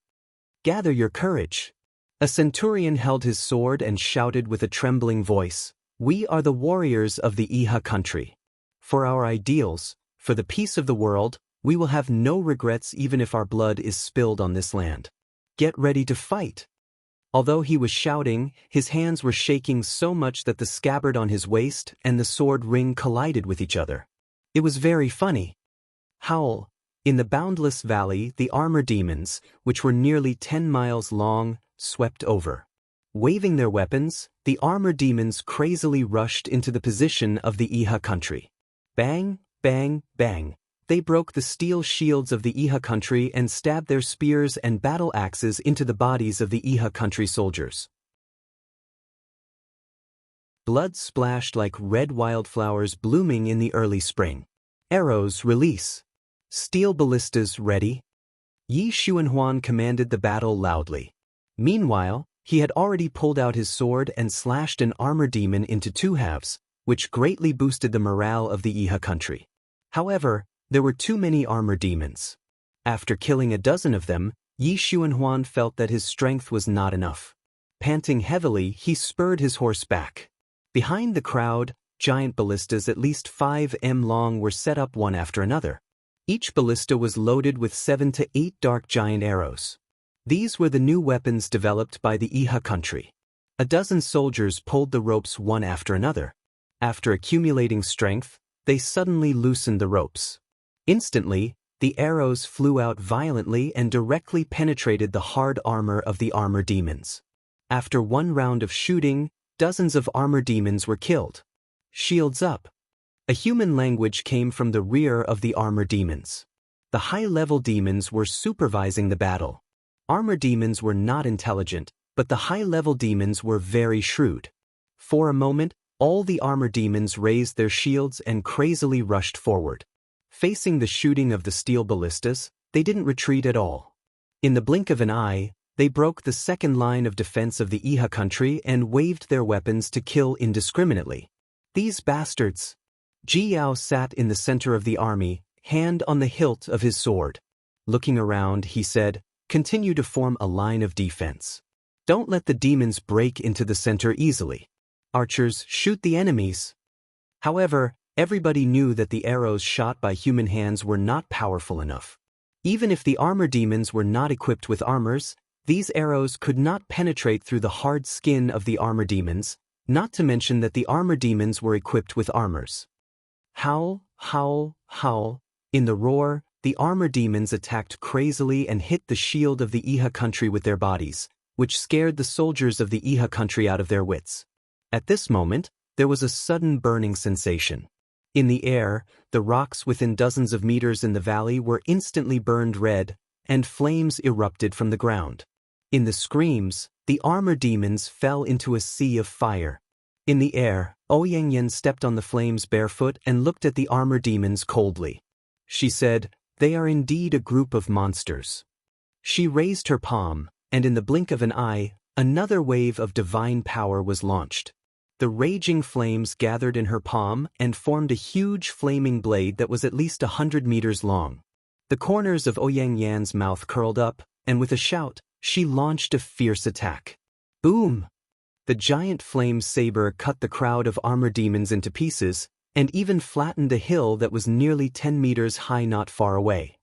"Gather your courage." A centurion held his sword and shouted with a trembling voice, "We are the warriors of the Iha country. For our ideals, for the peace of the world, we will have no regrets even if our blood is spilled on this land. Get ready to fight." Although he was shouting, his hands were shaking so much that the scabbard on his waist and the sword ring collided with each other. It was very funny. Howl. In the boundless valley, the armor demons, which were nearly 10 miles long, swept over. Waving their weapons, the armor demons crazily rushed into the position of the Iha country. Bang, bang, bang. They broke the steel shields of the Iha country and stabbed their spears and battle axes into the bodies of the Iha country soldiers. Blood splashed like red wildflowers blooming in the early spring. Arrows release. Steel ballistas ready. Yi Xuanhuan commanded the battle loudly. Meanwhile, he had already pulled out his sword and slashed an armor demon into two halves, which greatly boosted the morale of the Iha country. However, there were too many armor demons. After killing a dozen of them, Yi Xuanhuan felt that his strength was not enough. Panting heavily, he spurred his horse back. Behind the crowd, giant ballistas at least 5 m long were set up one after another. Each ballista was loaded with 7 to 8 dark giant arrows. These were the new weapons developed by the Iha country. A dozen soldiers pulled the ropes one after another. After accumulating strength, they suddenly loosened the ropes. Instantly, the arrows flew out violently and directly penetrated the hard armor of the armor demons. After one round of shooting, dozens of armor demons were killed. Shields up. A human language came from the rear of the armor demons. The high-level demons were supervising the battle. Armor demons were not intelligent, but the high-level demons were very shrewd. For a moment, all the armor demons raised their shields and crazily rushed forward. Facing the shooting of the steel ballistas, they didn't retreat at all. In the blink of an eye, they broke the second line of defense of the Iha country and waved their weapons to kill indiscriminately. These bastards! Ji Yao sat in the center of the army, hand on the hilt of his sword. Looking around, he said, "Continue to form a line of defense. Don't let the demons break into the center easily. Archers, shoot the enemies. However, everybody knew that the arrows shot by human hands were not powerful enough. Even if the armor demons were not equipped with armors, these arrows could not penetrate through the hard skin of the armor demons, not to mention that the armor demons were equipped with armors. Howl, howl, howl. In the roar, the armor demons attacked crazily and hit the shield of the Iha country with their bodies, which scared the soldiers of the Iha country out of their wits. At this moment, there was a sudden burning sensation. In the air, the rocks within dozens of meters in the valley were instantly burned red, and flames erupted from the ground. In the screams, the armor demons fell into a sea of fire. In the air, Ouyangyan stepped on the flames barefoot and looked at the armor demons coldly. She said, "They are indeed a group of monsters." She raised her palm, and in the blink of an eye, another wave of divine power was launched. The raging flames gathered in her palm and formed a huge flaming blade that was at least 100 meters long. The corners of Ouyangyan's mouth curled up, and with a shout, she launched a fierce attack. Boom! The giant flame saber cut the crowd of armor demons into pieces, and even flattened a hill that was nearly 10 meters high not far away.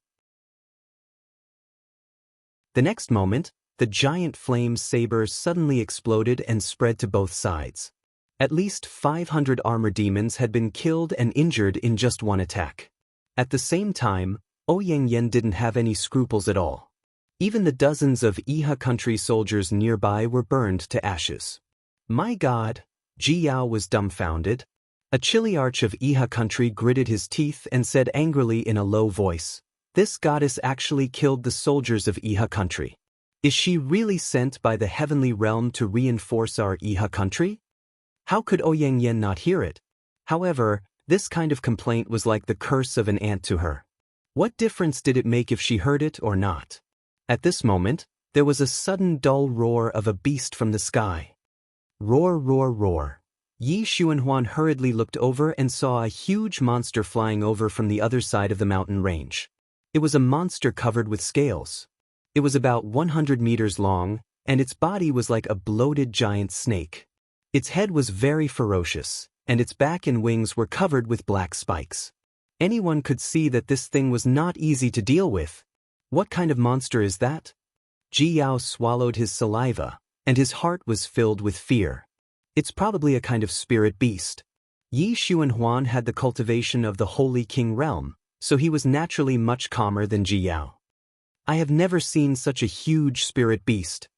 The next moment, the giant flame saber suddenly exploded and spread to both sides. At least 500 armor demons had been killed and injured in just one attack. At the same time, Ouyangyan didn't have any scruples at all. Even the dozens of Iha country soldiers nearby were burned to ashes. My God! Ji Yao was dumbfounded. A chiliarch of Iha country gritted his teeth and said angrily in a low voice, "This goddess actually killed the soldiers of Iha country. Is she really sent by the heavenly realm to reinforce our Iha country?" How could Ouyangyan not hear it? However, this kind of complaint was like the curse of an ant to her. What difference did it make if she heard it or not? At this moment, there was a sudden dull roar of a beast from the sky. Roar, roar, roar. Yi Xuanhuan hurriedly looked over and saw a huge monster flying over from the other side of the mountain range. It was a monster covered with scales. It was about 100 meters long, and its body was like a bloated giant snake. Its head was very ferocious, and its back and wings were covered with black spikes. Anyone could see that this thing was not easy to deal with. What kind of monster is that? Ji Yao swallowed his saliva, and his heart was filled with fear. It's probably a kind of spirit beast. Yi Xuanhuan had the cultivation of the Holy King realm, so he was naturally much calmer than Ji Yao. I have never seen such a huge spirit beast.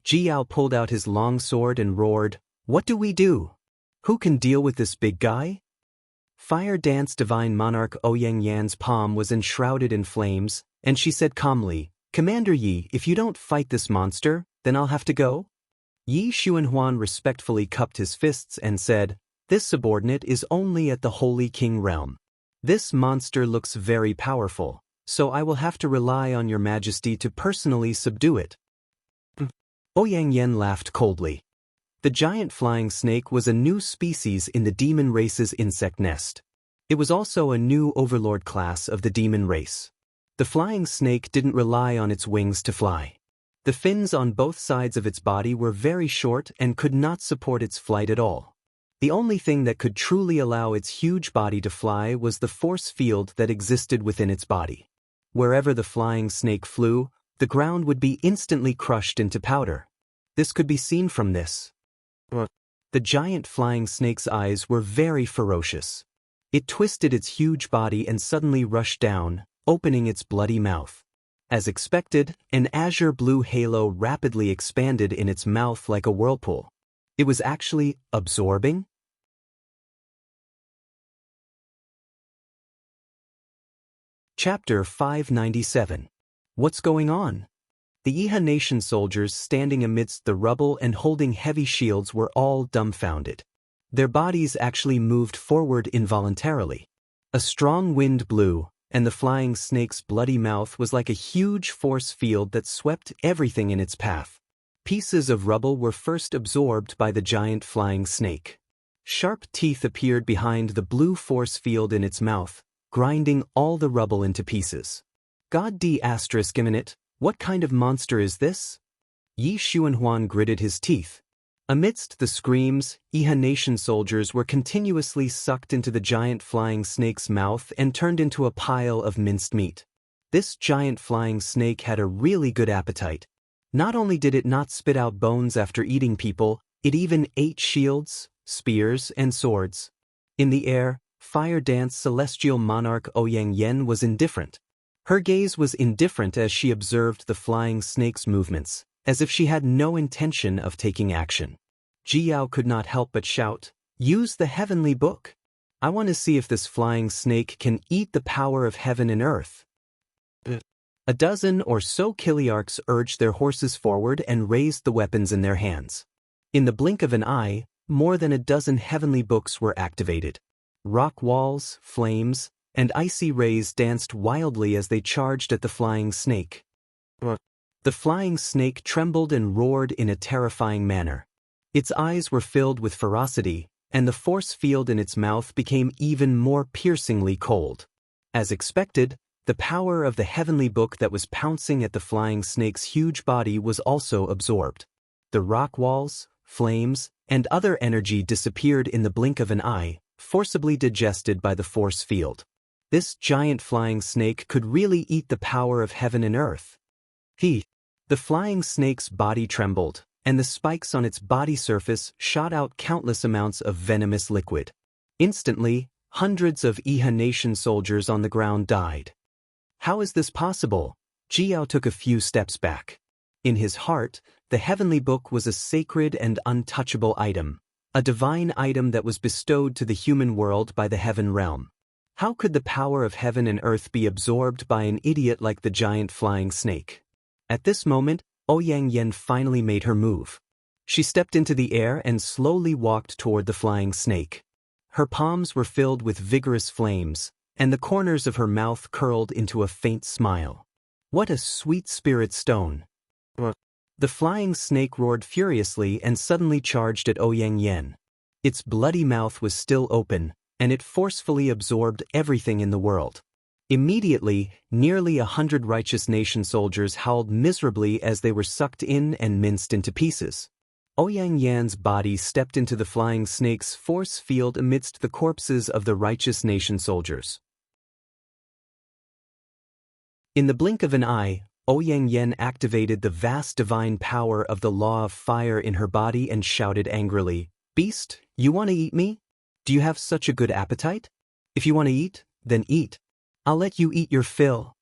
Ji Yao pulled out his long sword and roared, "What do we do? Who can deal with this big guy?" Fire Dance Divine Monarch Ouyangyan's palm was enshrouded in flames, and she said calmly, "Commander Yi, if you don't fight this monster, then I'll have to go?" Yi Xuanhuan respectfully cupped his fists and said, "This subordinate is only at the Holy King realm. This monster looks very powerful, so I will have to rely on your majesty to personally subdue it." Ouyangyan laughed coldly. The giant flying snake was a new species in the demon race's insect nest. It was also a new overlord class of the demon race. The flying snake didn't rely on its wings to fly. The fins on both sides of its body were very short and could not support its flight at all. The only thing that could truly allow its huge body to fly was the force field that existed within its body. Wherever the flying snake flew, the ground would be instantly crushed into powder. This could be seen from this. The giant flying snake's eyes were very ferocious. It twisted its huge body and suddenly rushed down, opening its bloody mouth. As expected, an azure blue halo rapidly expanded in its mouth like a whirlpool. It was actually absorbing. Chapter 597. What's going on? The Iha nation soldiers standing amidst the rubble and holding heavy shields were all dumbfounded. Their bodies actually moved forward involuntarily. A strong wind blew, and the flying snake's bloody mouth was like a huge force field that swept everything in its path. Pieces of rubble were first absorbed by the giant flying snake. Sharp teeth appeared behind the blue force field in its mouth, grinding all the rubble into pieces. God d***, what kind of monster is this? Yi Xuanhuan gritted his teeth. Amidst the screams, Iha Nation soldiers were continuously sucked into the giant flying snake's mouth and turned into a pile of minced meat. This giant flying snake had a really good appetite. Not only did it not spit out bones after eating people, it even ate shields, spears, and swords. In the air, Fire Dance Celestial Monarch Ouyang Yen was indifferent. Her gaze was indifferent as she observed the flying snake's movements, as if she had no intention of taking action. Jiao could not help but shout, "Use the heavenly book! I want to see if this flying snake can eat the power of heaven and earth." A dozen or so Kiliarchs urged their horses forward and raised the weapons in their hands. In the blink of an eye, more than a dozen heavenly books were activated. Rock walls, flames, and icy rays danced wildly as they charged at the flying snake. The flying snake trembled and roared in a terrifying manner. Its eyes were filled with ferocity, and the force field in its mouth became even more piercingly cold. As expected, the power of the heavenly book that was pouncing at the flying snake's huge body was also absorbed. The rock walls, flames, and other energy disappeared in the blink of an eye, forcibly digested by the force field. This giant flying snake could really eat the power of heaven and earth. The flying snake's body trembled, and the spikes on its body surface shot out countless amounts of venomous liquid. Instantly, hundreds of Iha Nation soldiers on the ground died. How is this possible? Jiao took a few steps back. In his heart, the heavenly book was a sacred and untouchable item, a divine item that was bestowed to the human world by the heaven realm. How could the power of heaven and earth be absorbed by an idiot like the giant flying snake? At this moment, Ouyang Yen finally made her move. She stepped into the air and slowly walked toward the flying snake. Her palms were filled with vigorous flames, and the corners of her mouth curled into a faint smile. What a sweet spirit stone! The flying snake roared furiously and suddenly charged at Ouyang Yen. Its bloody mouth was still open, and it forcefully absorbed everything in the world. Immediately, nearly 100 righteous nation soldiers howled miserably as they were sucked in and minced into pieces. Ouyang Yan's body stepped into the flying snake's force field amidst the corpses of the righteous nation soldiers. In the blink of an eye, Ouyang Yen activated the vast divine power of the law of fire in her body and shouted angrily, "Beast, you want to eat me? Do you have such a good appetite? If you want to eat, then eat. I'll let you eat your fill."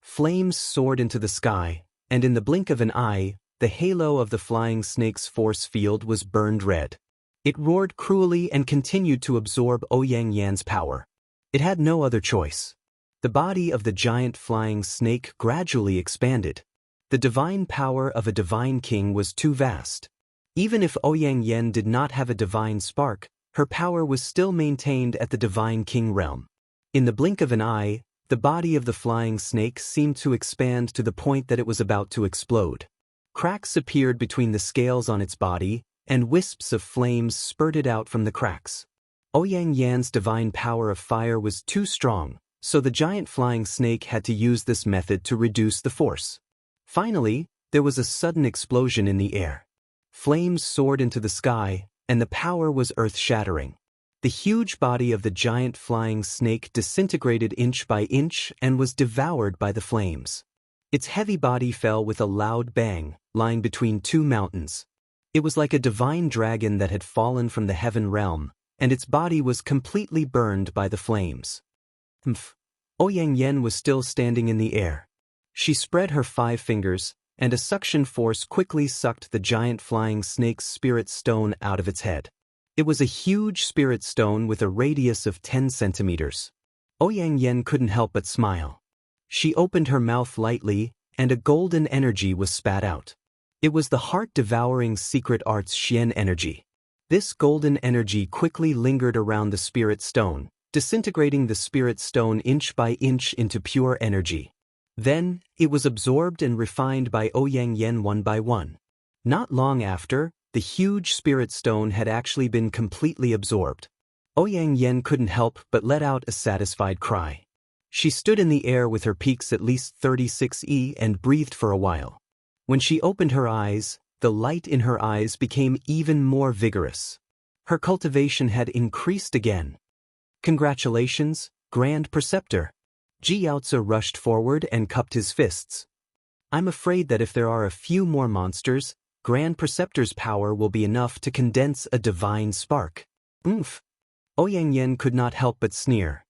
Flames soared into the sky, and in the blink of an eye, the halo of the flying snake's force field was burned red. It roared cruelly and continued to absorb Ouyang Yan's power. It had no other choice. The body of the giant flying snake gradually expanded. The divine power of a divine king was too vast. Even if Ouyang Yen did not have a divine spark, her power was still maintained at the divine king realm. In the blink of an eye, the body of the flying snake seemed to expand to the point that it was about to explode. Cracks appeared between the scales on its body, and wisps of flames spurted out from the cracks. Ouyang Yan's divine power of fire was too strong, so the giant flying snake had to use this method to reduce the force. Finally, there was a sudden explosion in the air. Flames soared into the sky, and the power was earth-shattering. The huge body of the giant flying snake disintegrated inch by inch and was devoured by the flames. Its heavy body fell with a loud bang, lying between two mountains. It was like a divine dragon that had fallen from the heaven realm, and its body was completely burned by the flames. Ouyang Yen was still standing in the air. She spread her 5 fingers, and a suction force quickly sucked the giant flying snake's spirit stone out of its head. It was a huge spirit stone with a radius of 10 centimeters. Ouyang Yen couldn't help but smile. She opened her mouth lightly, and a golden energy was spat out. It was the heart-devouring secret arts Xian energy. This golden energy quickly lingered around the spirit stone, disintegrating the spirit stone inch by inch into pure energy. Then, it was absorbed and refined by Ouyang Yen one by one. Not long after, the huge spirit stone had actually been completely absorbed. Ouyang Yen couldn't help but let out a satisfied cry. She stood in the air with her peaks at least 36 and breathed for a while. When she opened her eyes, the light in her eyes became even more vigorous. Her cultivation had increased again. Congratulations, Grand Preceptor. Ji Yaozi rushed forward and cupped his fists. I'm afraid that if there are a few more monsters, Grand Preceptor's power will be enough to condense a divine spark. Oomph. Ouyang Yen could not help but sneer.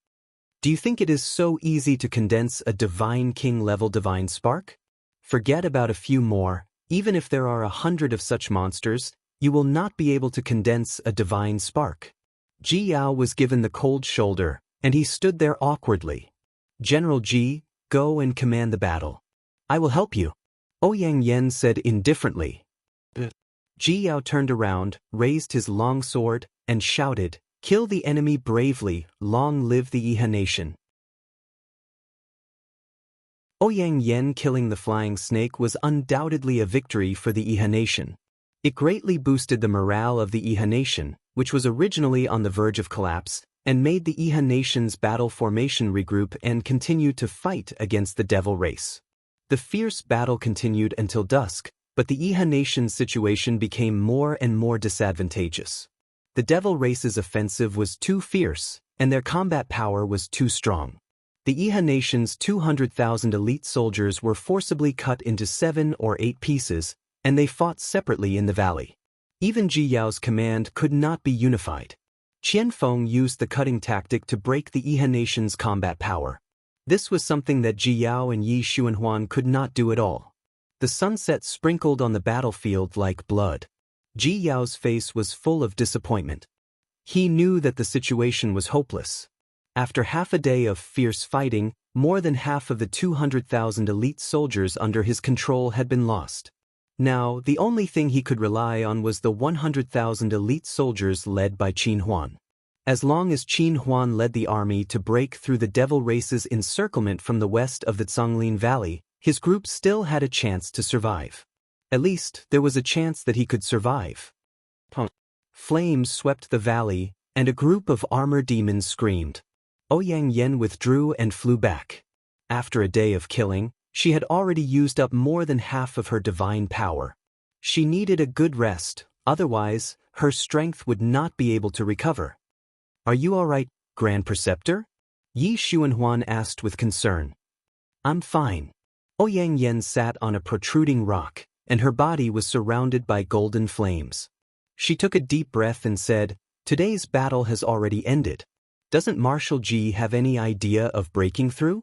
Do you think it is so easy to condense a divine king-level divine spark? Forget about a few more, even if there are 100 of such monsters, you will not be able to condense a divine spark. Ji Yao was given the cold shoulder, and he stood there awkwardly. General Ji, go and command the battle. I will help you, Ouyang Yen said indifferently. Ji Yao turned around, raised his long sword, and shouted, kill the enemy bravely, long live the Iha nation. Ouyang Yen killing the flying snake was undoubtedly a victory for the Iha nation. It greatly boosted the morale of the Iha nation, which was originally on the verge of collapse, and made the Iha nation's battle formation regroup and continue to fight against the devil race. The fierce battle continued until dusk, but the Iha nation's situation became more and more disadvantageous. The devil race's offensive was too fierce, and their combat power was too strong. The Iha nation's 200,000 elite soldiers were forcibly cut into 7 or 8 pieces, and they fought separately in the valley. Even Ji Yao's command could not be unified. Qian Feng used the cutting tactic to break the Iha nation's combat power. This was something that Ji Yao and Yi Xuanhuan could not do at all. The sunset sprinkled on the battlefield like blood. Ji Yao's face was full of disappointment. He knew that the situation was hopeless. After half a day of fierce fighting, more than half of the 200,000 elite soldiers under his control had been lost. Now, the only thing he could rely on was the 100,000 elite soldiers led by Qin Huan. As long as Qin Huan led the army to break through the devil race's encirclement from the west of the Zhonglin Valley, his group still had a chance to survive. At least, there was a chance that he could survive. Flames swept the valley, and a group of armored demons screamed. Ouyang Yen withdrew and flew back. After a day of killing, she had already used up more than half of her divine power. She needed a good rest, otherwise, her strength would not be able to recover. Are you all right, Grand Preceptor? Yi Xuanhuan asked with concern. I'm fine. Ouyang Yen sat on a protruding rock, and her body was surrounded by golden flames. She took a deep breath and said, today's battle has already ended. Doesn't Marshal Ji have any idea of breaking through?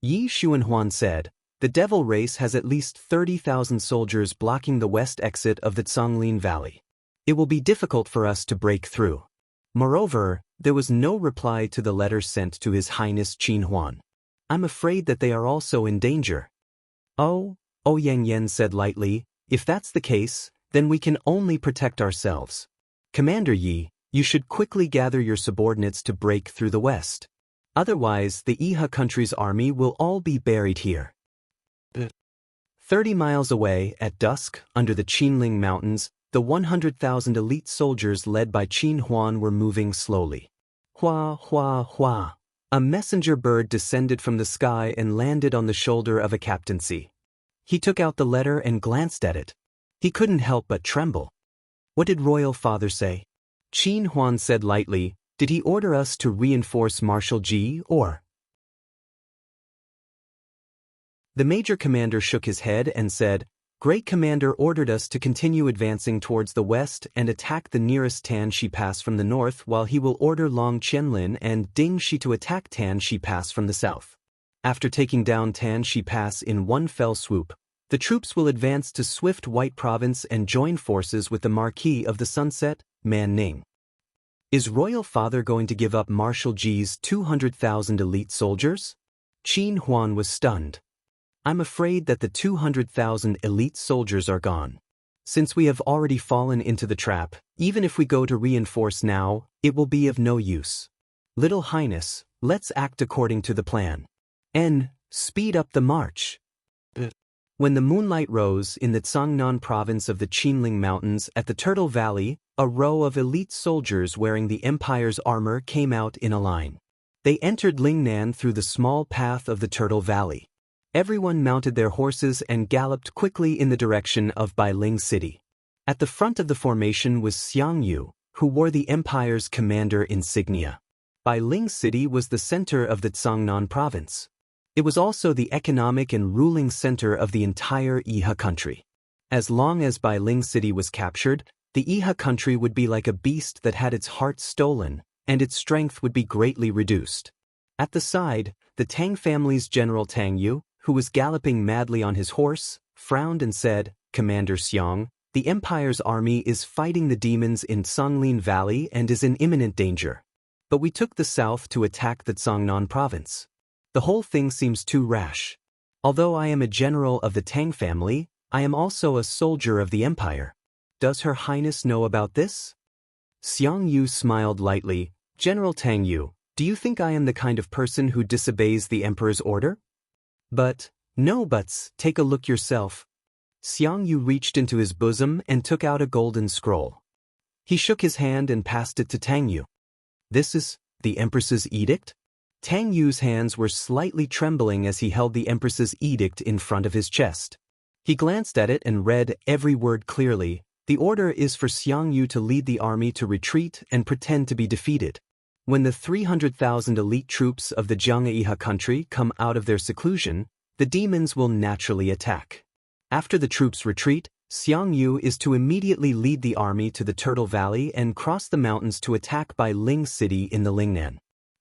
Yi Xuanhuan said, the devil race has at least 30,000 soldiers blocking the west exit of the Zhonglin Valley. It will be difficult for us to break through. Moreover, there was no reply to the letter sent to His Highness Qin Huan. I'm afraid that they are also in danger. Oh, Ouyang Yen said lightly, if that's the case, then we can only protect ourselves. Commander Yi, you should quickly gather your subordinates to break through the west. Otherwise, the Iha country's army will all be buried here. 30 miles away, at dusk, under the Qinling Mountains, the 100,000 elite soldiers led by Qin Huan were moving slowly. Hua, hua, hua. A messenger bird descended from the sky and landed on the shoulder of a captaincy. He took out the letter and glanced at it. He couldn't help but tremble. What did Royal Father say? Qin Huan said lightly, did he order us to reinforce Marshal Ji or? The Major Commander shook his head and said, Great Commander ordered us to continue advancing towards the west and attack the nearest Tan Shi Pass from the north, while he will order Long Qianlin and Ding Shi to attack Tan Shi Pass from the south. After taking down Tan Shi Pass in one fell swoop, the troops will advance to Swift White Province and join forces with the Marquis of the Sunset, Man Ning. Is Royal Father going to give up Marshal Ji's 200,000 elite soldiers? Qin Huan was stunned. I'm afraid that the 200,000 elite soldiers are gone. Since we have already fallen into the trap, even if we go to reinforce now, it will be of no use. Little Highness, let's act according to the plan. Speed up the march. When the moonlight rose in the Zhangnan province of the Qinling Mountains at the Turtle Valley, a row of elite soldiers wearing the Empire's armor came out in a line. They entered Lingnan through the small path of the Turtle Valley. Everyone mounted their horses and galloped quickly in the direction of Bailing City. At the front of the formation was Xiang Yu, who wore the empire's commander insignia. Bailing City was the center of the Zhangnan province. It was also the economic and ruling center of the entire Iha country. As long as Bailing City was captured, the Iha country would be like a beast that had its heart stolen, and its strength would be greatly reduced. At the side, the Tang family's general Tang Yu, who was galloping madly on his horse, frowned and said, "Commander Xiang, the Empire's army is fighting the demons in Songlin Valley and is in imminent danger. But we took the south to attack the Zhangnan province. The whole thing seems too rash. Although I am a general of the Tang family, I am also a soldier of the Empire. Does Her Highness know about this?" Xiang Yu smiled lightly. "General Tang Yu, do you think I am the kind of person who disobeys the Emperor's order?" "But, no buts, take a look yourself." Xiang Yu reached into his bosom and took out a golden scroll. He shook his hand and passed it to Tang Yu. "This is the Empress's edict?" Tang Yu's hands were slightly trembling as he held the Empress's edict in front of his chest. He glanced at it and read every word clearly. The order is for Xiang Yu to lead the army to retreat and pretend to be defeated. When the 300,000 elite troops of the Jiang'iha country come out of their seclusion, the demons will naturally attack. After the troops retreat, Xiang Yu is to immediately lead the army to the Turtle Valley and cross the mountains to attack Bailing City in the Lingnan.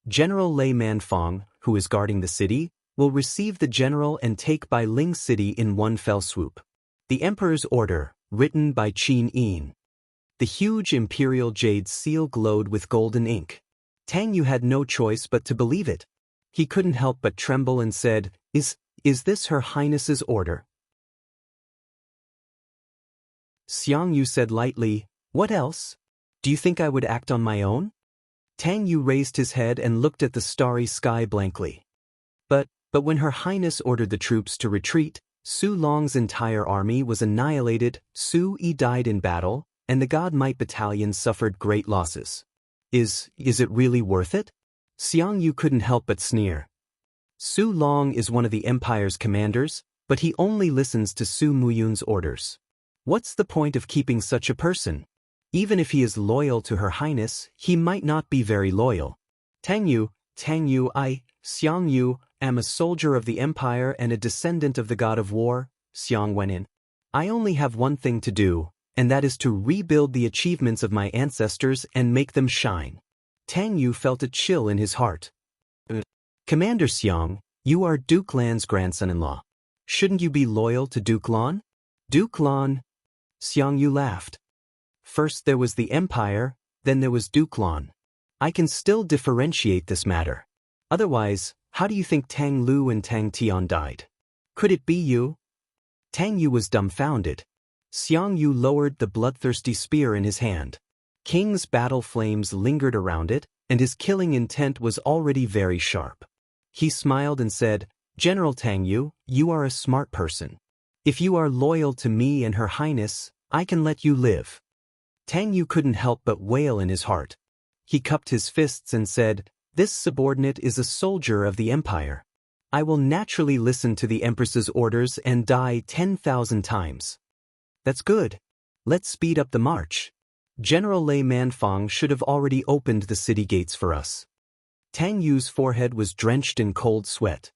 General Lei Manfang, who is guarding the city, will receive the general and take Bailing City in one fell swoop. The Emperor's order, written by Qin Yin. The huge imperial jade seal glowed with golden ink. Tang Yu had no choice but to believe it. He couldn't help but tremble and said, Is this Her Highness's order?" Xiang Yu said lightly, "What else? Do you think I would act on my own?" Tang Yu raised his head and looked at the starry sky blankly. But when Her Highness ordered the troops to retreat, Su Long's entire army was annihilated, Su Yi died in battle, and the God Might Battalion suffered great losses. Is it really worth it?" Xiang Yu couldn't help but sneer. Su Long is one of the Empire's commanders, but he only listens to Su Muyun's orders. What's the point of keeping such a person? Even if he is loyal to Her Highness, he might not be very loyal. Tang Yu, I, Xiang Yu, am a soldier of the Empire and a descendant of the God of War, Xiang went in. I only have one thing to do, and that is to rebuild the achievements of my ancestors and make them shine. Tang Yu felt a chill in his heart. "Commander Xiang, you are Duke Lan's grandson-in-law. Shouldn't you be loyal to Duke Lan?" "Duke Lan?" Xiang Yu laughed. "First there was the Empire, then there was Duke Lan. I can still differentiate this matter. Otherwise, how do you think Tang Lu and Tang Tian died? Could it be you?" Tang Yu was dumbfounded. Xiang Yu lowered the bloodthirsty spear in his hand. King's battle flames lingered around it, and his killing intent was already very sharp. He smiled and said, "General Tang Yu, you are a smart person. If you are loyal to me and Her Highness, I can let you live." Tang Yu couldn't help but wail in his heart. He cupped his fists and said, "This subordinate is a soldier of the Empire. I will naturally listen to the Empress's orders and die 10,000 times." "That's good. Let's speed up the march. General Lei Manfang should have already opened the city gates for us." Tang Yu's forehead was drenched in cold sweat.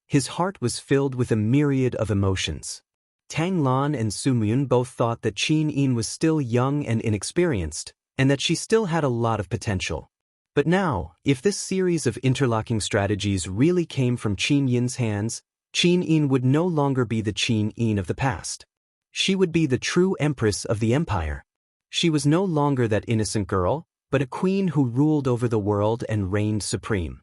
His heart was filled with a myriad of emotions. Tang Lan and Su Muyun both thought that Qin Yin was still young and inexperienced, and that she still had a lot of potential. But now, if this series of interlocking strategies really came from Qin Yin's hands, Qin Yin would no longer be the Qin Yin of the past. She would be the true empress of the Empire. She was no longer that innocent girl, but a queen who ruled over the world and reigned supreme.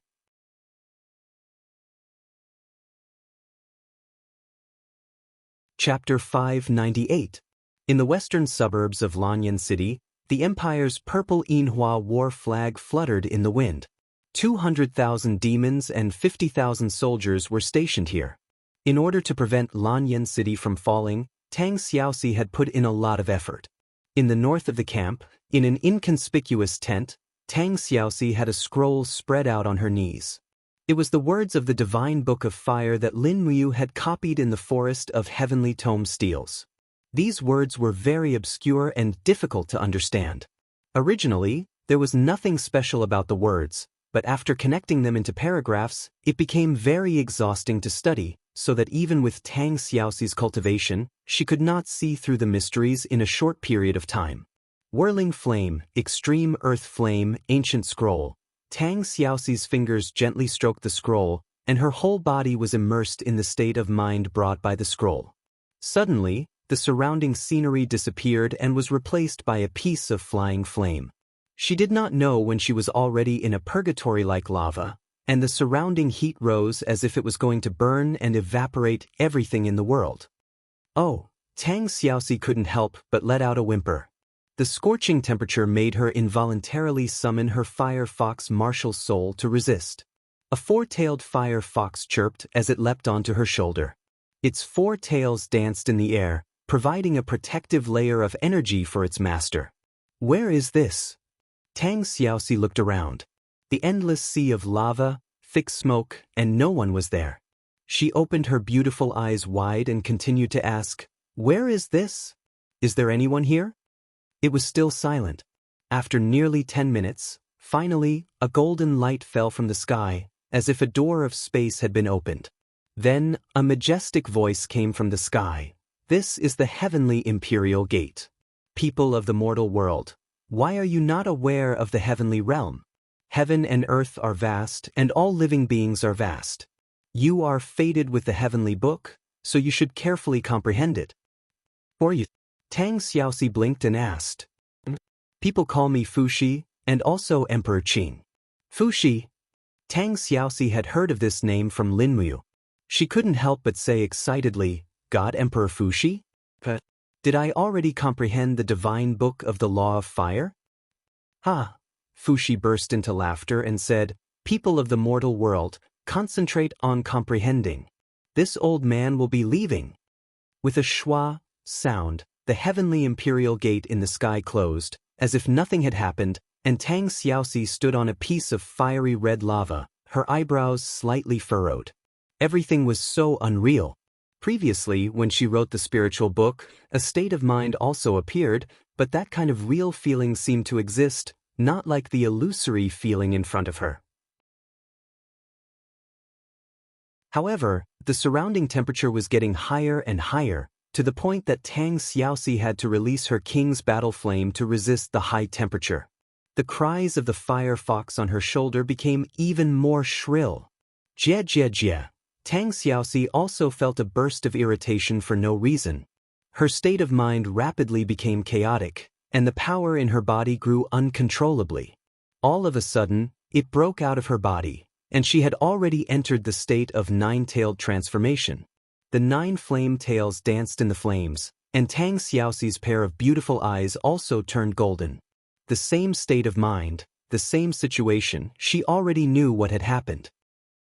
Chapter 598. In the western suburbs of Lanyan City, the Empire's purple Yinhua war flag fluttered in the wind. 200,000 demons and 50,000 soldiers were stationed here. In order to prevent Lanyan City from falling, Tang Xiaoxi had put in a lot of effort. In the north of the camp, in an inconspicuous tent, Tang Xiaoxi had a scroll spread out on her knees. It was the words of the divine book of fire that Lin Muyu had copied in the forest of heavenly tome steels. These words were very obscure and difficult to understand. Originally, there was nothing special about the words, but after connecting them into paragraphs, it became very exhausting to study, so that even with Tang Xiaoxi's cultivation, she could not see through the mysteries in a short period of time. Whirling flame, extreme earth flame, ancient scroll. Tang Xiaoxi's fingers gently stroked the scroll, and her whole body was immersed in the state of mind brought by the scroll. Suddenly, the surrounding scenery disappeared and was replaced by a piece of flying flame. She did not know when she was already in a purgatory-like lava, and the surrounding heat rose as if it was going to burn and evaporate everything in the world. Oh, Tang Xiaoxi couldn't help but let out a whimper. The scorching temperature made her involuntarily summon her fire fox martial soul to resist. A four-tailed fire fox chirped as it leapt onto her shoulder. Its four tails danced in the air, providing a protective layer of energy for its master. Where is this? Tang Xiaoxi looked around. The endless sea of lava, thick smoke, and no one was there. She opened her beautiful eyes wide and continued to ask, "Where is this? Is there anyone here?" It was still silent. After nearly 10 minutes, finally, a golden light fell from the sky, as if a door of space had been opened. Then, a majestic voice came from the sky. "This is the heavenly imperial gate. People of the mortal world, why are you not aware of the heavenly realm? Heaven and earth are vast, and all living beings are vast. You are fated with the heavenly book, so you should carefully comprehend it." "For you?" Tang Xiaoxi blinked and asked. "People call me Fuxi, and also Emperor Qing." Fuxi? Tang Xiaoxi had heard of this name from Lin Muyu. She couldn't help but say excitedly, "God Emperor Fuxi? But did I already comprehend the divine book of the law of fire?" "Ha!" Fuxi burst into laughter and said, "People of the mortal world, concentrate on comprehending. This old man will be leaving." With a schwa sound, the heavenly imperial gate in the sky closed, as if nothing had happened, and Tang Xiaoxi stood on a piece of fiery red lava, her eyebrows slightly furrowed. Everything was so unreal. Previously, when she wrote the spiritual book, a state of mind also appeared, but that kind of real feeling seemed to exist, not like the illusory feeling in front of her. However, the surrounding temperature was getting higher and higher, to the point that Tang Xiaoxi had to release her king's battle flame to resist the high temperature. The cries of the fire fox on her shoulder became even more shrill. "Jie jie jie." Tang Xiaoxi also felt a burst of irritation for no reason. Her state of mind rapidly became chaotic, and the power in her body grew uncontrollably. All of a sudden, it broke out of her body, and she had already entered the state of nine-tailed transformation. The 9 flame tails danced in the flames, and Tang Xiaoxi's pair of beautiful eyes also turned golden. The same state of mind, the same situation, she already knew what had happened.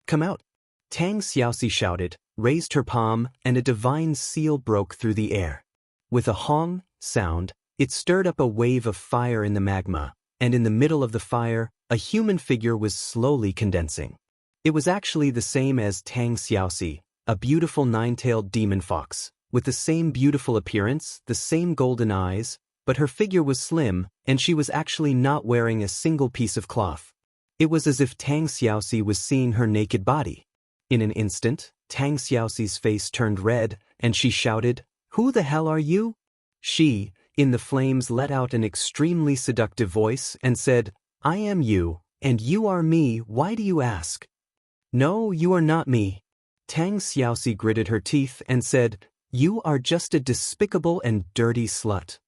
"Come out!" Tang Xiaoxi shouted, raised her palm, and a divine seal broke through the air. With a hong sound, it stirred up a wave of fire in the magma, and in the middle of the fire, a human figure was slowly condensing. It was actually the same as Tang Xiaoxi, a beautiful 9-tailed demon fox, with the same beautiful appearance, the same golden eyes, but her figure was slim, and she was actually not wearing a single piece of cloth. It was as if Tang Xiaoxi was seeing her naked body. In an instant, Tang Xiaoxi's face turned red, and she shouted, "Who the hell are you?" She, in the flames, let out an extremely seductive voice and said, "I am you, and you are me, why do you ask?" "No, you are not me." Tang Xiaoxi gritted her teeth and said, "You are just a despicable and dirty slut."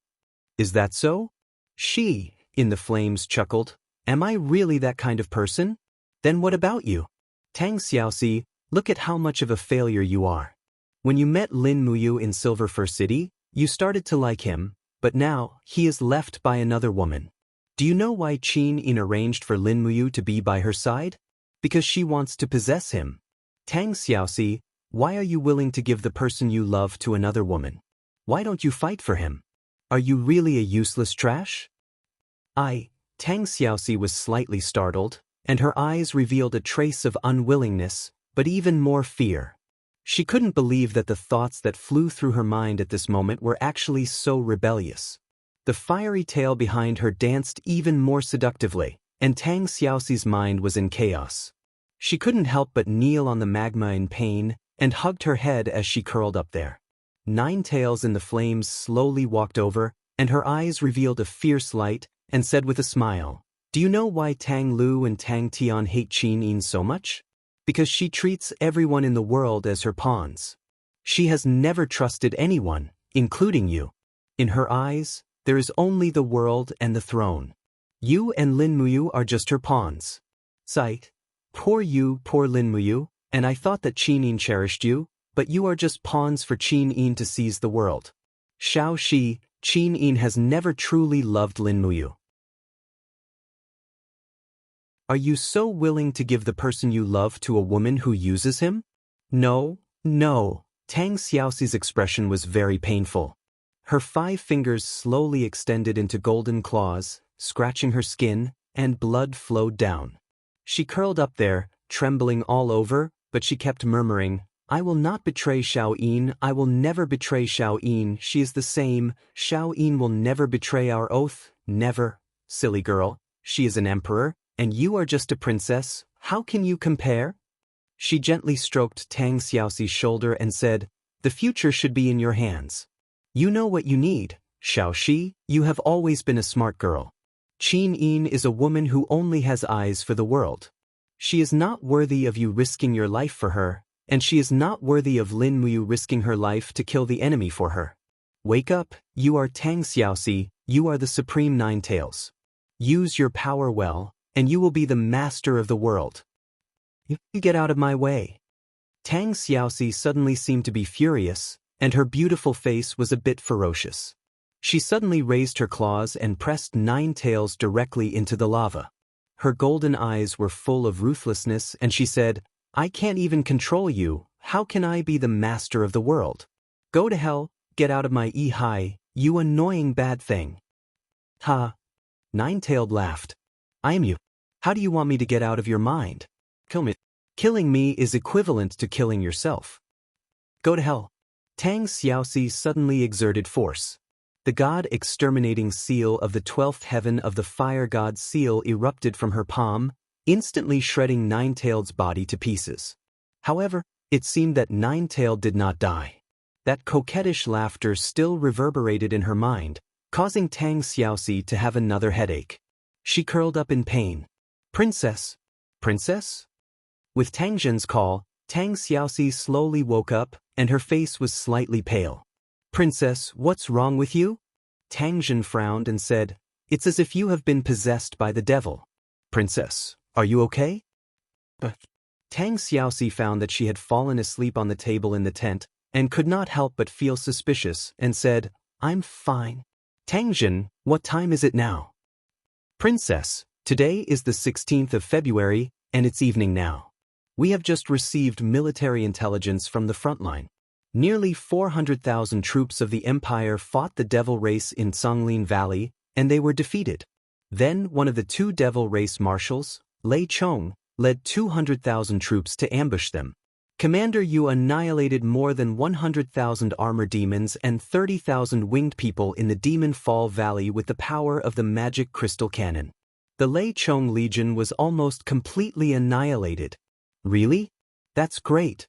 "Is that so?" She, in the flames, chuckled, "Am I really that kind of person? Then what about you? Tang Xiaoxi, look at how much of a failure you are. When you met Lin Muyu in Silver Fir City, you started to like him, but now, he is left by another woman. Do you know why Qin arranged for Lin Muyu to be by her side? Because she wants to possess him. Tang Xiaoxi, why are you willing to give the person you love to another woman? Why don't you fight for him? Are you really a useless trash?" Tang Xiaoxi was slightly startled, and her eyes revealed a trace of unwillingness, but even more fear. She couldn't believe that the thoughts that flew through her mind at this moment were actually so rebellious. The fiery tail behind her danced even more seductively, and Tang Xiaoxi's mind was in chaos. She couldn't help but kneel on the magma in pain, and hugged her head as she curled up there. Nine Tails in the flames slowly walked over, and her eyes revealed a fierce light, and said with a smile, "Do you know why Tang Lu and Tang Tian hate Qin Yin so much? Because she treats everyone in the world as her pawns. She has never trusted anyone, including you. In her eyes, there is only the world and the throne. You and Lin Muyu are just her pawns. Sight. Poor you, poor Lin Muyu, and I thought that Qin Yin cherished you, but you are just pawns for Qin Yin to seize the world. Xiao Shi, Qin Yin has never truly loved Lin Muyu. Are you so willing to give the person you love to a woman who uses him? No, no." Tang Xiaoxi's expression was very painful. Her 5 fingers slowly extended into golden claws, scratching her skin, and blood flowed down. She curled up there, trembling all over, but she kept murmuring, "I will not betray Xiao Yin, I will never betray Xiao Yin, she is the same, Xiao Yin will never betray our oath, never. Silly girl, she is an emperor, and you are just a princess, how can you compare?" She gently stroked Tang Xiaoxi's shoulder and said, "The future should be in your hands. You know what you need, Xiao Shi, you have always been a smart girl. Qin Yin is a woman who only has eyes for the world. She is not worthy of you risking your life for her, and she is not worthy of Lin Muyu risking her life to kill the enemy for her. Wake up, you are Tang Xiaoxi, you are the Supreme Nine Tails. Use your power well, and you will be the master of the world. You get out of my way." Tang Xiaoxi suddenly seemed to be furious, and her beautiful face was a bit ferocious. She suddenly raised her claws and pressed Nine Tails directly into the lava. Her golden eyes were full of ruthlessness, and she said, "I can't even control you, how can I be the master of the world? Go to hell, get out of my Yi-Hai, you annoying bad thing." "Ha!" Nine-Tailed laughed. "I am you. How do you want me to get out of your mind? Kill me. Killing me is equivalent to killing yourself. Go to hell." Tang Xiaoxi suddenly exerted force. The god-exterminating seal of the 12th heaven of the fire god seal erupted from her palm, instantly shredding Nine-Tailed's body to pieces. However, it seemed that Nine-Tailed did not die. That coquettish laughter still reverberated in her mind, causing Tang Xiaoxi to have another headache. She curled up in pain. "Princess? Princess?" With Tang Zhen's call, Tang Xiaoxi slowly woke up, and her face was slightly pale. "Princess, what's wrong with you?" Tang Zhen frowned and said, "It's as if you have been possessed by the devil." "Princess, are you okay?" But Tang Xiaoxi found that she had fallen asleep on the table in the tent, and could not help but feel suspicious, and said, "I'm fine." "Tang Zhen, what time is it now?" "Princess, today is the 16th of February, and it's evening now. We have just received military intelligence from the front line. Nearly 400,000 troops of the Empire fought the Devil Race in Songlin Valley, and they were defeated. Then one of the 2 Devil Race marshals, Lei Chong, led 200,000 troops to ambush them. Commander Yu annihilated more than 100,000 armor demons and 30,000 winged people in the Demon Fall Valley with the power of the magic crystal cannon. The Lei Chong Legion was almost completely annihilated." "Really? That's great."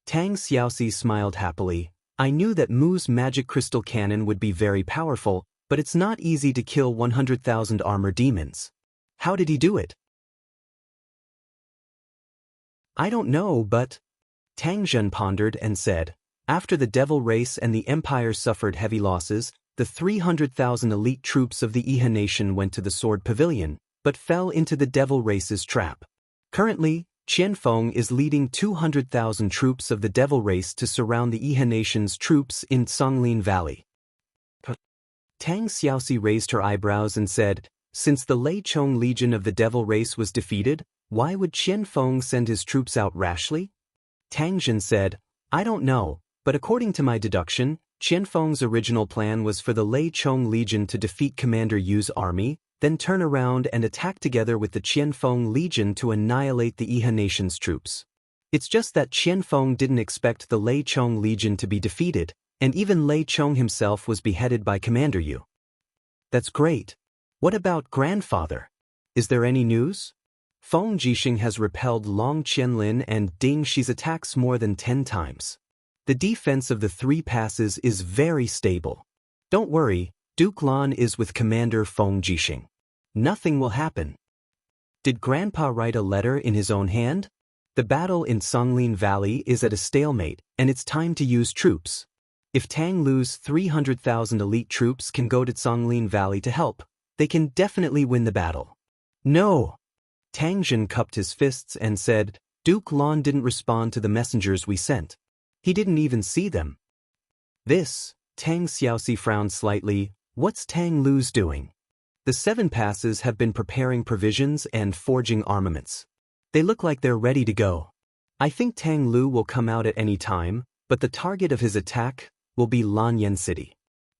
Tang Xiaoxi smiled happily. "I knew that Mu's magic crystal cannon would be very powerful, but it's not easy to kill 100,000 armor demons. How did he do it?" "I don't know, but..." Tang Zhen pondered and said, "After the Devil Race and the Empire suffered heavy losses, the 300,000 elite troops of the Iha Nation went to the Sword Pavilion, but fell into the Devil Race's trap. Currently, Qianfeng is leading 200,000 troops of the Devil Race to surround the Iha Nation's troops in Songlin Valley." Tang Xiaoxi raised her eyebrows and said, "Since the Lei Chong Legion of the Devil Race was defeated, why would Qianfeng send his troops out rashly?" Tang Zhen said, "I don't know, but according to my deduction, Qianfeng's original plan was for the Lei Chong Legion to defeat Commander Yu's army, then turn around and attack together with the Qianfeng Legion to annihilate the Iha nation's troops. It's just that Qianfeng didn't expect the Lei Chong Legion to be defeated, and even Lei Chong himself was beheaded by Commander Yu. That's great. What about grandfather? Is there any news? Feng Jixing has repelled Long Qianlin and Ding Shi's attacks more than 10 times. The defense of the 3 passes is very stable. Don't worry, Duke Lan is with Commander Feng Jixing. Nothing will happen. Did Grandpa write a letter in his own hand? The battle in Songlin Valley is at a stalemate, and it's time to use troops. If Tang Lu's 300,000 elite troops can go to Songlin Valley to help, they can definitely win the battle. No! Tang Jin cupped his fists and said, Duke Lan didn't respond to the messengers we sent. He didn't even see them. This, Tang Xiaoxi frowned slightly, what's Tang Lu's doing? The 7 passes have been preparing provisions and forging armaments. They look like they're ready to go. I think Tang Lu will come out at any time, but the target of his attack will be Lanyan City.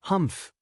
Humph.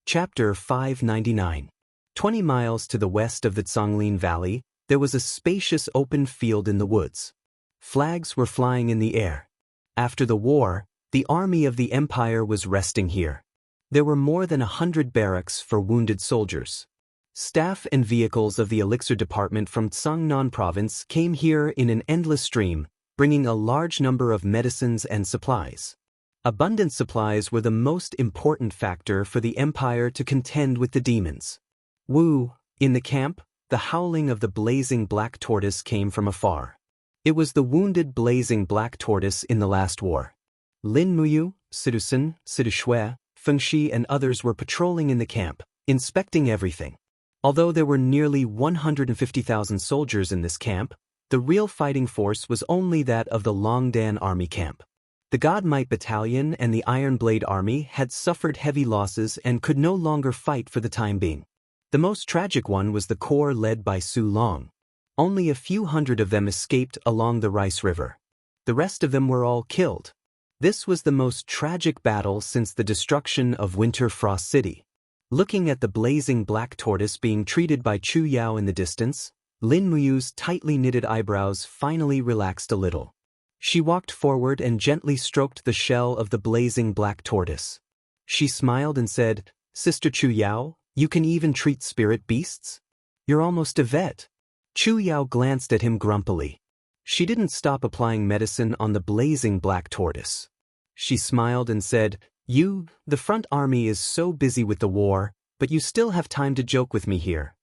Chapter 599. 20 miles to the west of the Songlin Valley, there was a spacious open field in the woods. Flags were flying in the air. After the war, the army of the empire was resting here. There were more than 100 barracks for wounded soldiers. Staff and vehicles of the elixir department from Tsangnan province came here in an endless stream, bringing a large number of medicines and supplies. Abundant supplies were the most important factor for the empire to contend with the demons. Wu, in the camp, the howling of the blazing black tortoise came from afar. It was the wounded blazing black tortoise in the last war. Lin Muyu, Sidusun, Sidushui, Fengxi and others were patrolling in the camp, inspecting everything. Although there were nearly 150,000 soldiers in this camp, the real fighting force was only that of the Longdan army camp. The God Might Battalion and the Iron Blade Army had suffered heavy losses and could no longer fight for the time being. The most tragic one was the corps led by Su Long. Only a few hundred of them escaped along the Rice River. The rest of them were all killed. This was the most tragic battle since the destruction of Winter Frost City. Looking at the blazing black tortoise being treated by Chu Yao in the distance, Lin Muyu's tightly knitted eyebrows finally relaxed a little. She walked forward and gently stroked the shell of the blazing black tortoise. She smiled and said, Sister Chu Yao, you can even treat spirit beasts? You're almost a vet. Chu Yao glanced at him grumpily. She didn't stop applying medicine on the blazing black tortoise. She smiled and said, the front army is so busy with the war, but you still have time to joke with me here.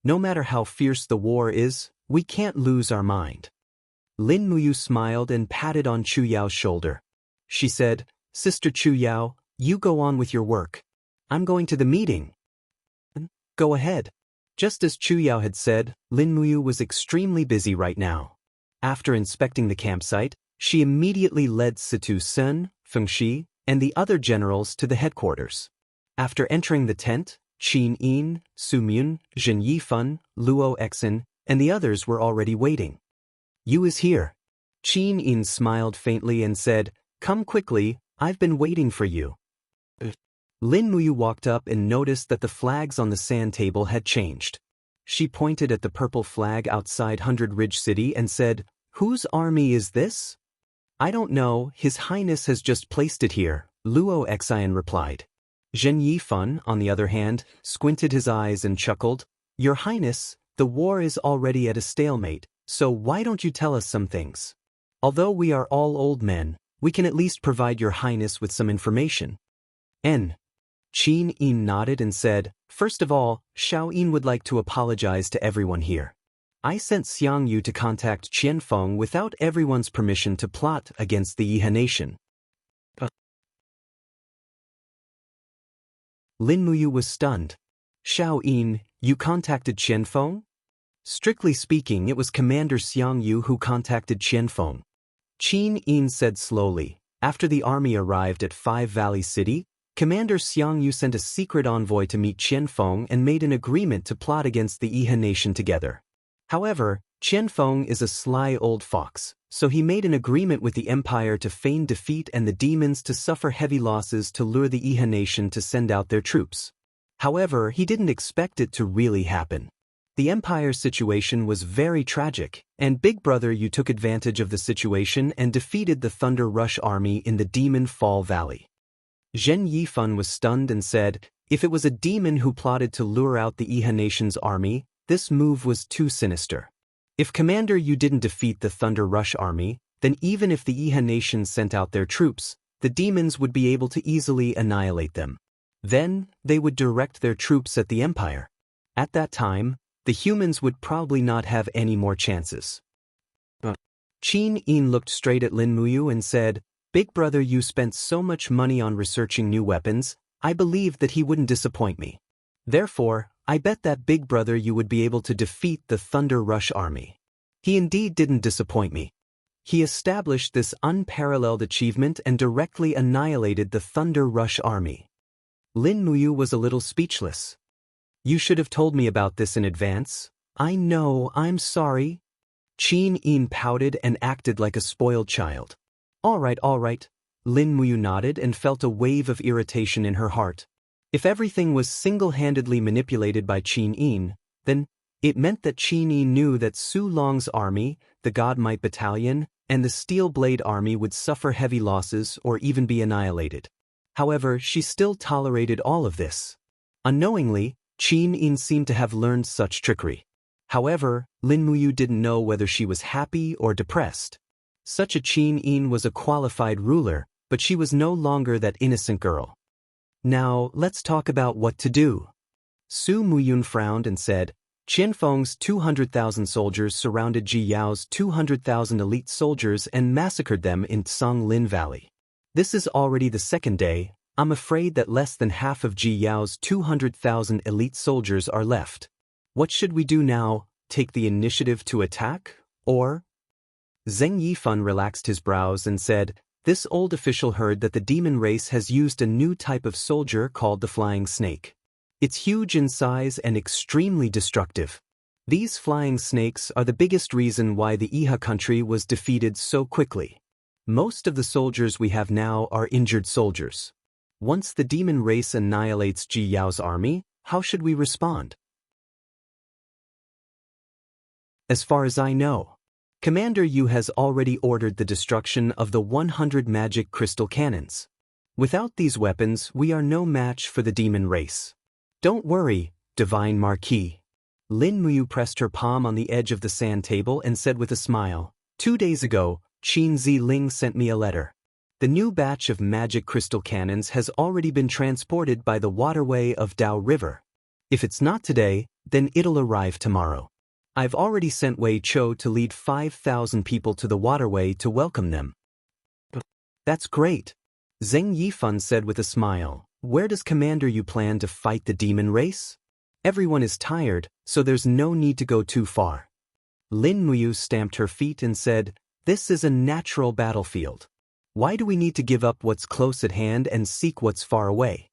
No matter how fierce the war is, we can't lose our mind. Lin Muyu smiled and patted on Chu Yao's shoulder. She said, Sister Chu Yao, you go on with your work. I'm going to the meeting. Go ahead. Just as Chu Yao had said, Lin Muyu was extremely busy right now. After inspecting the campsite, she immediately led Situ Sun, Fengxi, and the other generals to the headquarters. After entering the tent, Qin Yin, Su Mun, Zhen Yifan, Luo Exin, and the others were already waiting. Yu is here. Qin Yin smiled faintly and said, Come quickly, I've been waiting for you. Lin Muyu walked up and noticed that the flags on the sand table had changed. She pointed at the purple flag outside 100 Ridge City and said, Whose army is this? I don't know, His Highness has just placed it here, Luo Exin replied. Zhen Yifan, on the other hand, squinted his eyes and chuckled, Your Highness, the war is already at a stalemate, so why don't you tell us some things? Although we are all old men, we can at least provide Your Highness with some information. Qin Yin nodded and said, First of all, Xiao Yin would like to apologize to everyone here. I sent Xiang Yu to contact Qianfeng without everyone's permission to plot against the Yihe nation. Lin Muyu was stunned. Xiao Yin, you contacted Qianfeng? Strictly speaking, it was Commander Xiang Yu who contacted Qianfeng. Qin Yin said slowly, After the army arrived at Five Valley City, Commander Xiang Yu sent a secret envoy to meet Qianfeng and made an agreement to plot against the Yihe nation together. However, Qianfeng is a sly old fox, so he made an agreement with the empire to feign defeat and the demons to suffer heavy losses to lure the Iha nation to send out their troops. However, he didn't expect it to really happen. The empire's situation was very tragic, and Big Brother Yu took advantage of the situation and defeated the Thunder Rush army in the Demon Fall Valley. Zhen Yifan was stunned and said, if it was a demon who plotted to lure out the Iha nation's army, this move was too sinister. If Commander Yu didn't defeat the Thunder Rush army, then even if the Iha nation sent out their troops, the demons would be able to easily annihilate them. Then, they would direct their troops at the empire. At that time, the humans would probably not have any more chances. Qin Yin looked straight at Lin Muyu and said, Big Brother Yu spent so much money on researching new weapons, I believed that he wouldn't disappoint me. Therefore, I bet that Big Brother Yu would be able to defeat the Thunder Rush army. He indeed didn't disappoint me. He established this unparalleled achievement and directly annihilated the Thunder Rush army. Lin Muyu was a little speechless. You should have told me about this in advance. I know, I'm sorry. Qin Yin pouted and acted like a spoiled child. All right. Lin Muyu nodded and felt a wave of irritation in her heart. If everything was single-handedly manipulated by Qin Yin, then it meant that Qin Yin knew that Su Long's army, the God Might Battalion, and the Steel Blade army would suffer heavy losses or even be annihilated. However, she still tolerated all of this. Unknowingly, Qin Yin seemed to have learned such trickery. However, Lin Muyu didn't know whether she was happy or depressed. Such a Qin Yin was a qualified ruler, but she was no longer that innocent girl. Now, let's talk about what to do. Su Muyun frowned and said, Qianfeng's 200,000 soldiers surrounded Ji Yao's 200,000 elite soldiers and massacred them in Songlin Valley. This is already the second day. I'm afraid that less than half of Ji Yao's 200,000 elite soldiers are left. What should we do now? Take the initiative to attack? Or? Zheng Yifan relaxed his brows and said, this old official heard that the demon race has used a new type of soldier called the flying snake. It's huge in size and extremely destructive. These flying snakes are the biggest reason why the Iha country was defeated so quickly. Most of the soldiers we have now are injured soldiers. Once the demon race annihilates Ji Yao's army, how should we respond? As far as I know, Commander Yu has already ordered the destruction of the 100 magic crystal cannons. Without these weapons, we are no match for the demon race. Don't worry, Divine Marquis. Lin Muyu pressed her palm on the edge of the sand table and said with a smile, 2 days ago, Qin Ziling sent me a letter. The new batch of magic crystal cannons has already been transported by the waterway of Dao River. If it's not today, then it'll arrive tomorrow. I've already sent Wei Chou to lead 5,000 people to the waterway to welcome them. That's great. Zheng Yifan said with a smile, where does Commander Yu plan to fight the demon race? Everyone is tired, so there's no need to go too far. Lin Muyu stamped her feet and said, this is a natural battlefield. Why do we need to give up what's close at hand and seek what's far away?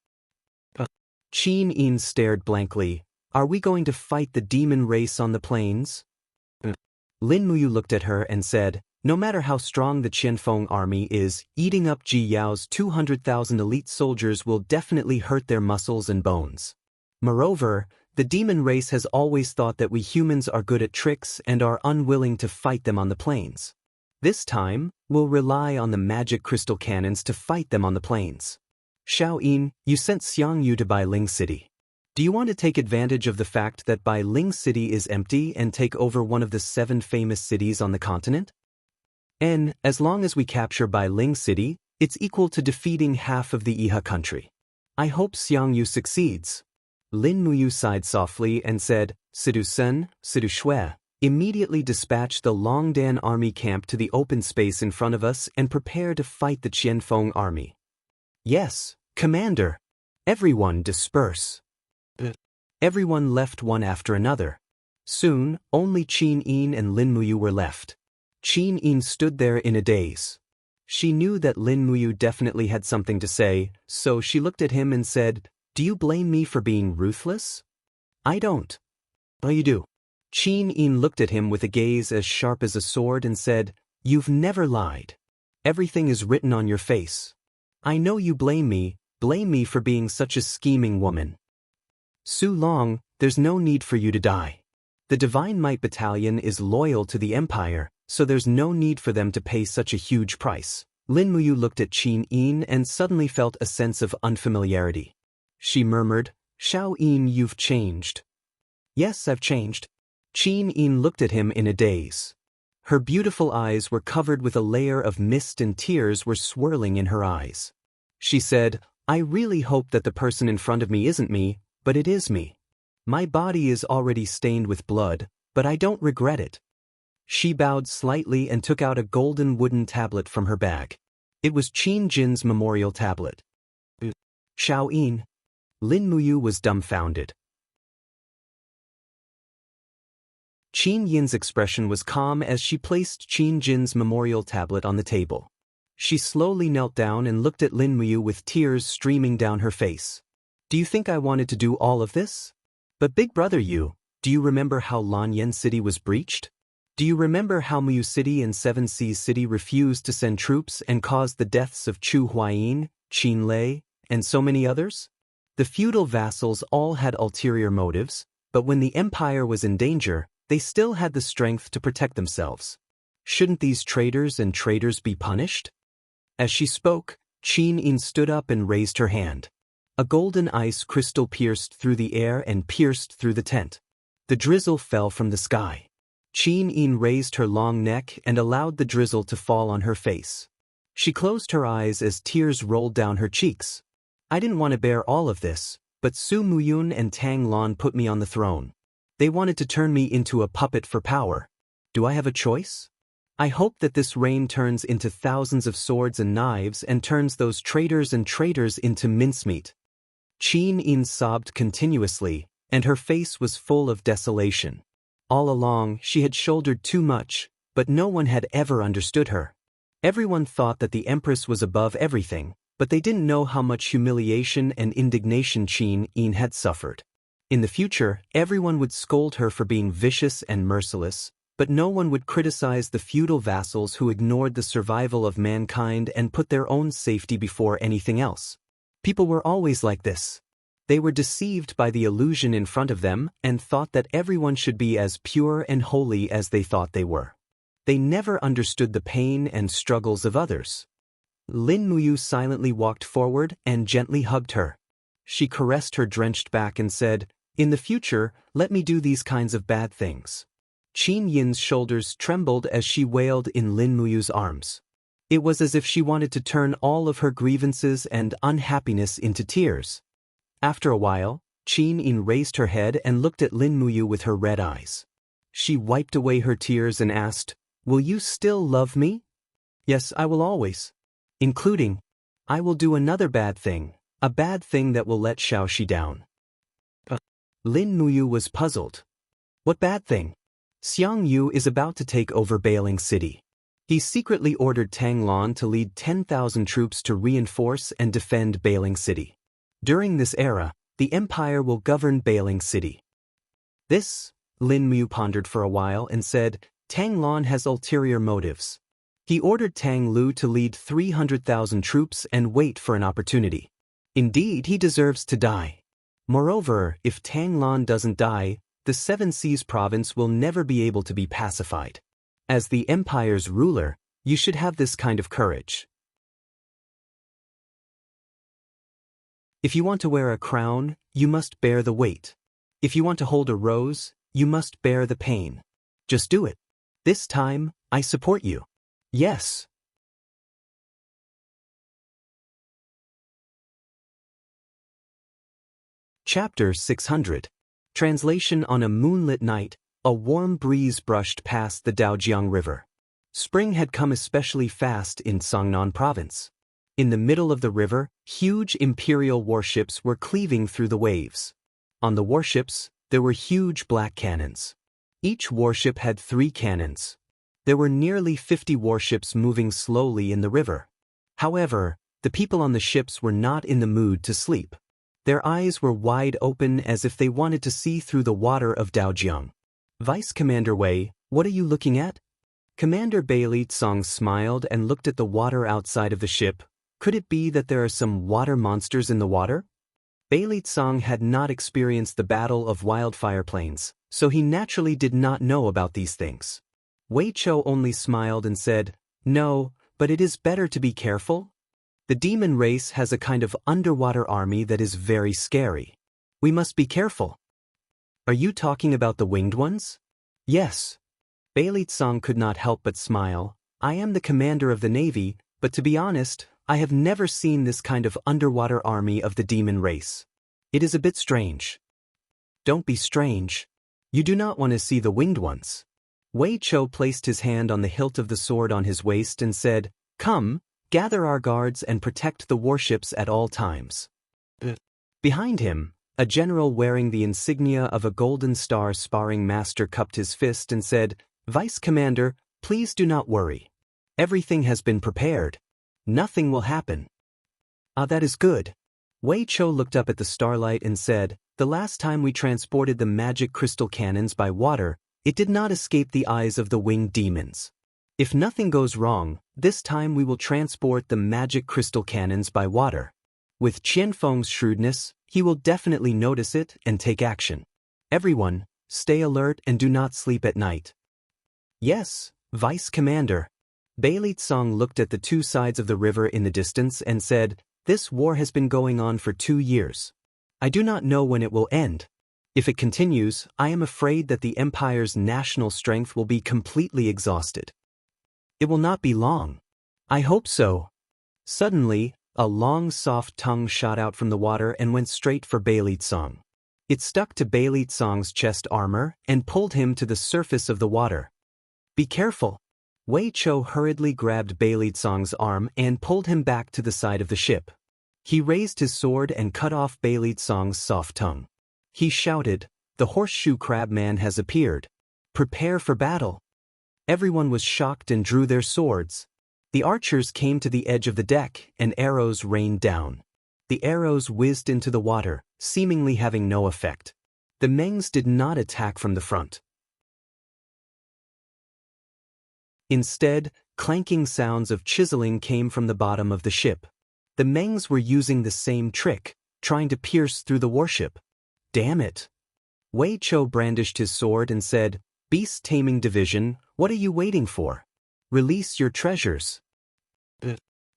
Qin Yin stared blankly. Are we going to fight the demon race on the plains? Lin Muyu looked at her and said, no matter how strong the Qianfeng army is, eating up Ji Yao's 200,000 elite soldiers will definitely hurt their muscles and bones. Moreover, the demon race has always thought that we humans are good at tricks and are unwilling to fight them on the plains. This time, we'll rely on the magic crystal cannons to fight them on the plains. Xiao Yin, you sent Xiang Yu to Bai Ling City. Do you want to take advantage of the fact that Bai Ling City is empty and take over one of the 7 famous cities on the continent? And, as long as we capture Bai Ling City, it's equal to defeating half of the Iha country. I hope Xiang Yu succeeds. Lin Muyu sighed softly and said, Sidu Sun, Sidu Shui, immediately dispatch the Longdan army camp to the open space in front of us and prepare to fight the Qianfeng army. Yes, Commander. Everyone disperse. Everyone left one after another. Soon, only Qin Yin and Lin Muyu were left. Qin Yin stood there in a daze. She knew that Lin Muyu definitely had something to say, so she looked at him and said, do you blame me for being ruthless? I don't. But you do. Qin Yin looked at him with a gaze as sharp as a sword and said, "You've never lied. Everything is written on your face. I know you blame me for being such a scheming woman. Su Long, there's no need for you to die. The Divine Might Battalion is loyal to the Empire, so there's no need for them to pay such a huge price." Lin Muyu looked at Qin Yin and suddenly felt a sense of unfamiliarity. She murmured, "Xiao Yin, you've changed." "Yes, I've changed." Qin Yin looked at him in a daze. Her beautiful eyes were covered with a layer of mist and tears were swirling in her eyes. She said, "I really hope that the person in front of me isn't me, but it is me. My body is already stained with blood, but I don't regret it." She bowed slightly and took out a golden wooden tablet from her bag. It was Qin Jin's memorial tablet. "Xiao Yin." Lin Muyu was dumbfounded. Qin Yin's expression was calm as she placed Qin Jin's memorial tablet on the table. She slowly knelt down and looked at Lin Muyu with tears streaming down her face. "Do you think I wanted to do all of this? But big brother Yu, do you remember how Lanyan City was breached? Do you remember how Muyu City and Seven Seas City refused to send troops and caused the deaths of Chu Huayin, Qin Lei, and so many others? The feudal vassals all had ulterior motives, but when the empire was in danger, they still had the strength to protect themselves. Shouldn't these traitors and traitors be punished?" As she spoke, Qin Yin stood up and raised her hand. A golden ice crystal pierced through the air and pierced through the tent. The drizzle fell from the sky. Qin Yin raised her long neck and allowed the drizzle to fall on her face. She closed her eyes as tears rolled down her cheeks. "I didn't want to bear all of this, but Su Muyun and Tang Lon put me on the throne. They wanted to turn me into a puppet for power. Do I have a choice? I hope that this rain turns into thousands of swords and knives and turns those traitors and traitors into mincemeat." Qin Yin sobbed continuously, and her face was full of desolation. All along, she had shouldered too much, but no one had ever understood her. Everyone thought that the Empress was above everything, but they didn't know how much humiliation and indignation Qin Yin had suffered. In the future, everyone would scold her for being vicious and merciless, but no one would criticize the feudal vassals who ignored the survival of mankind and put their own safety before anything else. People were always like this. They were deceived by the illusion in front of them and thought that everyone should be as pure and holy as they thought they were. They never understood the pain and struggles of others. Lin Muyu silently walked forward and gently hugged her. She caressed her drenched back and said, "In the future, let me do these kinds of bad things." Qin Yin's shoulders trembled as she wailed in Lin Muyu's arms. It was as if she wanted to turn all of her grievances and unhappiness into tears. After a while, Qin Yin raised her head and looked at Lin Muyu with her red eyes. She wiped away her tears and asked, "Will you still love me?" "Yes, I will always. Including, I will do another bad thing, a bad thing that will let Xiaoxi down." Lin Muyu was puzzled. "What bad thing?" "Xiang Yu is about to take over Bailing City. He secretly ordered Tang Lon to lead 10,000 troops to reinforce and defend Bailing City. During this era, the Empire will govern Bailing City." This, Lin Muyu pondered for a while and said, "Tang Lon has ulterior motives. He ordered Tang Lu to lead 300,000 troops and wait for an opportunity. Indeed, he deserves to die. Moreover, if Tang Lon doesn't die, the Seven Seas province will never be able to be pacified. As the Empire's ruler, you should have this kind of courage. If you want to wear a crown, you must bear the weight. If you want to hold a rose, you must bear the pain. Just do it. This time, I support you. Yes." Chapter 600. Translation. On a moonlit night, a warm breeze brushed past the Daojiang River. Spring had come especially fast in Songnan Province. In the middle of the river, huge imperial warships were cleaving through the waves. On the warships, there were huge black cannons. Each warship had 3 cannons. There were nearly 50 warships moving slowly in the river. However, the people on the ships were not in the mood to sleep. Their eyes were wide open as if they wanted to see through the water of Daojiang. Vice Commander Wei, what are you looking at? Commander Bailey Tsong smiled and looked at the water outside of the ship. Could it be that there are some water monsters in the water? Bailey Tsong had not experienced the Battle of Wildfire Plains, so he naturally did not know about these things. Wei Chou only smiled and said, "No, but it is better to be careful. The demon race has a kind of underwater army that is very scary. We must be careful." Are you talking about the winged ones? Yes. Bailey Tsong could not help but smile. I am the commander of the Navy, but to be honest, I have never seen this kind of underwater army of the demon race. It is a bit strange. Don't be strange. You do not want to see the winged ones. Wei Chou placed his hand on the hilt of the sword on his waist and said, "Come, gather our guards and protect the warships at all times." Behind him, a general wearing the insignia of a golden star sparring master cupped his fist and said, "Vice Commander, please do not worry. Everything has been prepared. Nothing will happen." Ah, that is good. Wei Chou looked up at the starlight and said, "The last time we transported the magic crystal cannons by water, it did not escape the eyes of the winged demons. If nothing goes wrong, this time we will transport the magic crystal cannons by water. With Qianfeng's shrewdness, he will definitely notice it and take action. Everyone, stay alert and do not sleep at night." "Yes, Vice Commander." Bailey Tsong looked at the two sides of the river in the distance and said, "This war has been going on for 2 years. I do not know when it will end. If it continues, I am afraid that the Empire's national strength will be completely exhausted." "It will not be long." "I hope so." Suddenly, a long soft tongue shot out from the water and went straight for Bailey Tsong. It stuck to Bailey Tsong's chest armor and pulled him to the surface of the water. "Be careful." Wei Chou hurriedly grabbed Bailey Tsong's arm and pulled him back to the side of the ship. He raised his sword and cut off Bailey Tsong's soft tongue. He shouted, "The horseshoe crab man has appeared. Prepare for battle." Everyone was shocked and drew their swords. The archers came to the edge of the deck and arrows rained down. The arrows whizzed into the water, seemingly having no effect. The Mengs did not attack from the front. Instead, clanking sounds of chiseling came from the bottom of the ship. The Mengs were using the same trick, trying to pierce through the warship. Damn it! Wei Chou brandished his sword and said, "Beast Taming Division, what are you waiting for? Release your treasures."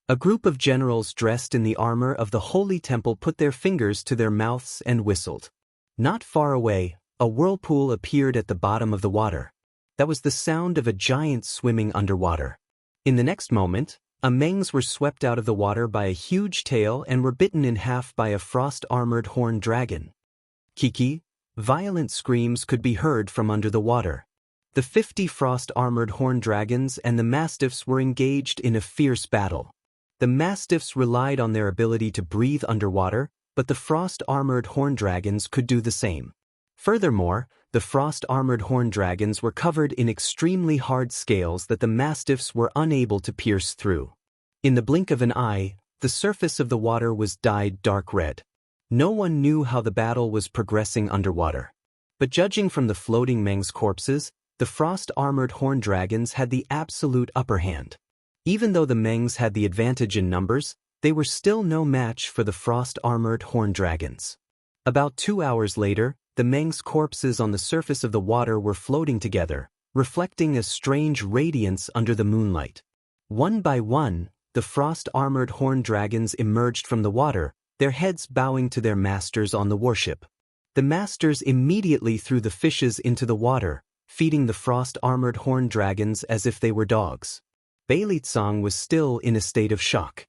A group of generals dressed in the armor of the Holy Temple put their fingers to their mouths and whistled. Not far away, a whirlpool appeared at the bottom of the water. That was the sound of a giant swimming underwater. In the next moment, a Mengs were swept out of the water by a huge tail and were bitten in half by a frost-armored horned dragon. Kiki, violent screams could be heard from under the water. The 50 frost-armored horned dragons and the mastiffs were engaged in a fierce battle. The mastiffs relied on their ability to breathe underwater, but the frost-armored horned dragons could do the same. Furthermore, the frost-armored horned dragons were covered in extremely hard scales that the mastiffs were unable to pierce through. In the blink of an eye, the surface of the water was dyed dark red. No one knew how the battle was progressing underwater. But judging from the floating Mengs corpses, the frost-armored horned dragons had the absolute upper hand. Even though the Mengs had the advantage in numbers, they were still no match for the frost-armored horned dragons. About 2 hours later, the Mengs corpses on the surface of the water were floating together, reflecting a strange radiance under the moonlight. One by one, the frost-armored horned dragons emerged from the water, their heads bowing to their masters on the warship. The masters immediately threw the fishes into the water, feeding the frost-armored horned dragons as if they were dogs. Bailey Tsong was still in a state of shock.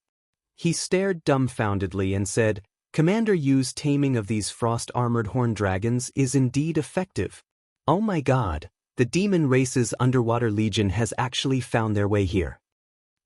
He stared dumbfoundedly and said, "Commander Yu's taming of these frost-armored horned dragons is indeed effective. Oh my god, the demon race's underwater legion has actually found their way here."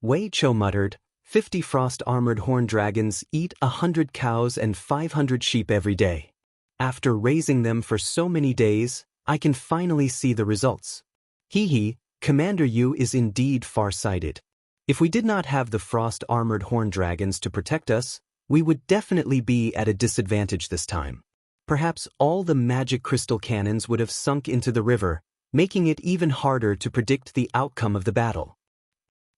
Wei Chou muttered, 50 frost-armored horned dragons eat 100 cows and 500 sheep every day. After raising them for so many days, I can finally see the results. Hee, Commander Yu is indeed far-sighted. If we did not have the frost-armored horned dragons to protect us, we would definitely be at a disadvantage this time. Perhaps all the magic crystal cannons would have sunk into the river, making it even harder to predict the outcome of the battle.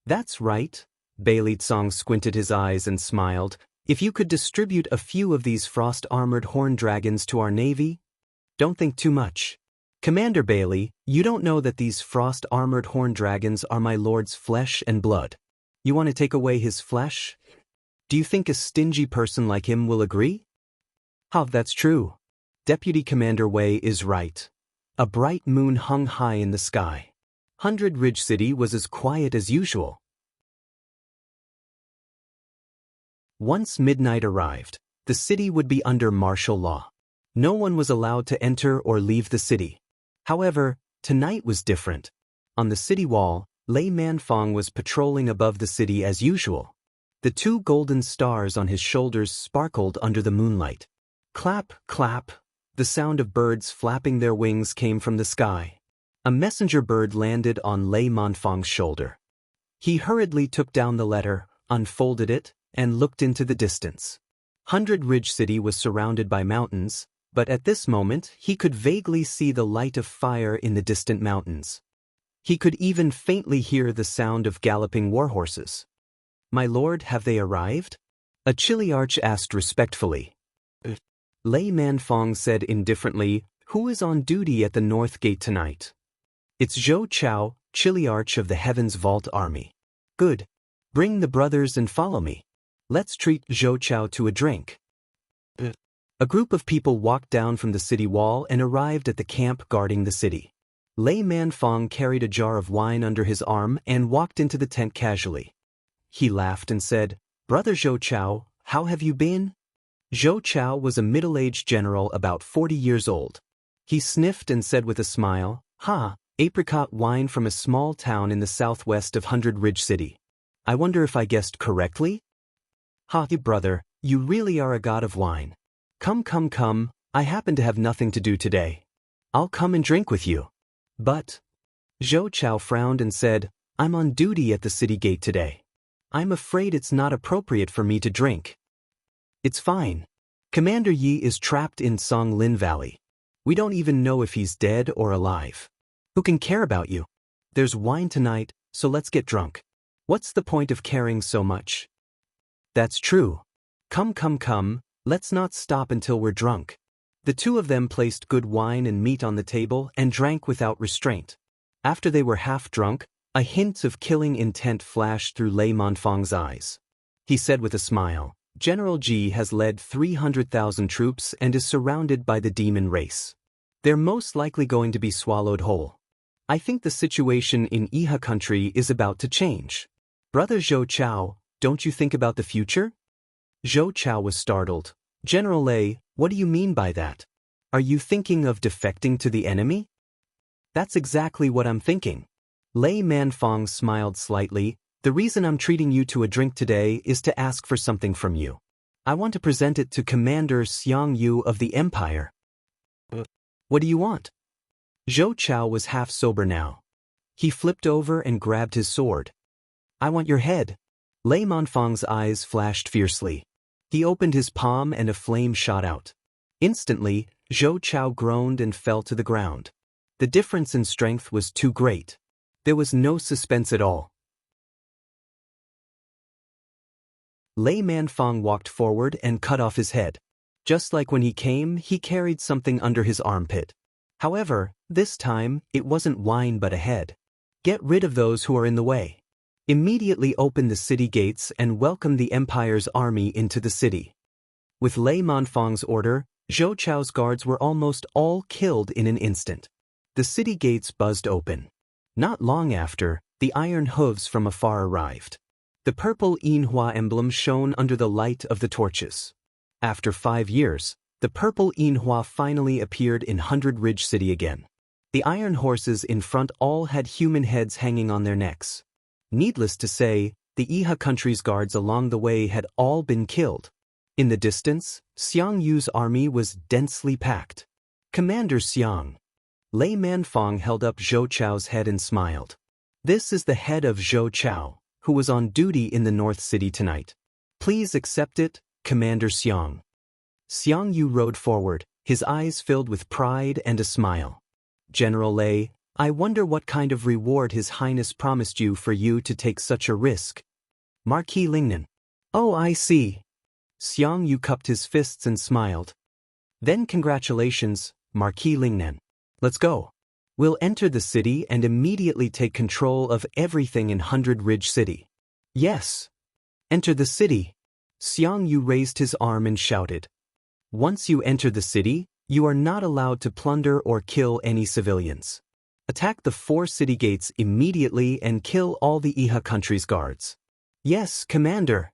That's right. Bailey Tsong squinted his eyes and smiled. If you could distribute a few of these frost-armored horned dragons to our navy? Don't think too much. Commander Bailey, you don't know that these frost-armored horned dragons are my lord's flesh and blood. You want to take away his flesh? Do you think a stingy person like him will agree? That's true. Deputy Commander Wei is right. A bright moon hung high in the sky. 100 Ridge City was as quiet as usual. Once midnight arrived, the city would be under martial law. No one was allowed to enter or leave the city. However, tonight was different. On the city wall, Lei Manfong was patrolling above the city as usual. The 2 golden stars on his shoulders sparkled under the moonlight. Clap, clap. The sound of birds flapping their wings came from the sky. A messenger bird landed on Lei Manfong's shoulder. He hurriedly took down the letter, unfolded it, and looked into the distance. 100 Ridge City was surrounded by mountains, but at this moment he could vaguely see the light of fire in the distant mountains. He could even faintly hear the sound of galloping warhorses. My lord, have they arrived? A Chiliarch asked respectfully. Lei Manfong said indifferently, who is on duty at the North Gate tonight? It's Zhou Chao, Chiliarch of the Heaven's Vault Army. Good. Bring the brothers and follow me. Let's treat Zhou Chao to a drink. A group of people walked down from the city wall and arrived at the camp guarding the city. Lei Manfong carried a jar of wine under his arm and walked into the tent casually. He laughed and said, Brother Zhou Chao, how have you been? Zhou Chao was a middle-aged general about 40 years old. He sniffed and said with a smile, apricot wine from a small town in the southwest of 100 Ridge City. I wonder if I guessed correctly? Brother, you really are a god of wine. Come, I happen to have nothing to do today. I'll come and drink with you. But, Zhou Chao frowned and said, I'm on duty at the city gate today. I'm afraid it's not appropriate for me to drink. It's fine. Commander Yi is trapped in Song Lin Valley. We don't even know if he's dead or alive. Who can care about you? There's wine tonight, so let's get drunk. What's the point of caring so much? That's true. Come, let's not stop until we're drunk. The 2 of them placed good wine and meat on the table and drank without restraint. After they were half drunk, a hint of killing intent flashed through Lei Manfong's eyes. He said with a smile, General Ji has led 300,000 troops and is surrounded by the demon race. They're most likely going to be swallowed whole. I think the situation in Iha country is about to change. Brother Zhou Chao, don't you think about the future? Zhou Chao was startled. General Lei, what do you mean by that? Are you thinking of defecting to the enemy? That's exactly what I'm thinking. Lei Manfong smiled slightly. The reason I'm treating you to a drink today is to ask for something from you. I want to present it to Commander Xiang Yu of the Empire. What do you want? Zhou Chao was half sober now. He flipped over and grabbed his sword. I want your head. Lei Manfong's eyes flashed fiercely. He opened his palm and a flame shot out. Instantly, Zhou Chao groaned and fell to the ground. The difference in strength was too great. There was no suspense at all. Lei Manfong walked forward and cut off his head. Just like when he came, he carried something under his armpit. However, this time, it wasn't wine but a head. Get rid of those who are in the way. Immediately open the city gates and welcome the Empire's army into the city. With Lei Manfong's order, Zhou Chao's guards were almost all killed in an instant. The city gates buzzed open. Not long after, the iron hooves from afar arrived. The purple Yinhua emblem shone under the light of the torches. After 5 years, the purple Yinhua finally appeared in 100 Ridge City again. The iron horses in front all had human heads hanging on their necks. Needless to say, the Iha country's guards along the way had all been killed. In the distance, Xiang Yu's army was densely packed. Commander Xiang. Lei Manfong held up Zhou Chao's head and smiled. This is the head of Zhou Chao, who was on duty in the North City tonight. Please accept it, Commander Xiang. Xiang Yu rode forward, his eyes filled with pride and a smile. General Lei, I wonder what kind of reward His Highness promised you for you to take such a risk. Marquis Lingnan. Oh, I see. Xiang Yu cupped his fists and smiled. Then congratulations, Marquis Lingnan. Let's go. We'll enter the city and immediately take control of everything in 100 Ridge City. Yes. Enter the city. Xiang Yu raised his arm and shouted. Once you enter the city, you are not allowed to plunder or kill any civilians. Attack the 4 city gates immediately and kill all the Iha country's guards. Yes, Commander.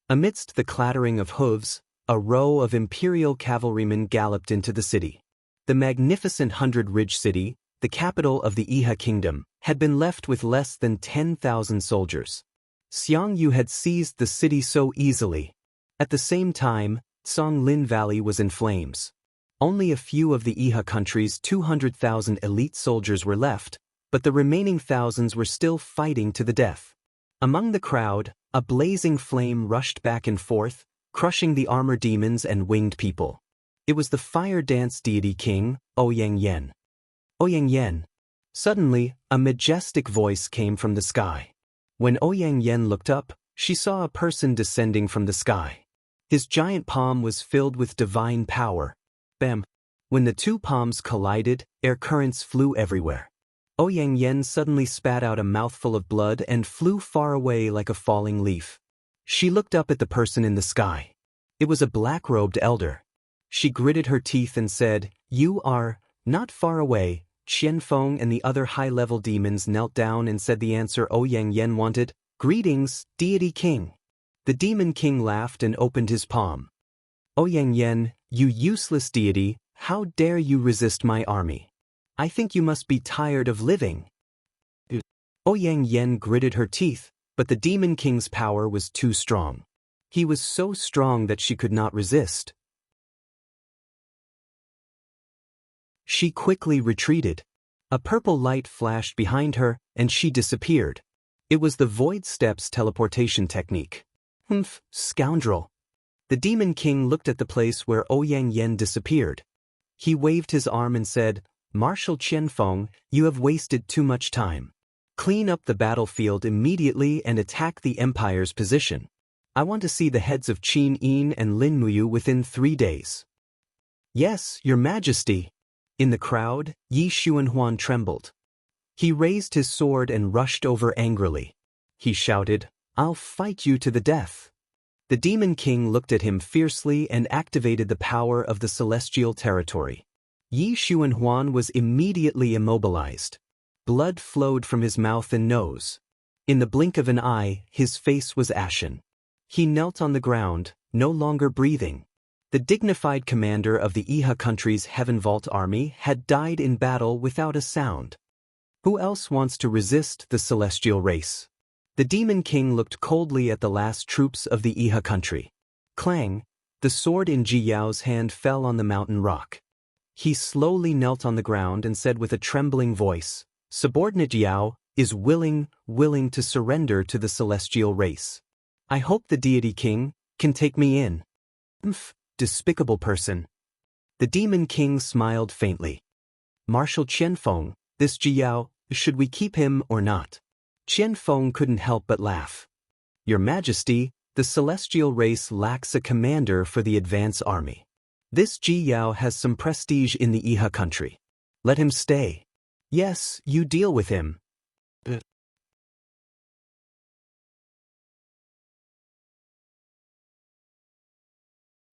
Amidst the clattering of hooves, a row of Imperial cavalrymen galloped into the city. The magnificent 100 Ridge City, the capital of the Iha kingdom, had been left with less than 10,000 soldiers. Xiang Yu had seized the city so easily. At the same time, Songlin Valley was in flames. Only a few of the Iha country's 200,000 elite soldiers were left, but the remaining thousands were still fighting to the death. Among the crowd, a blazing flame rushed back and forth, crushing the armor demons and winged people. It was the fire dance deity king, Ouyang Yen. Ouyang Yen. Suddenly, a majestic voice came from the sky. When Ouyang Yen looked up, she saw a person descending from the sky. His giant palm was filled with divine power. Bam! When the 2 palms collided, air currents flew everywhere. Ouyang Yen suddenly spat out a mouthful of blood and flew far away like a falling leaf. She looked up at the person in the sky. It was a black-robed elder. She gritted her teeth and said, "You are not far away." Qianfeng and the other high-level demons knelt down and said the answer Ouyang Yen wanted. "Greetings, deity king." The demon king laughed and opened his palm. "Ouyang Yen, you useless deity, how dare you resist my army? I think you must be tired of living." Ouyang Yen gritted her teeth, but the demon king's power was too strong. He was so strong that she could not resist. She quickly retreated. A purple light flashed behind her, and she disappeared. It was the Void Steps teleportation technique. Humph, scoundrel. The demon king looked at the place where Ouyang Yen disappeared. He waved his arm and said, "Marshal Qianfeng, you have wasted too much time. Clean up the battlefield immediately and attack the Empire's position. I want to see the heads of Qin Yin and Lin Muyu within 3 days." "Yes, Your Majesty." In the crowd, Yi Xuanhuan trembled. He raised his sword and rushed over angrily. He shouted, "I'll fight you to the death." The demon king looked at him fiercely and activated the power of the celestial territory. Yi Xuanhuan was immediately immobilized. Blood flowed from his mouth and nose. In the blink of an eye, his face was ashen. He knelt on the ground, no longer breathing. The dignified commander of the Iha country's Heaven Vault army had died in battle without a sound. Who else wants to resist the celestial race? The demon king looked coldly at the last troops of the Iha country. Clang! The sword in Ji Yao's hand fell on the mountain rock. He slowly knelt on the ground and said with a trembling voice, "Subordinate Yao is willing to surrender to the celestial race. I hope the deity king can take me in." "Umph, despicable person." The demon king smiled faintly. "Marshal Qianfeng, this Ji Yao, should we keep him or not?" Qianfeng couldn't help but laugh. "Your Majesty, the celestial race lacks a commander for the advance army. This Ji Yao has some prestige in the Iha country. Let him stay." "Yes, you deal with him."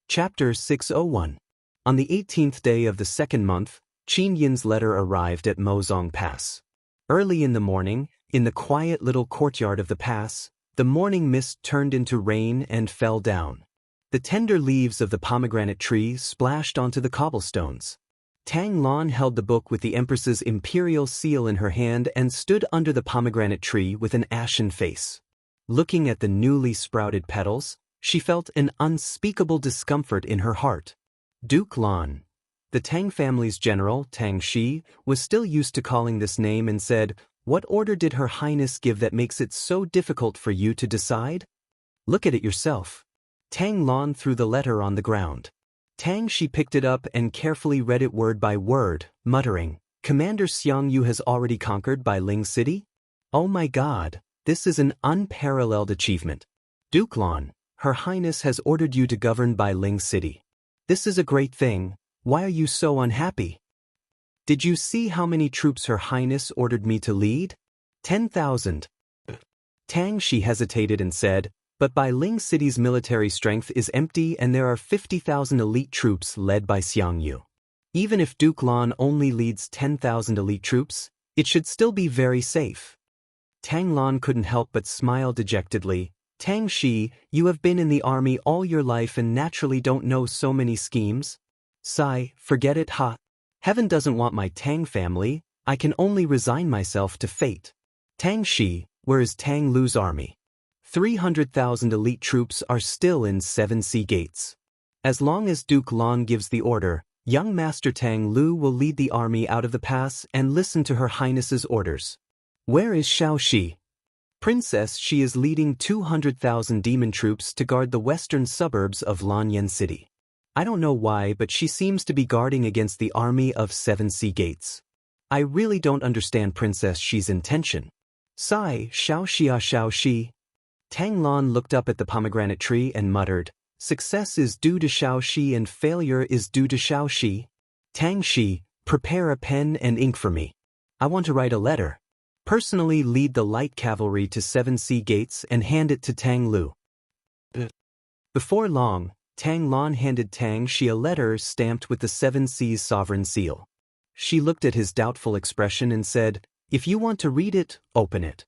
Chapter 601. On the 18th day of the 2nd month, Qin Yin's letter arrived at Mozong Pass. Early in the morning, in the quiet little courtyard of the pass, the morning mist turned into rain and fell down. The tender leaves of the pomegranate tree splashed onto the cobblestones. Tang Lan held the book with the Empress's imperial seal in her hand and stood under the pomegranate tree with an ashen face. Looking at the newly sprouted petals, she felt an unspeakable discomfort in her heart. Duke Lan, the Tang family's general, Tang Shi, was still used to calling this name and said, "What order did Her Highness give that makes it so difficult for you to decide? Look at it yourself." Tang Lan threw the letter on the ground. Tang Shi picked it up and carefully read it word by word, muttering, Commander Xiang Yu has already conquered Bailing City? Oh my god, this is an unparalleled achievement. Duke Lan, Her Highness has ordered you to govern Bailing City. This is a great thing. Why are you so unhappy? Did you see how many troops Her Highness ordered me to lead? 10,000. Tang Shi hesitated and said, but Bailing City's military strength is empty and there are 50,000 elite troops led by Xiang Yu. Even if Duke Lan only leads 10,000 elite troops, it should still be very safe. Tang Lan couldn't help but smile dejectedly. Tang Shi, you have been in the army all your life and naturally don't know so many schemes. Sigh, forget it, ha. Heaven doesn't want my Tang family, I can only resign myself to fate. Tang Shi, where is Tang Lu's army? 300,000 elite troops are still in 7 sea gates. As long as Duke Lan gives the order, young Master Tang Lu will lead the army out of the pass and listen to Her Highness's orders. Where is Xiao Shi? Princess Shi is leading 200,000 demon troops to guard the western suburbs of Lanyan City. I don't know why, but she seems to be guarding against the army of 7 sea gates. I really don't understand Princess Shi's intention. Sigh, Xiao Shi. Tang Lan looked up at the pomegranate tree and muttered, success is due to Xiao Shi and failure is due to Xiao Shi. Tang Shi, prepare a pen and ink for me. I want to write a letter. Personally lead the light cavalry to 7 sea gates and hand it to Tang Lu. Before long, Tang Lan handed Tang Shi a letter stamped with the 7 seas sovereign seal. She looked at his doubtful expression and said, if you want to read it, open it.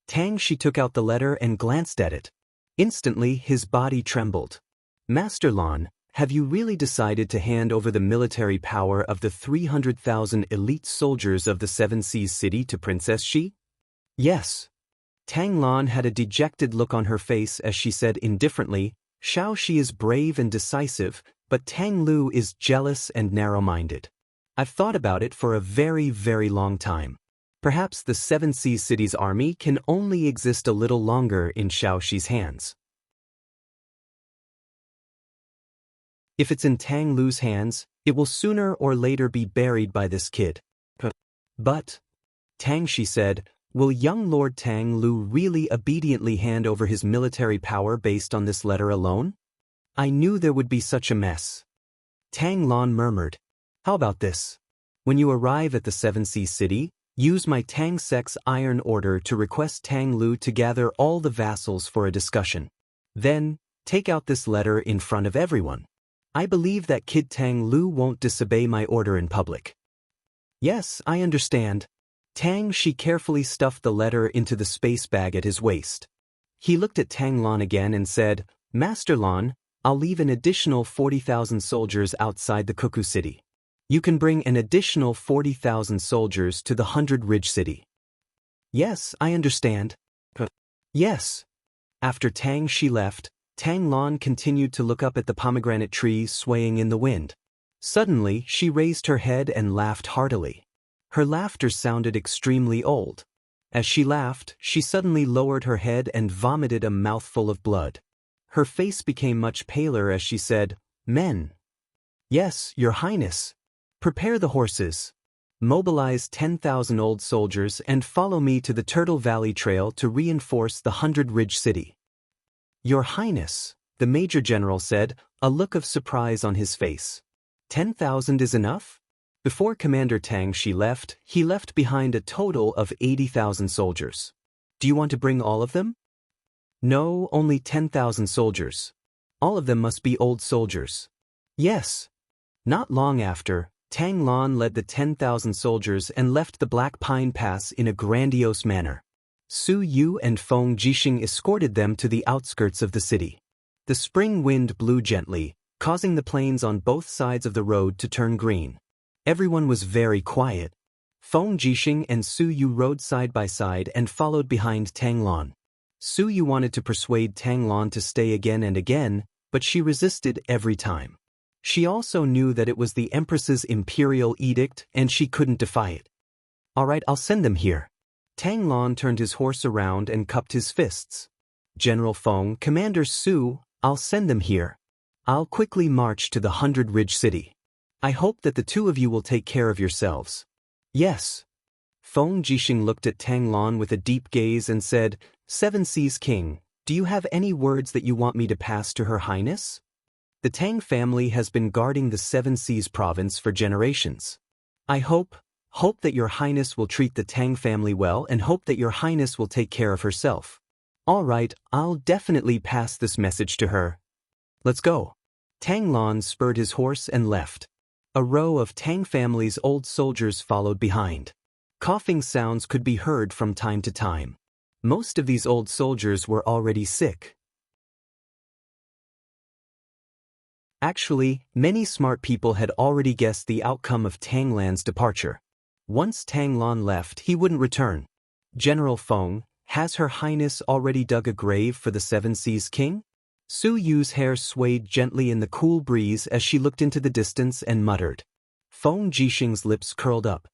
Tang Shi took out the letter and glanced at it. Instantly, his body trembled. Master Lan, have you really decided to hand over the military power of the 300,000 elite soldiers of the 7 Seas City to Princess Shi? Yes. Tang Lan had a dejected look on her face as she said indifferently, Xiao Shi is brave and decisive, but Tang Lu is jealous and narrow-minded. I've thought about it for a very, very long time. Perhaps the 7 Seas City's army can only exist a little longer in Xiao Shi's hands. If it's in Tang Lu's hands, it will sooner or later be buried by this kid. But, Tang Shi said, will young Lord Tang Lu really obediently hand over his military power based on this letter alone? I knew there would be such a mess. Tang Lan murmured, how about this? When you arrive at the 7 Seas City, use my Tang Sec's iron order to request Tang Lu to gather all the vassals for a discussion. Then, take out this letter in front of everyone. I believe that kid Tang Lu won't disobey my order in public. Yes, I understand. Tang Shi carefully stuffed the letter into the space bag at his waist. He looked at Tang Lan again and said, Master Lan, I'll leave an additional 40,000 soldiers outside the Cuckoo City. You can bring an additional 40,000 soldiers to the 100 Ridge City. Yes, I understand. Yes. After Tang Shi left, Tang Lan continued to look up at the pomegranate tree swaying in the wind. Suddenly, she raised her head and laughed heartily. Her laughter sounded extremely old. As she laughed, she suddenly lowered her head and vomited a mouthful of blood. Her face became much paler as she said, Men. Yes, Your Highness. Prepare the horses. Mobilize 10,000 old soldiers and follow me to the Turtle Valley Trail to reinforce the 100 Ridge City. Your Highness, the Major General said, a look of surprise on his face. 10,000 is enough? Before Commander Tang Shi left, he left behind a total of 80,000 soldiers. Do you want to bring all of them? No, only 10,000 soldiers. All of them must be old soldiers. Yes. Not long after, Tang Lan led the 10,000 soldiers and left the Black Pine Pass in a grandiose manner. Su Yu and Feng Jixing escorted them to the outskirts of the city. The spring wind blew gently, causing the plains on both sides of the road to turn green. Everyone was very quiet. Feng Jixing and Su Yu rode side by side and followed behind Tang Lan. Su Yu wanted to persuade Tang Lan to stay again and again, but she resisted every time. She also knew that it was the Empress's imperial edict and she couldn't defy it. All right, I'll send them here. Tang Lan turned his horse around and cupped his fists. General Feng, Commander Su, I'll send them here. I'll quickly march to the 100 Ridge City. I hope that the two of you will take care of yourselves. Yes. Feng Jixing looked at Tang Lan with a deep gaze and said, Seven Seas King, do you have any words that you want me to pass to Her Highness? The Tang family has been guarding the Seven Seas province for generations. I hope that Your Highness will treat the Tang family well and hope that Your Highness will take care of herself. All right, I'll definitely pass this message to her. Let's go. Tang Lan spurred his horse and left. A row of Tang family's old soldiers followed behind. Coughing sounds could be heard from time to time. Most of these old soldiers were already sick. Actually, many smart people had already guessed the outcome of Tang Lan's departure. Once Tang Lan left, he wouldn't return. General Feng, has Her Highness already dug a grave for the Seven Seas King? Su Yu's hair swayed gently in the cool breeze as she looked into the distance and muttered. Feng Jixing's lips curled up.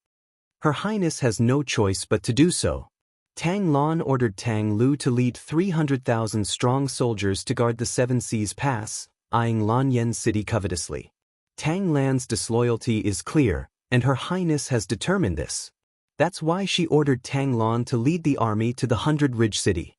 Her Highness has no choice but to do so. Tang Lan ordered Tang Lu to lead 300,000 strong soldiers to guard the Seven Seas Pass, eyeing Lanyan City covetously. Tang Lan's disloyalty is clear, and Her Highness has determined this. That's why she ordered Tang Lan to lead the army to the 100 Ridge City.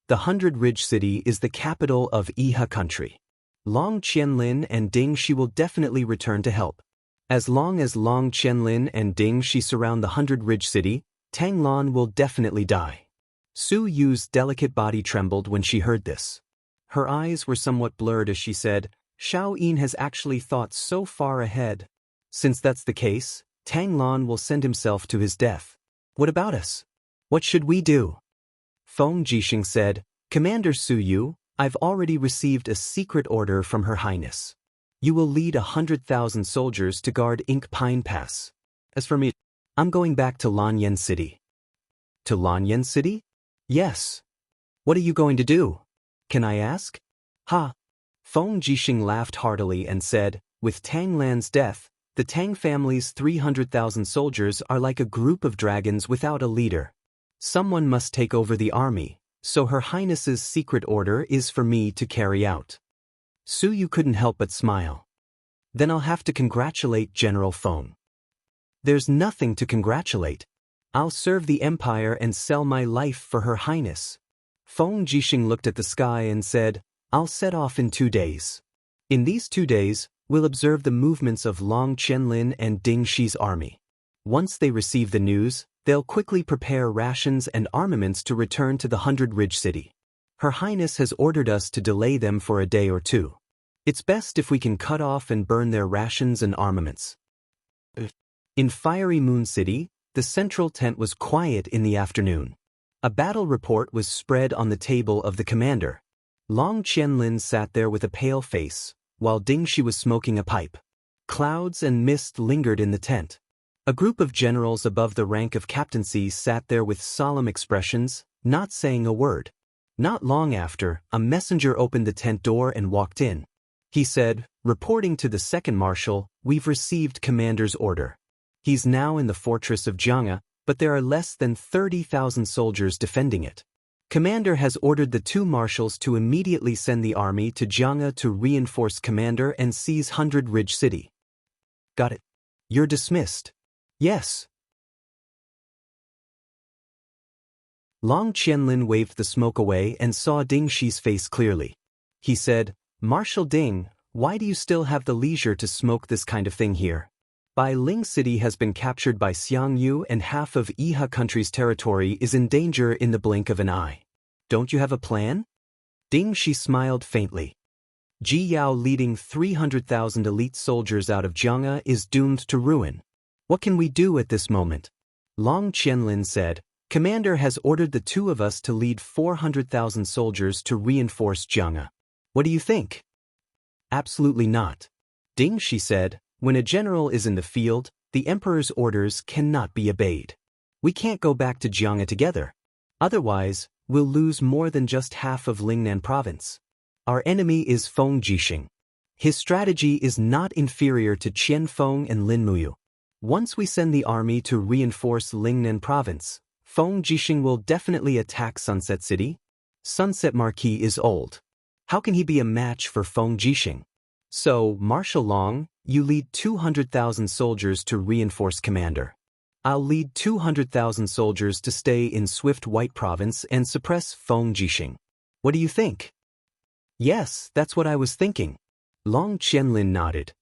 The 100 Ridge City is the capital of Iha country. Long Qianlin and Ding Shi will definitely return to help. As long as Long Qianlin and Ding Shi surround the 100 Ridge City, Tang Lan will definitely die. Su Yu's delicate body trembled when she heard this. Her eyes were somewhat blurred as she said, Xiao Yin has actually thought so far ahead. Since that's the case, Tang Lan will send himself to his death. What about us? What should we do? Feng Jixing said, Commander Su Yu, I've already received a secret order from Her Highness. You will lead 100,000 soldiers to guard Ink Pine Pass. As for me, I'm going back to Lanyan City. To Lanyan City? Yes. What are you going to do? Can I ask? Ha! Feng Jixing laughed heartily and said, with Tang Lan's death, the Tang family's 300,000 soldiers are like a group of dragons without a leader. Someone must take over the army, so Her Highness's secret order is for me to carry out. Su Yu couldn't help but smile. Then I'll have to congratulate General Feng. There's nothing to congratulate. I'll serve the Empire and sell my life for Her Highness. Feng Jixing looked at the sky and said, I'll set off in 2 days. In these 2 days, we'll observe the movements of Long Qianlin and Ding Shi's army. Once they receive the news, they'll quickly prepare rations and armaments to return to the 100 Ridge City. Her Highness has ordered us to delay them for a day or two. It's best if we can cut off and burn their rations and armaments. In Fiery Moon City, the central tent was quiet in the afternoon. A battle report was spread on the table of the commander. Long Qianlin sat there with a pale face, while Ding Shi was smoking a pipe. Clouds and mist lingered in the tent. A group of generals above the rank of captaincy sat there with solemn expressions, not saying a word. Not long after, a messenger opened the tent door and walked in. He said, reporting to the second marshal, we've received commander's order. He's now in the fortress of Jianghe, but there are less than 30,000 soldiers defending it. Commander has ordered the 2 marshals to immediately send the army to Jianghe to reinforce commander and seize 100 Ridge City. Got it. You're dismissed. Yes. Long Qianlin waved the smoke away and saw Ding Shi's face clearly. He said, Marshal Ding, why do you still have the leisure to smoke this kind of thing here? Bai Ling City has been captured by Xiang Yu and half of Iha country's territory is in danger in the blink of an eye. Don't you have a plan? Ding Shi smiled faintly. Ji Yao leading 300,000 elite soldiers out of Jianghe is doomed to ruin. What can we do at this moment? Long Qianlin said, Commander has ordered the 2 of us to lead 400,000 soldiers to reinforce Jianghe. What do you think? Absolutely not. Ding Shi said, when a general is in the field, the emperor's orders cannot be obeyed. We can't go back to Jianghe together. Otherwise, we'll lose more than just half of Lingnan province. Our enemy is Feng Jixing. His strategy is not inferior to Qian Feng and Lin Muyu. Once we send the army to reinforce Lingnan province, Feng Jixing will definitely attack Sunset City. Sunset Marquis is old. How can he be a match for Feng Jixing? So, Marshal Long, you lead 200,000 soldiers to reinforce commander. I'll lead 200,000 soldiers to stay in Swift White Province and suppress Feng Jixing. What do you think? Yes, that's what I was thinking. Long Qianlin nodded.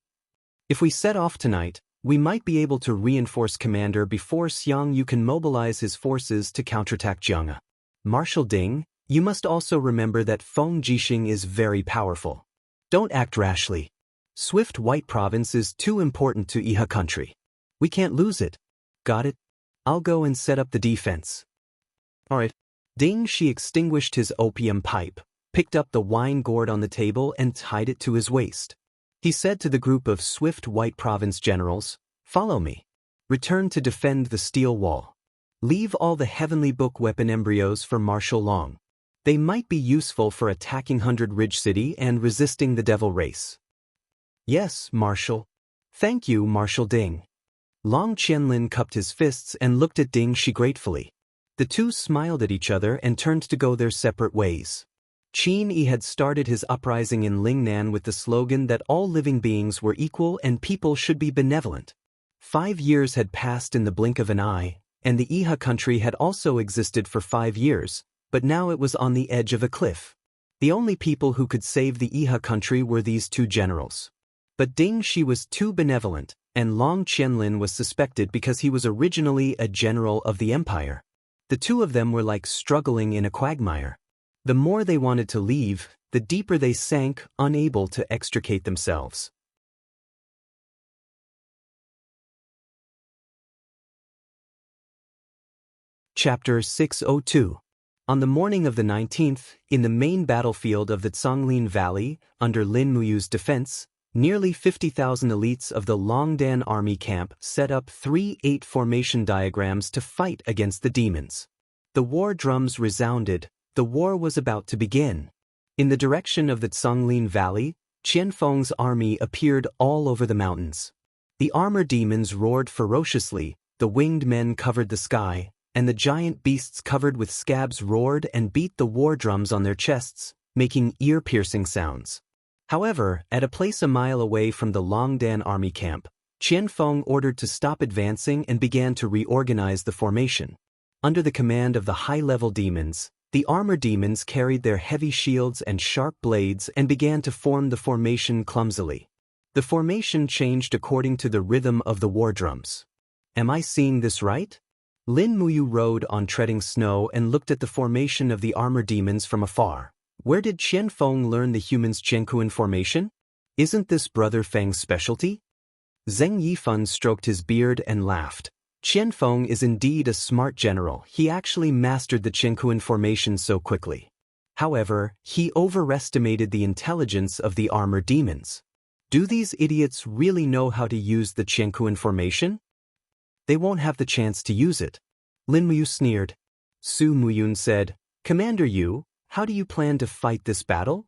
If we set off tonight, we might be able to reinforce Commander before Xiang Yu can mobilize his forces to counterattack Jiang'e. Marshal Ding, you must also remember that Feng Jixing is very powerful. Don't act rashly. Swift White Province is too important to Iha country. We can't lose it. Got it? I'll go and set up the defense. Alright. Ding Shi extinguished his opium pipe, picked up the wine gourd on the table and tied it to his waist. He said to the group of Swift White Province generals, "Follow me. Return to defend the steel wall. Leave all the Heavenly Book weapon embryos for Marshal Long. They might be useful for attacking 100 Ridge City and resisting the Devil Race." Yes, Marshal. Thank you, Marshal Ding. Long Qianlin cupped his fists and looked at Ding Shi gratefully. The two smiled at each other and turned to go their separate ways. Qin Yi had started his uprising in Lingnan with the slogan that all living beings were equal and people should be benevolent. 5 years had passed in the blink of an eye, and the Iha country had also existed for 5 years, but now it was on the edge of a cliff. The only people who could save the Iha country were these two generals. But Ding Shi was too benevolent, and Long Qianlin was suspected because he was originally a general of the empire. The two of them were like struggling in a quagmire. The more they wanted to leave, the deeper they sank, unable to extricate themselves. Chapter 602. On the morning of the 19th, in the main battlefield of the Zhonglin Valley, under Lin Muyu's defense, nearly 50,000 elites of the Longdan army camp set up 3-8 formation diagrams to fight against the demons. The war drums resounded. The war was about to begin. In the direction of the Zhonglin Valley, Qianfeng's army appeared all over the mountains. The armor demons roared ferociously, the winged men covered the sky, and the giant beasts covered with scabs roared and beat the war drums on their chests, making ear-piercing sounds. However, at a place a mile away from the Longdan army camp, Qianfeng ordered to stop advancing and began to reorganize the formation. Under the command of the high-level demons, the armor demons carried their heavy shields and sharp blades and began to form the formation clumsily. The formation changed according to the rhythm of the war drums. Am I seeing this right? Lin Muyu rode on treading snow and looked at the formation of the armor demons from afar. Where did Qianfeng learn the humans' Qiankuan formation? Isn't this Brother Feng's specialty? Zheng Yifan stroked his beard and laughed. Qianfeng is indeed a smart general. He actually mastered the Qiankuan formation so quickly. However, he overestimated the intelligence of the armor demons. Do these idiots really know how to use the Qiankuan formation? They won't have the chance to use it. Lin Muyu sneered. Su Muyun said, "Commander Yu, how do you plan to fight this battle?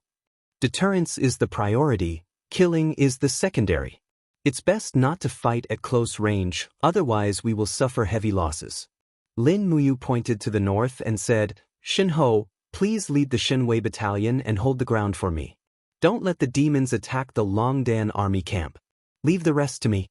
Deterrence is the priority, killing is the secondary. It's best not to fight at close range, otherwise we will suffer heavy losses." Lin Muyu pointed to the north and said, "Shen Ho, please lead the Shenwei battalion and hold the ground for me. Don't let the demons attack the Longdan army camp. Leave the rest to me."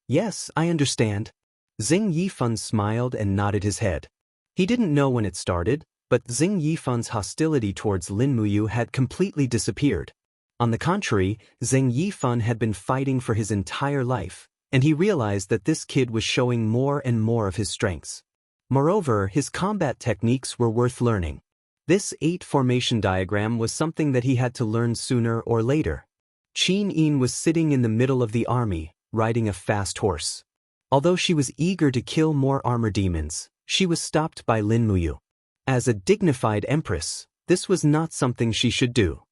Yes, I understand. Zheng Yifan smiled and nodded his head. He didn't know when it started, but Zheng Yifan's hostility towards Lin Muyu had completely disappeared. On the contrary, Zheng Yifan had been fighting for his entire life, and he realized that this kid was showing more and more of his strengths. Moreover, his combat techniques were worth learning. This 8 formation diagram was something that he had to learn sooner or later. Qin Yin was sitting in the middle of the army, riding a fast horse. Although she was eager to kill more armor demons, she was stopped by Lin Muyu. As a dignified empress, this was not something she should do.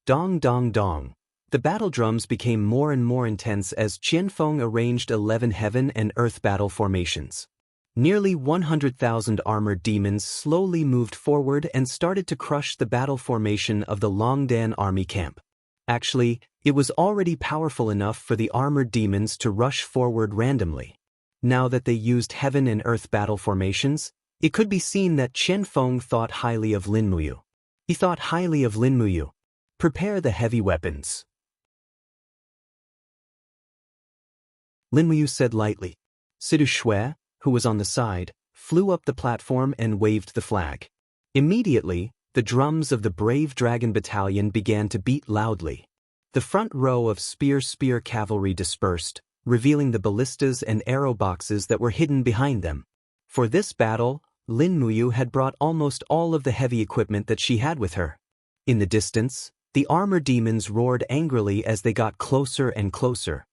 Dong dong dong. The battle drums became more and more intense as Qianfeng arranged 11 heaven and earth battle formations. Nearly 100,000 armored demons slowly moved forward and started to crush the battle formation of the Longdan army camp. Actually, it was already powerful enough for the armored demons to rush forward randomly. Now that they used heaven and earth battle formations, it could be seen that Qianfeng thought highly of Lin Muyu. He thought highly of Lin Muyu. Prepare the heavy weapons. Lin Muyu said lightly. Sidu Shui, who was on the side, flew up the platform and waved the flag. Immediately, the drums of the brave dragon battalion began to beat loudly. The front row of spear cavalry dispersed, revealing the ballistas and arrow boxes that were hidden behind them. For this battle, Lin Muyu had brought almost all of the heavy equipment that she had with her. In the distance, the armor demons roared angrily as they got closer and closer.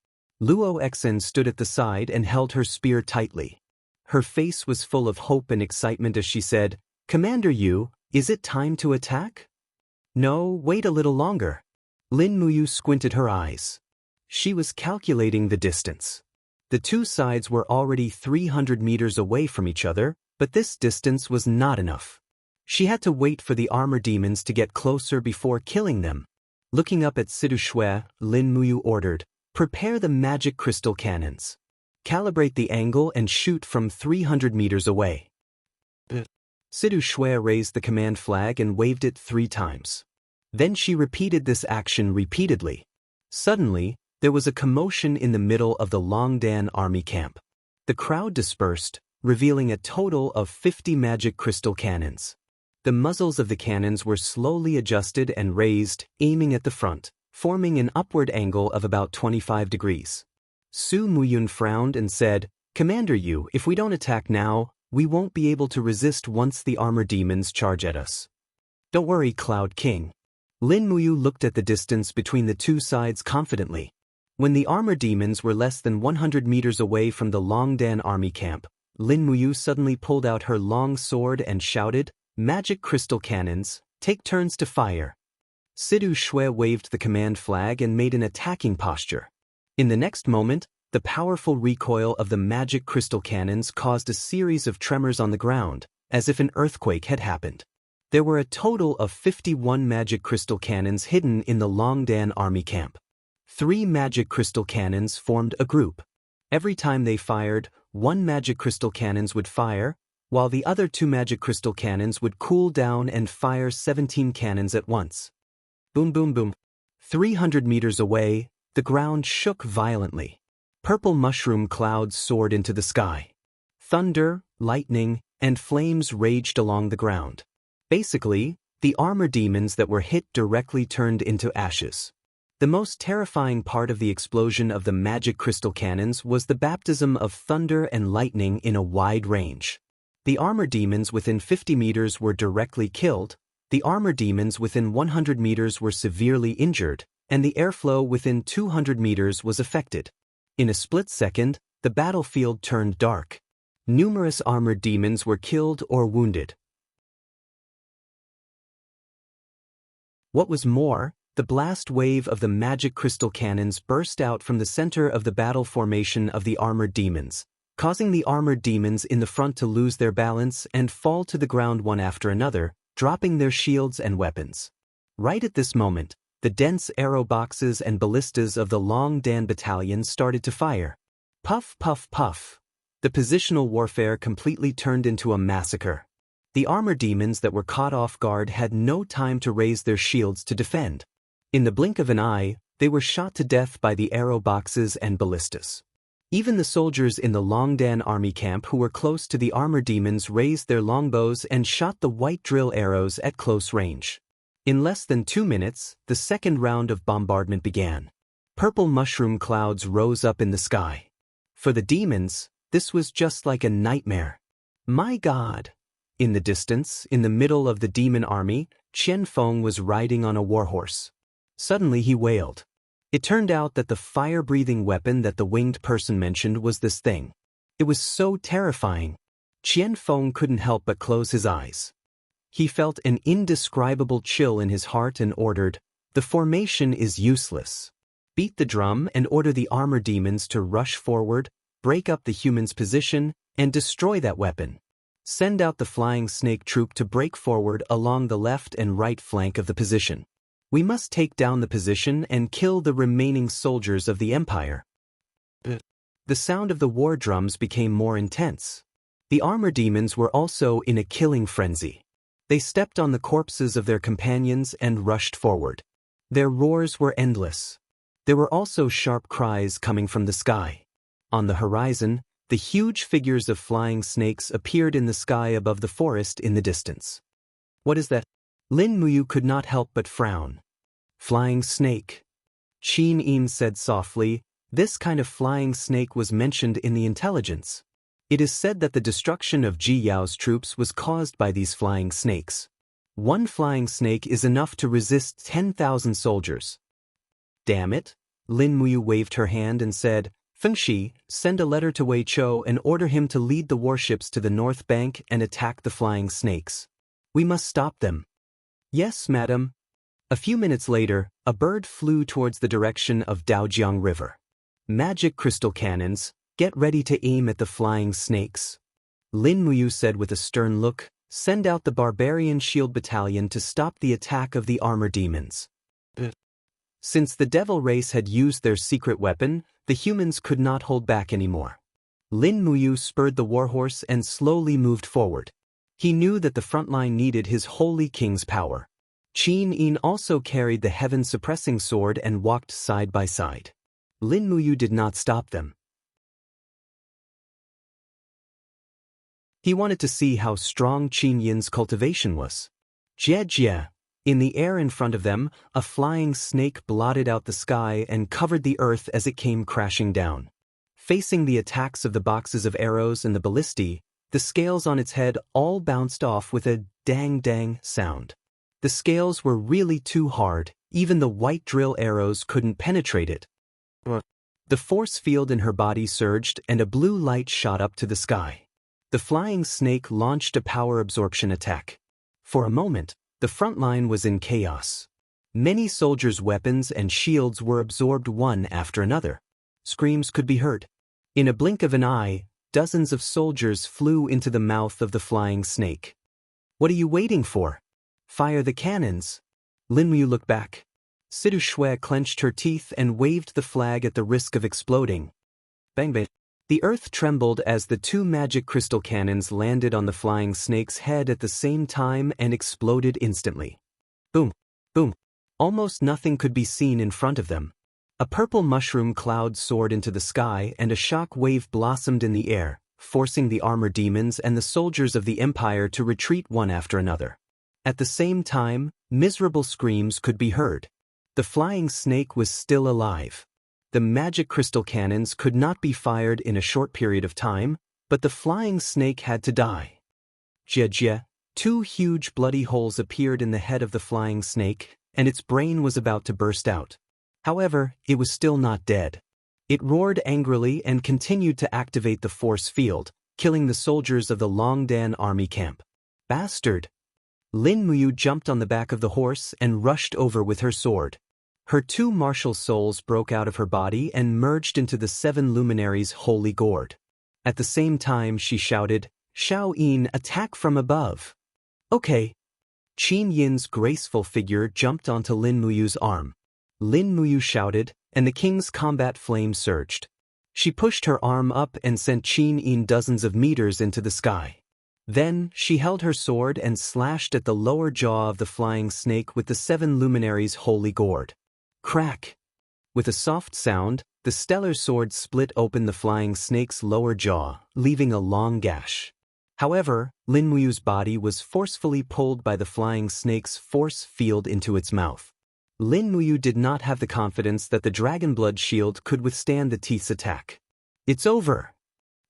Luo Exen stood at the side and held her spear tightly. Her face was full of hope and excitement as she said, "Commander Yu, is it time to attack?" "No, wait a little longer." Lin Muyu squinted her eyes. She was calculating the distance. The two sides were already 300 meters away from each other, but this distance was not enough. She had to wait for the armor demons to get closer before killing them. Looking up at Sidu Shui, Lin Muyu ordered, "Prepare the magic crystal cannons. Calibrate the angle and shoot from 300 meters away." Sidu Shui raised the command flag and waved it 3 times. Then she repeated this action repeatedly. Suddenly, there was a commotion in the middle of the Longdan army camp. The crowd dispersed, revealing a total of 50 magic crystal cannons. The muzzles of the cannons were slowly adjusted and raised, aiming at the front, forming an upward angle of about 25 degrees. Su Muyun frowned and said, "Commander Yu, if we don't attack now, we won't be able to resist once the armor demons charge at us." "Don't worry, Cloud King." Lin Muyu looked at the distance between the two sides confidently. When the armor demons were less than 100 meters away from the Longdan army camp, Lin Muyu suddenly pulled out her long sword and shouted, "Magic crystal cannons, take turns to fire." Sidu Shui waved the command flag and made an attacking posture. In the next moment, the powerful recoil of the magic crystal cannons caused a series of tremors on the ground, as if an earthquake had happened. There were a total of 51 magic crystal cannons hidden in the Longdan army camp. 3 magic crystal cannons formed a group. Every time they fired, 1 magic crystal cannons would fire, while the other 2 magic crystal cannons would cool down and fire 17 cannons at once. Boom boom boom. 300 meters away, the ground shook violently. Purple mushroom clouds soared into the sky. Thunder, lightning, and flames raged along the ground. Basically, the armor demons that were hit directly turned into ashes. The most terrifying part of the explosion of the magic crystal cannons was the baptism of thunder and lightning in a wide range. The armor demons within 50 meters were directly killed, the armor demons within 100 meters were severely injured, and the airflow within 200 meters was affected. In a split second, the battlefield turned dark. Numerous armored demons were killed or wounded. What was more, the blast wave of the magic crystal cannons burst out from the center of the battle formation of the armored demons, causing the armored demons in the front to lose their balance and fall to the ground one after another, dropping their shields and weapons. Right at this moment, the dense arrow boxes and ballistas of the Longdan battalion started to fire. Puff, puff, puff. The positional warfare completely turned into a massacre. The armor demons that were caught off guard had no time to raise their shields to defend. In the blink of an eye, they were shot to death by the arrow boxes and ballistas. Even the soldiers in the Longdan army camp who were close to the armor demons raised their longbows and shot the white drill arrows at close range. In less than 2 minutes, the second round of bombardment began. Purple mushroom clouds rose up in the sky. For the demons, this was just like a nightmare. My God! In the distance, in the middle of the demon army, Qian Feng was riding on a warhorse. Suddenly he wailed. It turned out that the fire-breathing weapon that the winged person mentioned was this thing. It was so terrifying. Qian Feng couldn't help but close his eyes. He felt an indescribable chill in his heart and ordered, "The formation is useless. Beat the drum and order the armor demons to rush forward, break up the human's position, and destroy that weapon. Send out the flying snake troop to break forward along the left and right flank of the position. We must take down the position and kill the remaining soldiers of the Empire." The sound of the war drums became more intense. The armor demons were also in a killing frenzy. They stepped on the corpses of their companions and rushed forward. Their roars were endless. There were also sharp cries coming from the sky. On the horizon, The huge figures of flying snakes appeared in the sky above the forest in the distance. What is that? Lin Muyu could not help but frown. Flying snake. Qin Yin said softly, this kind of flying snake was mentioned in the intelligence. It is said that the destruction of Ji Yao's troops was caused by these flying snakes. One flying snake is enough to resist 10,000 soldiers. Damn it, Lin Muyu waved her hand and said, Fengxi, send a letter to Wei Chou and order him to lead the warships to the north bank and attack the flying snakes. We must stop them. Yes, madam. A few minutes later, a bird flew towards the direction of Daojiang River. Magic crystal cannons, get ready to aim at the flying snakes. Lin Muyu said with a stern look, send out the barbarian shield battalion to stop the attack of the armor demons. Since the devil race had used their secret weapon, the humans could not hold back anymore. Lin Muyu spurred the warhorse and slowly moved forward. He knew that the front line needed his holy king's power. Qin Yin also carried the heaven-suppressing sword and walked side by side. Lin Muyu did not stop them. He wanted to see how strong Qin Yin's cultivation was. Jie. In the air in front of them, a flying snake blotted out the sky and covered the earth as it came crashing down. Facing the attacks of the boxes of arrows and the ballistae, the scales on its head all bounced off with a dang sound. The scales were really too hard, even the white drill arrows couldn't penetrate it. The force field in her body surged and a blue light shot up to the sky. The flying snake launched a power absorption attack. For a moment, the front line was in chaos. Many soldiers' weapons and shields were absorbed one after another. Screams could be heard. In a blink of an eye, dozens of soldiers flew into the mouth of the flying snake. What are you waiting for? Fire the cannons. Lin Muyu looked back. Sidu Shui clenched her teeth and waved the flag at the risk of exploding. Bang bang. The earth trembled as the two magic crystal cannons landed on the flying snake's head at the same time and exploded instantly. Boom, boom. Almost nothing could be seen in front of them. A purple mushroom cloud soared into the sky and a shock wave blossomed in the air, forcing the armor demons and the soldiers of the Empire to retreat one after another. At the same time, miserable screams could be heard. The flying snake was still alive. The magic crystal cannons could not be fired in a short period of time, but the flying snake had to die. Jie. Two huge bloody holes appeared in the head of the flying snake, and its brain was about to burst out. However, it was still not dead. It roared angrily and continued to activate the force field, killing the soldiers of the Longdan army camp. Bastard! Lin Muyu jumped on the back of the horse and rushed over with her sword. Her two martial souls broke out of her body and merged into the seven luminaries' holy gourd. At the same time she shouted, Shao Yin, attack from above. Okay. Qin Yin's graceful figure jumped onto Lin Muyu's arm. Lin Muyu shouted, and the king's combat flame surged. She pushed her arm up and sent Qin Yin dozens of meters into the sky. Then, she held her sword and slashed at the lower jaw of the flying snake with the seven luminaries' holy gourd. Crack! With a soft sound, the stellar sword split open the flying snake's lower jaw, leaving a long gash. However, Lin Muyu's body was forcefully pulled by the flying snake's force field into its mouth. Lin Muyu did not have the confidence that the dragon blood shield could withstand the teeth's attack. It's over!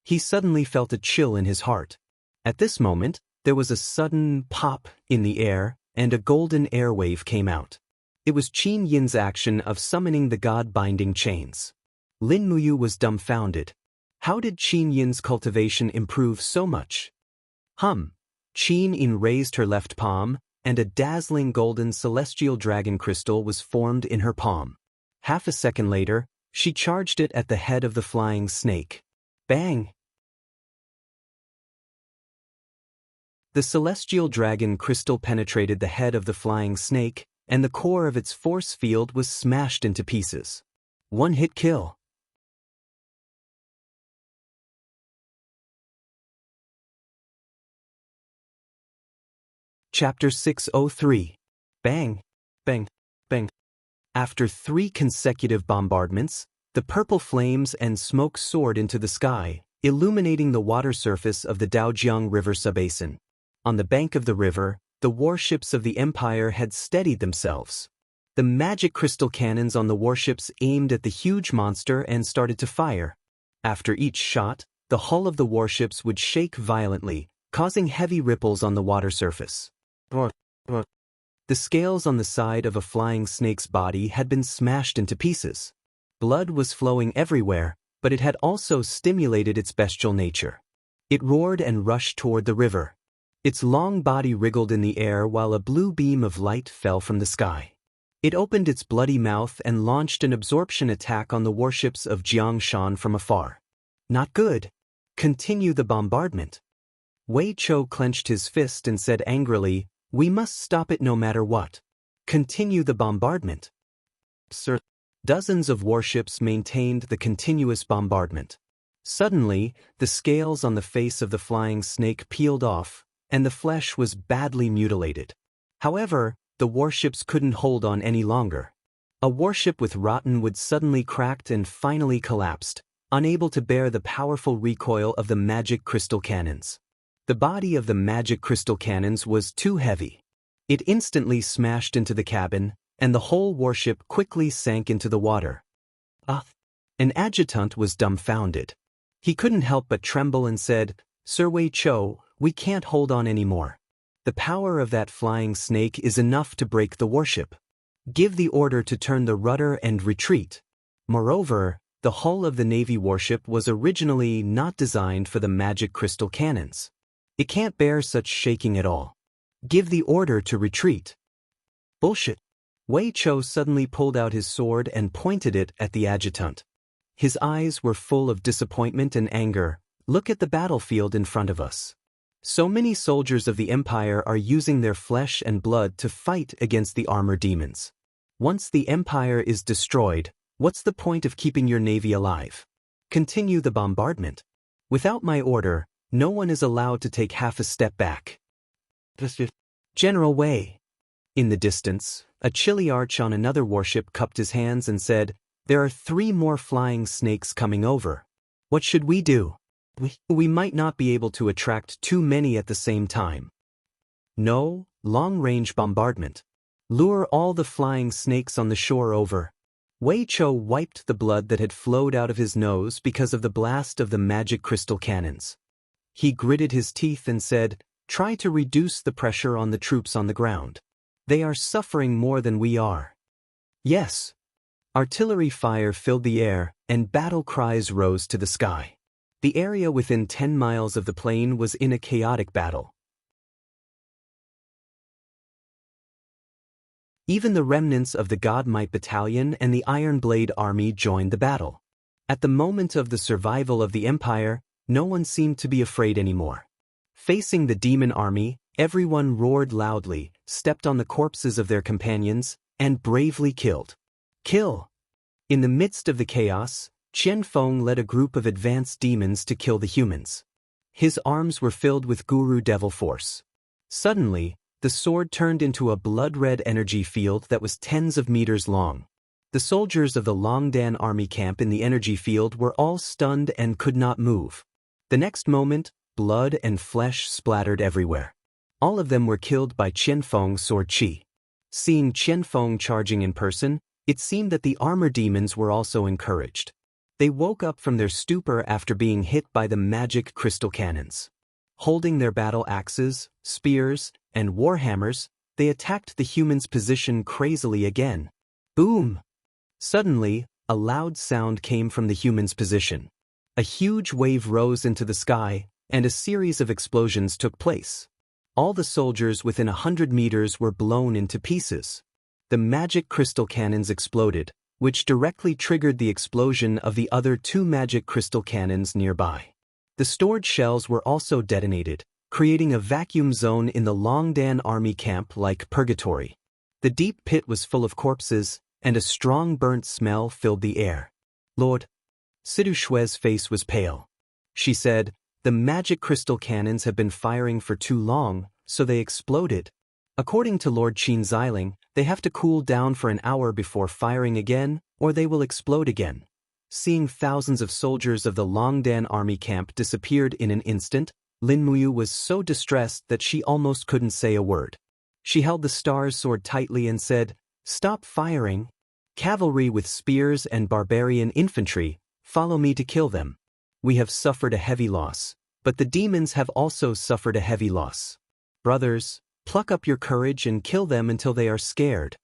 He suddenly felt a chill in his heart. At this moment, there was a sudden pop in the air, and a golden airwave came out. It was Qin Yin's action of summoning the god-binding chains. Lin Muyu was dumbfounded. How did Qin Yin's cultivation improve so much? Qin Yin raised her left palm, and a dazzling golden celestial dragon crystal was formed in her palm. Half a second later, she charged it at the head of the flying snake. Bang! The celestial dragon crystal penetrated the head of the flying snake, and the core of its force field was smashed into pieces. One-hit kill. Chapter 603. Bang, bang, bang. After 3 consecutive bombardments, the purple flames and smoke soared into the sky, illuminating the water surface of the Daojiang River subbasin. On the bank of the river, the warships of the Empire had steadied themselves. The magic crystal cannons on the warships aimed at the huge monster and started to fire. After each shot, the hull of the warships would shake violently, causing heavy ripples on the water surface. The scales on the side of a flying snake's body had been smashed into pieces. Blood was flowing everywhere, but it had also stimulated its bestial nature. It roared and rushed toward the river. Its long body wriggled in the air while a blue beam of light fell from the sky. It opened its bloody mouth and launched an absorption attack on the warships of Jiangshan from afar. Not good. Continue the bombardment. Wei Chou clenched his fist and said angrily, "We must stop it no matter what. Continue the bombardment." Sir. Dozens of warships maintained the continuous bombardment. Suddenly, the scales on the face of the flying snake peeled off, and the flesh was badly mutilated. However, the warships couldn't hold on any longer. A warship with rotten wood suddenly cracked and finally collapsed, unable to bear the powerful recoil of the magic crystal cannons. The body of the magic crystal cannons was too heavy. It instantly smashed into the cabin, and the whole warship quickly sank into the water. An adjutant was dumbfounded. He couldn't help but tremble and said, "Sir Wei Chou, we can't hold on anymore. The power of that flying snake is enough to break the warship. Give the order to turn the rudder and retreat." Moreover, the hull of the Navy warship was originally not designed for the magic crystal cannons. It can't bear such shaking at all. Give the order to retreat. Bullshit. Wei Chou suddenly pulled out his sword and pointed it at the adjutant. His eyes were full of disappointment and anger. Look at the battlefield in front of us. So many soldiers of the Empire are using their flesh and blood to fight against the armor demons. Once the Empire is destroyed, what's the point of keeping your navy alive? Continue the bombardment. Without my order, no one is allowed to take half a step back. General Wei. In the distance, a chilly arch on another warship cupped his hands and said, "There are 3 more flying snakes coming over. What should we do? We might not be able to attract too many at the same time." No, long-range bombardment. Lure all the flying snakes on the shore over. Wei Chou wiped the blood that had flowed out of his nose because of the blast of the magic crystal cannons. He gritted his teeth and said, "Try to reduce the pressure on the troops on the ground. They are suffering more than we are." Yes. Artillery fire filled the air, and battle cries rose to the sky. The area within 10 miles of the plain was in a chaotic battle. Even the remnants of the God Might Battalion and the Iron Blade Army joined the battle. At the moment of the survival of the Empire, no one seemed to be afraid anymore. Facing the demon army, everyone roared loudly, stepped on the corpses of their companions, and bravely killed. Kill! In the midst of the chaos, Qian Feng led a group of advanced demons to kill the humans. His arms were filled with Guru Devil Force. Suddenly, the sword turned into a blood-red energy field that was tens of meters long. The soldiers of the Longdan army camp in the energy field were all stunned and could not move. The next moment, blood and flesh splattered everywhere. All of them were killed by Qian Feng's sword chi. Seeing Qian Feng charging in person, it seemed that the armor demons were also encouraged. They woke up from their stupor after being hit by the magic crystal cannons. Holding their battle axes, spears, and warhammers, they attacked the humans' position crazily again. Boom! Suddenly, a loud sound came from the humans' position. A huge wave rose into the sky, and a series of explosions took place. All the soldiers within 100 meters were blown into pieces. The magic crystal cannons exploded, which directly triggered the explosion of the other 2 magic crystal cannons nearby. The stored shells were also detonated, creating a vacuum zone in the Longdan army camp like purgatory. The deep pit was full of corpses, and a strong burnt smell filled the air. Lord Sidu Shue's face was pale. She said, "The magic crystal cannons have been firing for too long, so they exploded. According to Lord Qin Xiling, they have to cool down for an hour before firing again, or they will explode again." Seeing thousands of soldiers of the Longdan army camp disappeared in an instant, Lin Muyu was so distressed that she almost couldn't say a word. She held the star's sword tightly and said, "Stop firing. Cavalry with spears and barbarian infantry, follow me to kill them. We have suffered a heavy loss, but the demons have also suffered a heavy loss. Brothers, pluck up your courage and kill them until they are scared."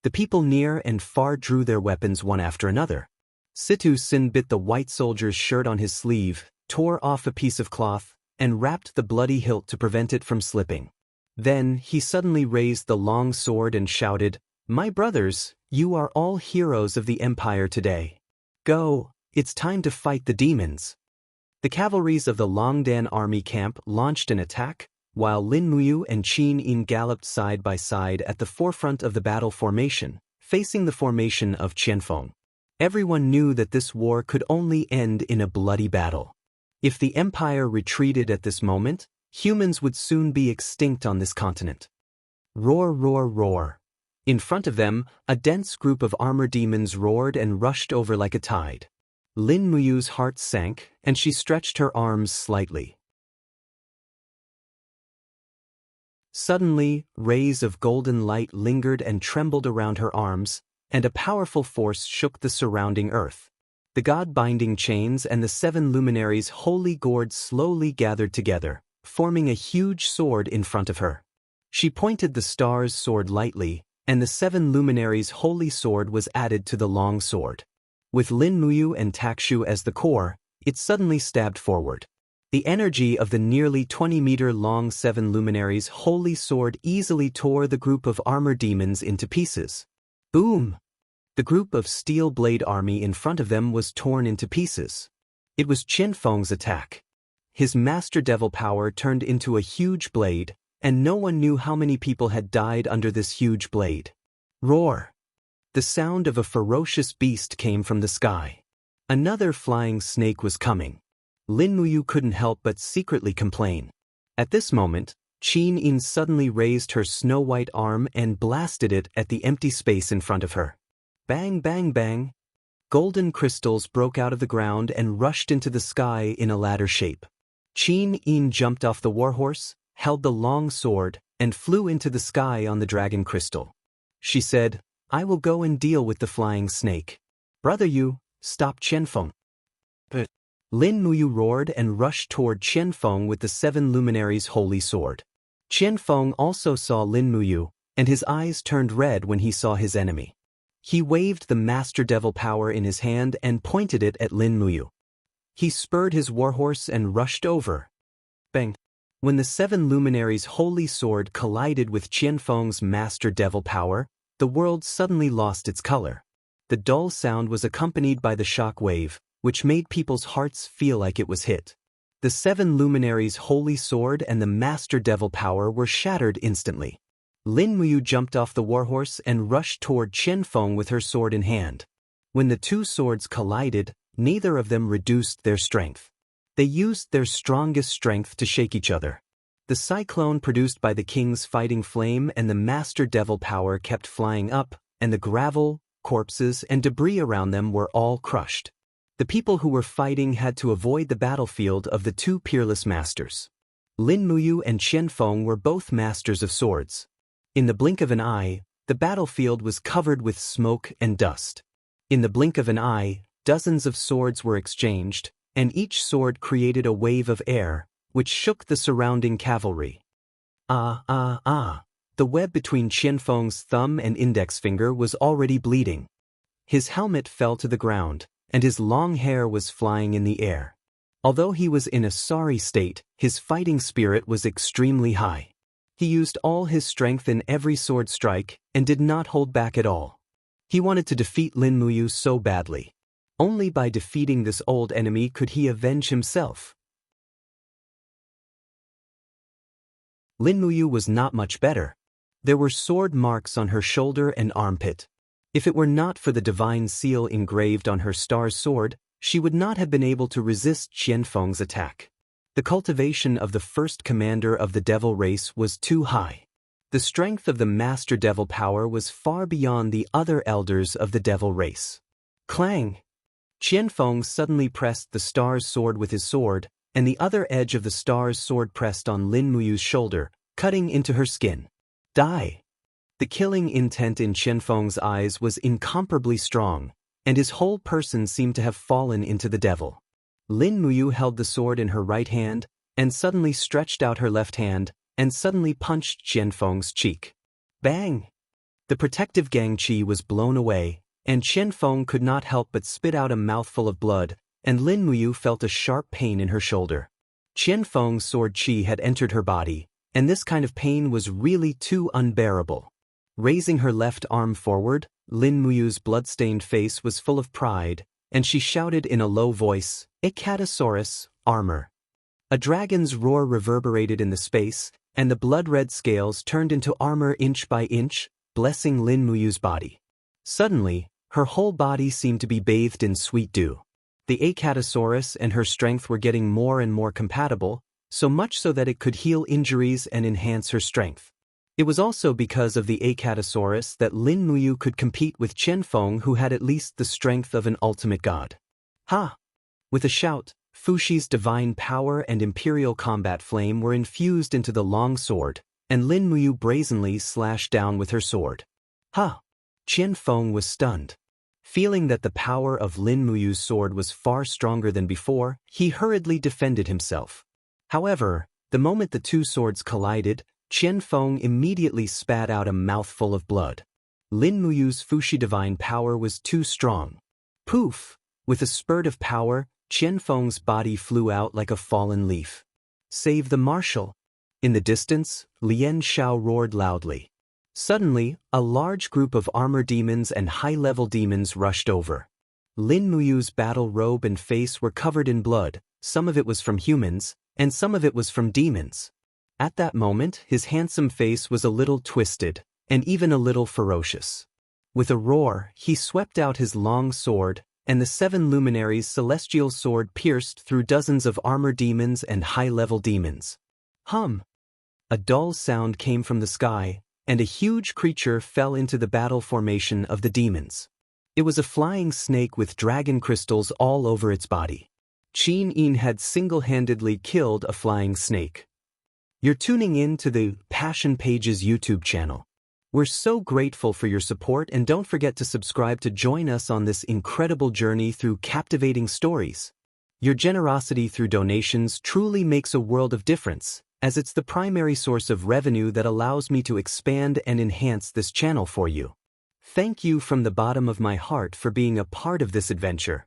The people near and far drew their weapons one after another. Situ Sin bit the white soldier's shirt on his sleeve, tore off a piece of cloth, and wrapped the bloody hilt to prevent it from slipping. Then he suddenly raised the long sword and shouted, "My brothers, you are all heroes of the Empire today. Go, it's time to fight the demons." The cavalries of the Longdan army camp launched an attack, while Lin Muyu and Qin Yin galloped side by side at the forefront of the battle formation, facing the formation of Qianfeng. Everyone knew that this war could only end in a bloody battle. If the Empire retreated at this moment, humans would soon be extinct on this continent. Roar, roar, roar. In front of them, a dense group of armor demons roared and rushed over like a tide. Lin Muyu's heart sank, and she stretched her arms slightly. Suddenly, rays of golden light lingered and trembled around her arms, and a powerful force shook the surrounding earth. The god-binding chains and the 7 luminaries' holy gourd slowly gathered together, forming a huge sword in front of her. She pointed the star's sword lightly, and the 7 luminaries' holy sword was added to the long sword. With Lin Muyu and Takshu as the core, it suddenly stabbed forward. The energy of the nearly 20-meter-long 7 luminaries' holy sword easily tore the group of armor demons into pieces. Boom! The group of steel blade army in front of them was torn into pieces. It was Qianfeng's attack. His master devil power turned into a huge blade, and no one knew how many people had died under this huge blade. Roar! The sound of a ferocious beast came from the sky. Another flying snake was coming. Lin Muyu couldn't help but secretly complain. At this moment, Qin Yin suddenly raised her snow-white arm and blasted it at the empty space in front of her. Bang, bang, bang. Golden crystals broke out of the ground and rushed into the sky in a ladder shape. Qin Yin jumped off the warhorse, held the long sword, and flew into the sky on the dragon crystal. She said, "I will go and deal with the flying snake. Brother Yu, stop Qianfeng." But Lin Muyu roared and rushed toward Qianfeng with the 7 luminaries' holy sword. Qianfeng also saw Lin Muyu, and his eyes turned red when he saw his enemy. He waved the master devil power in his hand and pointed it at Lin Muyu. He spurred his warhorse and rushed over. Bang! When the 7 luminaries' holy sword collided with Qianfeng's master devil power, the world suddenly lost its color. The dull sound was accompanied by the shock wave, which made people's hearts feel like it was hit. The 7 luminaries' holy sword and the master devil power were shattered instantly. Lin Muyu jumped off the warhorse and rushed toward Qianfeng with her sword in hand. When the two swords collided, neither of them reduced their strength. They used their strongest strength to shake each other. The cyclone produced by the king's fighting flame and the master devil power kept flying up, and the gravel, corpses, and debris around them were all crushed. The people who were fighting had to avoid the battlefield of the two peerless masters. Lin Muyu and Qianfeng were both masters of swords. In the blink of an eye, the battlefield was covered with smoke and dust. In the blink of an eye, dozens of swords were exchanged, and each sword created a wave of air, which shook the surrounding cavalry. The web between Qianfeng's thumb and index finger was already bleeding. His helmet fell to the ground, and his long hair was flying in the air. Although he was in a sorry state, his fighting spirit was extremely high. He used all his strength in every sword strike, and did not hold back at all. He wanted to defeat Lin Muyu so badly. Only by defeating this old enemy could he avenge himself. Lin Muyu was not much better. There were sword marks on her shoulder and armpit. If it were not for the divine seal engraved on her star's sword, she would not have been able to resist Qianfeng's attack. The cultivation of the first commander of the devil race was too high. The strength of the master devil power was far beyond the other elders of the devil race. Clang! Qianfeng suddenly pressed the star's sword with his sword, and the other edge of the star's sword pressed on Lin Muyu's shoulder, cutting into her skin. Die! The killing intent in Qianfeng's eyes was incomparably strong, and his whole person seemed to have fallen into the devil. Lin Muyu held the sword in her right hand, and suddenly stretched out her left hand, and suddenly punched Qianfeng's cheek. Bang! The protective Gangqi was blown away, and Qianfeng could not help but spit out a mouthful of blood, and Lin Muyu felt a sharp pain in her shoulder. Qianfeng's sword qi had entered her body, and this kind of pain was really too unbearable. Raising her left arm forward, Lin Muyu's blood-stained face was full of pride, and she shouted in a low voice, "Ecatosaurus, armor." A dragon's roar reverberated in the space, and the blood-red scales turned into armor inch by inch, blessing Lin Muyu's body. Suddenly, her whole body seemed to be bathed in sweet dew. The Ecatosaurus and her strength were getting more and more compatible, so much so that it could heal injuries and enhance her strength. It was also because of the Ecatosaurus that Lin Muyu could compete with Qianfeng, who had at least the strength of an ultimate god. Ha! With a shout, Fushi's divine power and imperial combat flame were infused into the long sword, and Lin Muyu brazenly slashed down with her sword. Ha! Qianfeng was stunned. Feeling that the power of Lin Muyu's sword was far stronger than before, he hurriedly defended himself. However, the moment the two swords collided, Qianfeng immediately spat out a mouthful of blood. Lin Muyu's Fushi divine power was too strong. Poof! With a spurt of power, Qianfeng's body flew out like a fallen leaf. Save the marshal! In the distance, Lian Shao roared loudly. Suddenly, a large group of armor demons and high-level demons rushed over. Lin Muyu's battle robe and face were covered in blood, some of it was from humans, and some of it was from demons. At that moment, his handsome face was a little twisted, and even a little ferocious. With a roar, he swept out his long sword, and the 7 luminaries' celestial sword pierced through dozens of armor demons and high-level demons. Hum! A dull sound came from the sky, and a huge creature fell into the battle formation of the demons. It was a flying snake with dragon crystals all over its body. Qin Yin had single-handedly killed a flying snake. You're tuning in to the Passion Pages YouTube channel. We're so grateful for your support, and don't forget to subscribe to join us on this incredible journey through captivating stories. Your generosity through donations truly makes a world of difference, as it's the primary source of revenue that allows me to expand and enhance this channel for you. Thank you from the bottom of my heart for being a part of this adventure.